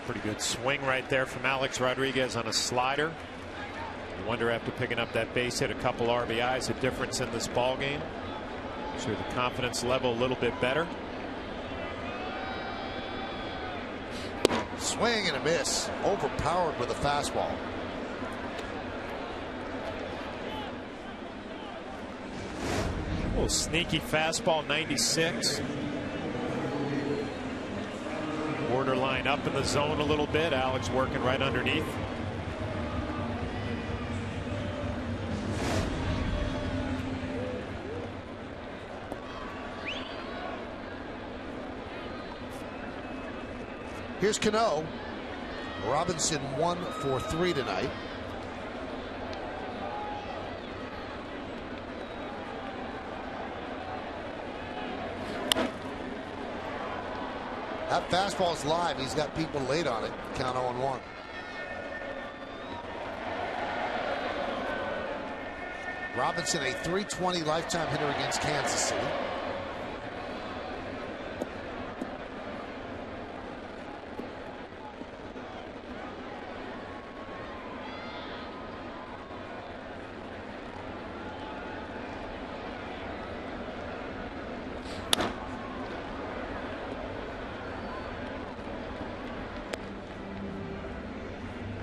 Pretty good swing right there from Alex Rodriguez on a slider. I wonder, after picking up that base hit, a couple RBIs, a difference in this ball game. Sure, the confidence level a little bit better. Swing and a miss. Overpowered with a fastball. A little sneaky fastball, 96. Borderline up in the zone a little bit. Alex working right underneath. Here's Cano. Robinson 1 for 3 tonight. That fastball is live. He's got people late on it. Count 0-1. Robinson, a .320 lifetime hitter against Kansas City.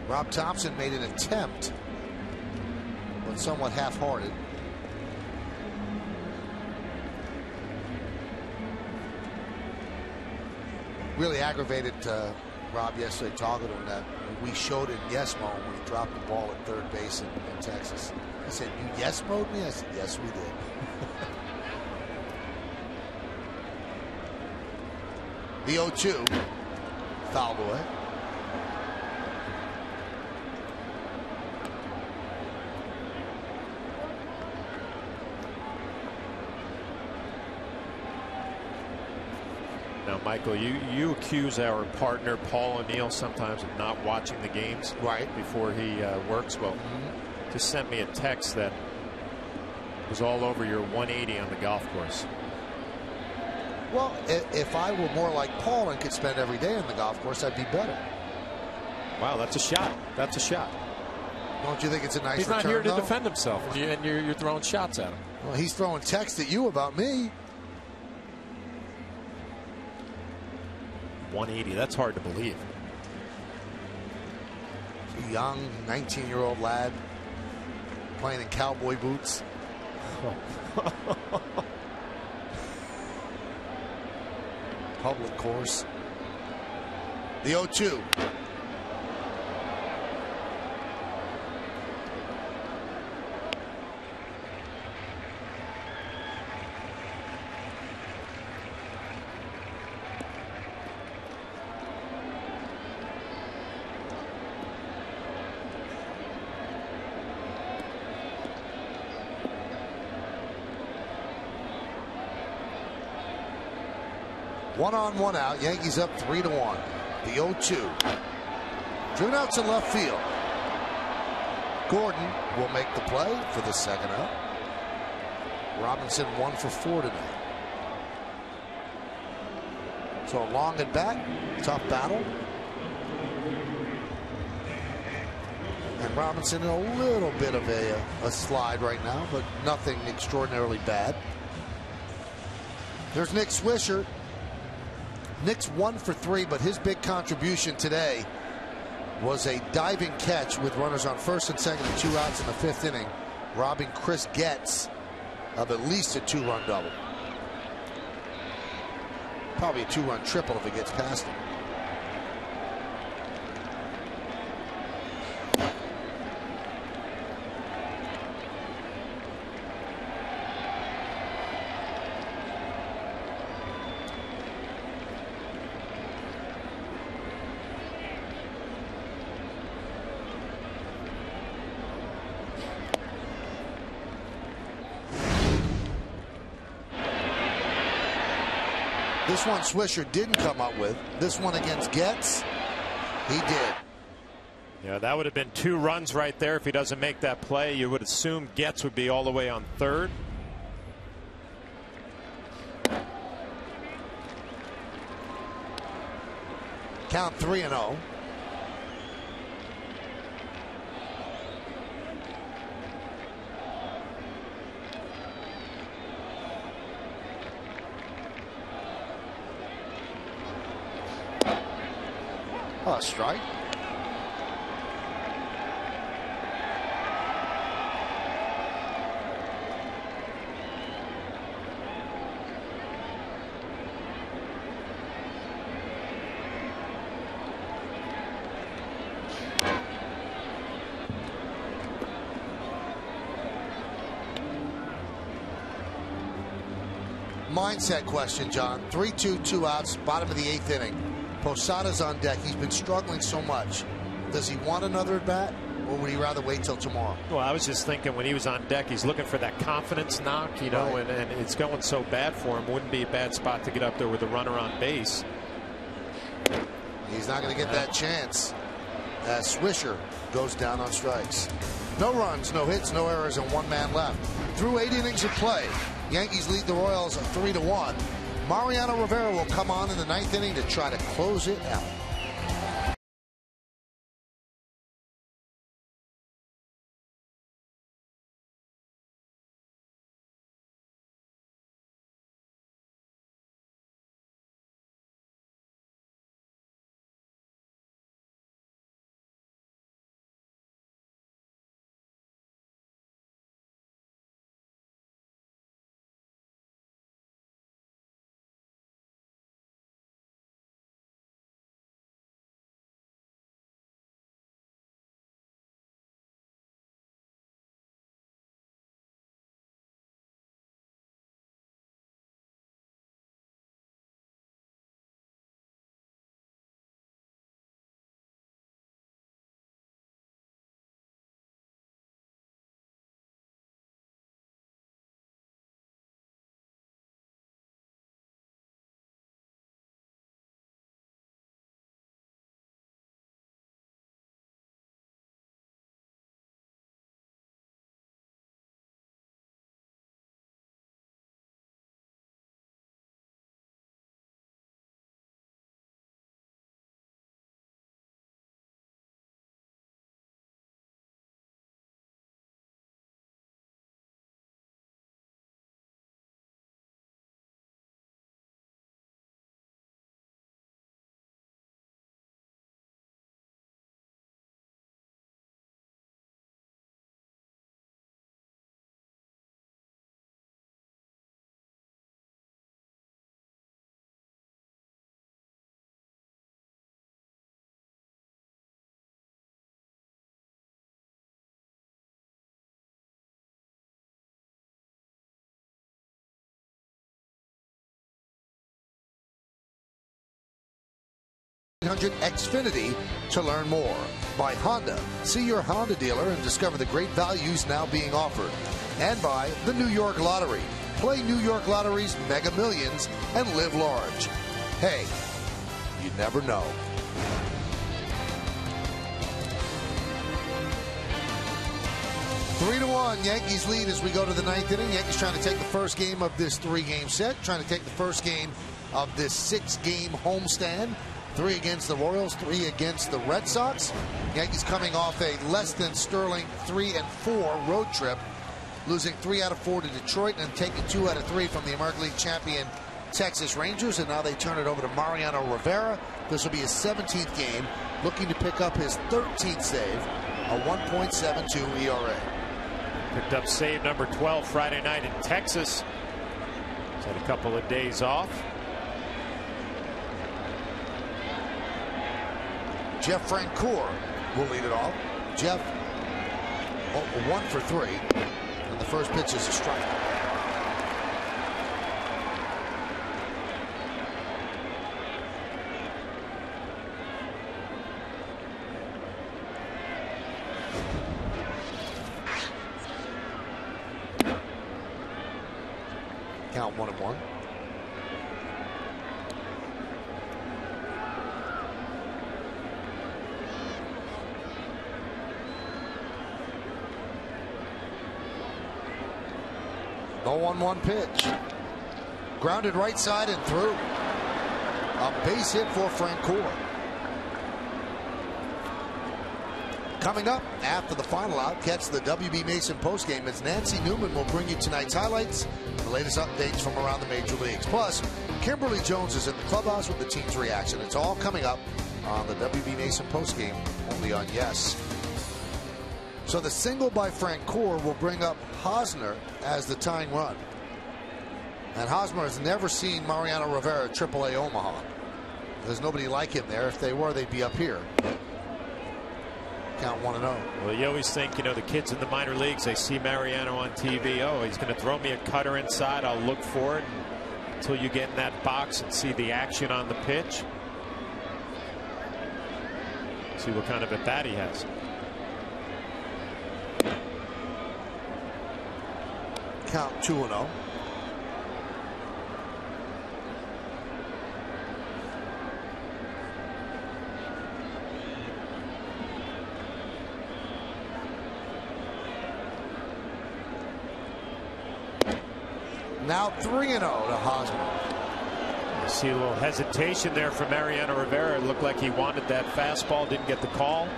Rob Thompson made an attempt, but somewhat half-hearted. Really aggravated Rob yesterday, talking to him, that we showed in yes mode when he dropped the ball at third base in Texas. He said, "You yes mode me?" I said, "Yes, we did." The 0-2 fouled away. Now, Michael, you accuse our partner Paul O'Neill sometimes of not watching the games before he works. Well, just sent me a text that was all over your 180 on the golf course. Well, if I were more like Paul and could spend every day on the golf course, I'd be better. Wow, that's a shot. That's a shot. Don't you think it's a nice He's return, not here to though? defend himself, and you're throwing shots at him. Well, he's throwing texts at you about me. 180, that's hard to believe. A young 19-year-old lad playing in cowboy boots. Public course. The 0-2. 1 on, 1 out. Yankees up 3-1. The 0-2. Driven out to left field. Gordon will make the play for the second out. Robinson 1 for 4 tonight. So long at bat, tough battle. And Robinson in a little bit of a slide right now, but nothing extraordinarily bad. There's Nick Swisher. Nick's 1 for 3, but his big contribution today was a diving catch with runners on first and second and 2 outs in the 5th inning, robbing Chris Getz of at least a 2-run double. Probably a 2-run triple if it gets past him. This one Swisher didn't come up with. This one against Getz, he did. Yeah, that would have been 2 runs right there if he doesn't make that play. You would assume Getz would be all the way on third. Count 3-0. Oh, strike. Mindset question, John. 3-2, 2 outs, bottom of the 8th inning. Posada's on deck. He's been struggling so much. Does he want another at bat, or would he rather wait till tomorrow? Well, I was just thinking when he was on deck, he's looking for that confidence knock, you know, right. and it's going so bad for him. Wouldn't be a bad spot to get up there with a runner on base. He's not going to get that chance as Swisher goes down on strikes. No runs, no hits, no errors, and 1 man left. Through 8 innings of play, Yankees lead the Royals 3-1. Mariano Rivera will come on in the 9th inning to try to close it out. Xfinity to learn more. By Honda. See your Honda dealer and discover the great values now being offered. And by the New York Lottery. Play New York Lottery's Mega Millions and live large. Hey, you never know. Three to one, Yankees lead as we go to the ninth inning. Yankees trying to take the first game of this three-game set, trying to take the first game of this six-game homestand. 3 against the Royals, 3 against the Red Sox. Yankees coming off a less than sterling 3-4 road trip, losing 3 out of 4 to Detroit and taking 2 out of 3 from the American League champion Texas Rangers. And now they turn it over to Mariano Rivera. This will be his 17th game, looking to pick up his 13th save, a 1.72 ERA. Picked up save number 12 Friday night in Texas. He's had a couple of days off. Jeff Francoeur will lead it off. Jeff, 1 for 3. And the first pitch is a strike. Count 1-1. The 1-1 pitch. Grounded right side and through. A base hit for Francoeur. Coming up after the final out, catch the WB Mason postgame as Nancy Newman will bring you tonight's highlights, the latest updates from around the major leagues. Plus, Kimberly Jones is in the clubhouse with the team's reaction. It's all coming up on the WB Mason postgame, only on Yes. So the single by Francoeur will bring up Hosmer as the tying run. And Hosmer has never seen Mariano Rivera at AAA Omaha. There's nobody like him there. If they were, they'd be up here. Count 1-0. Well, you always think, the kids in the minor leagues, they see Mariano on TV. Oh, he's going to throw me a cutter inside. I'll look for it until you get in that box and see the action on the pitch. See what kind of at bat he has. Count 2-0. Now 3-0 to Hosmer. You see a little hesitation there from Mariano Rivera. It looked like he wanted that fastball, didn't get the call.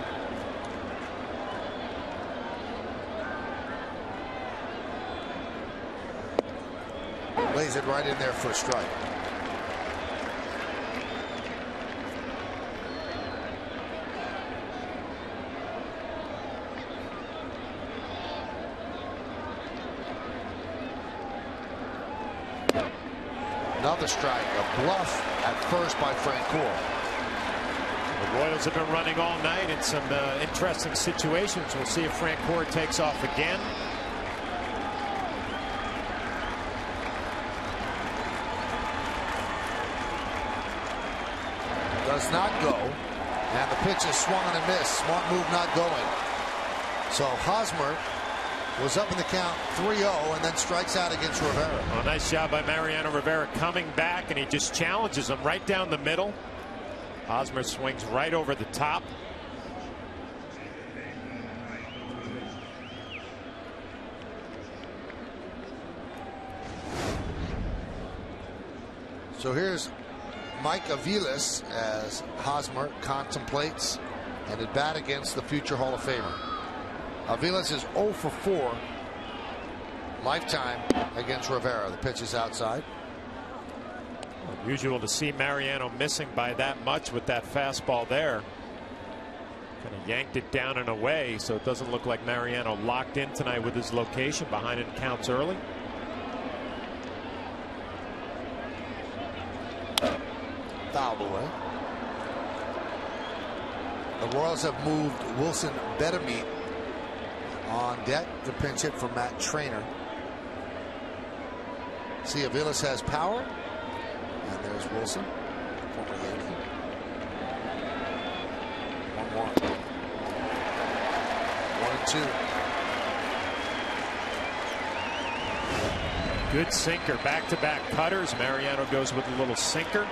Lays it right in there for a strike. Another strike, a bluff at first by Francoeur. The Royals have been running all night in some interesting situations. We'll see if Francoeur takes off again. Does not go, and the pitch is swung and a miss. Smart move not going. So Hosmer was up in the count 3-0 and then strikes out against Rivera. Well, nice job by Mariano Rivera coming back, and he just challenges him right down the middle. Hosmer swings right over the top. So here's Mike Aviles as Hosmer contemplates and at bat against the future Hall of Famer. Aviles is 0 for 4 lifetime against Rivera. The pitch is outside. Unusual to see Mariano missing by that much with that fastball there. Kind of yanked it down and away, so it doesn't look like Mariano locked in tonight with his location. Behind it counts early. Fouled away. The Royals have moved Wilson Betemeat on deck. The pinch hit from Matt Trainer. See, Aviles has power. And there's Wilson, former Yankee. 1-1. 1-2. Good sinker, back-to-back cutters. Mariano goes with a little sinker.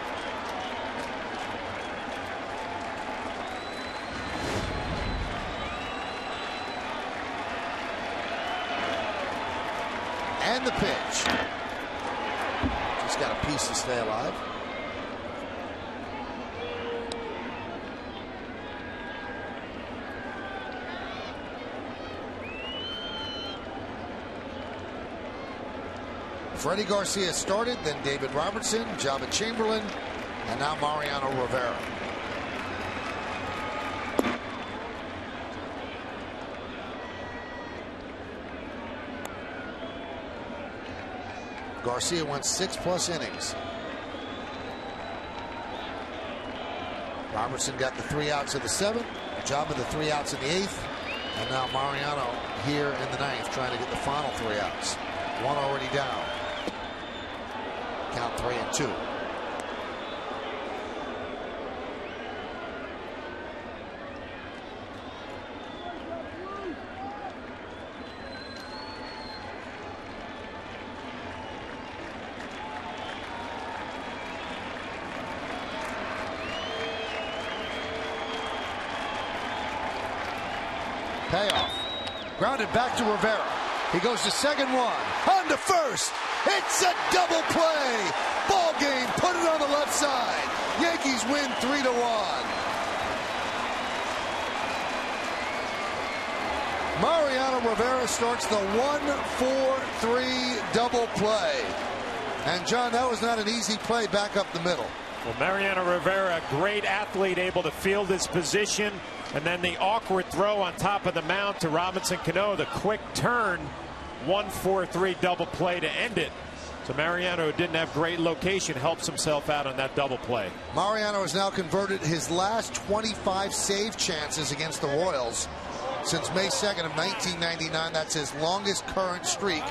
And the pitch. Just got a piece to stay alive. Freddie Garcia started, then David Robertson, Jabba Chamberlain, and now Mariano Rivera. Garcia went 6+ innings. Robertson got the 3 outs in the 7th, Jabba the 3 outs in the 8th, and now Mariano here in the 9th trying to get the final 3 outs. One already down. Count 3-2. Payoff. Grounded back to Rivera. He goes to second one. On to first. It's a double play. Ball game. Put it on the left side. Yankees win 3-1. Mariano Rivera starts the 1-4-3 double play. And John, that was not an easy play back up the middle. Well, Mariano Rivera, a great athlete, able to field his position, and then the awkward throw on top of the mound to Robinson Cano, the quick turn, 1-4-3 double play to end it. So Mariano, who didn't have great location, helps himself out on that double play. Mariano has now converted his last 25 save chances against the Royals since May 2nd of 1999. That's his longest current streak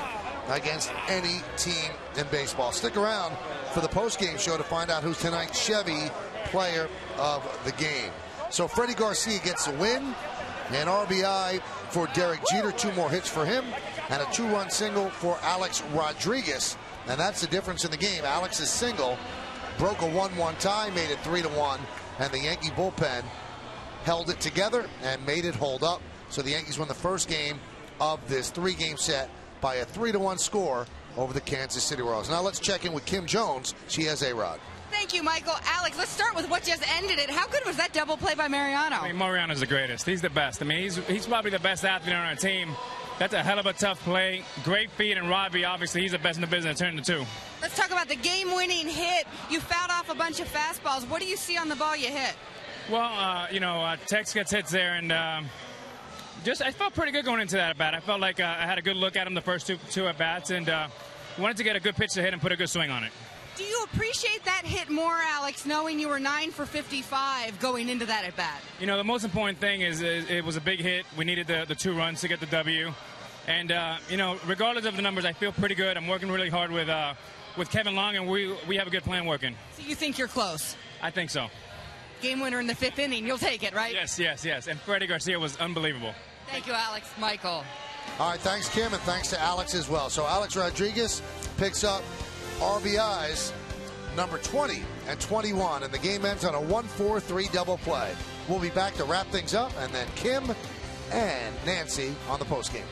against any team in baseball. Stick around for the post-game show to find out who's tonight's Chevy player of the game. So Freddie Garcia gets a win, an RBI for Derek Jeter, 2 more hits for him, and a 2-run single for Alex Rodriguez. And that's the difference in the game. Alex's single broke a 1-1 tie, made it 3-1, and the Yankee bullpen held it together and made it hold up. So the Yankees won the first game of this 3-game set by a 3-1 score over the Kansas City Royals. Now let's check in with Kim Jones. She has A-Rod. Thank you, Michael. Alex, let's start with what just ended it. How good was that double play by Mariano? I mean, Mariano's the greatest. He's the best. I mean, he's probably the best athlete on our team. That's a hell of a tough play. Great feed, and Robbie, obviously, he's the best in the business. Turn to 2. Let's talk about the game-winning hit. You fouled off a bunch of fastballs. What do you see on the ball you hit? Well, Tex gets hits there, and I felt pretty good going into that at bat. I felt like I had a good look at him the first two at bats, and wanted to get a good pitch to hit and put a good swing on it. Do you appreciate that hit more, Alex, knowing you were 9 for 55 going into that at bat? You know, the most important thing is it was a big hit. We needed the 2 runs to get the W, and regardless of the numbers, I feel pretty good. I'm working really hard with Kevin Long, and we have a good plan working. So you think you're close? I think so. Game winner in the 5th inning. You'll take it, right? Yes. And Freddie Garcia was unbelievable. Thank you, Alex. Michael. All right, thanks, Kim, and thanks to Alex as well. So Alex Rodriguez picks up RBIs number 20 and 21, and the game ends on a 1-4-3 double play. We'll be back to wrap things up, and then Kim and Nancy on the postgame.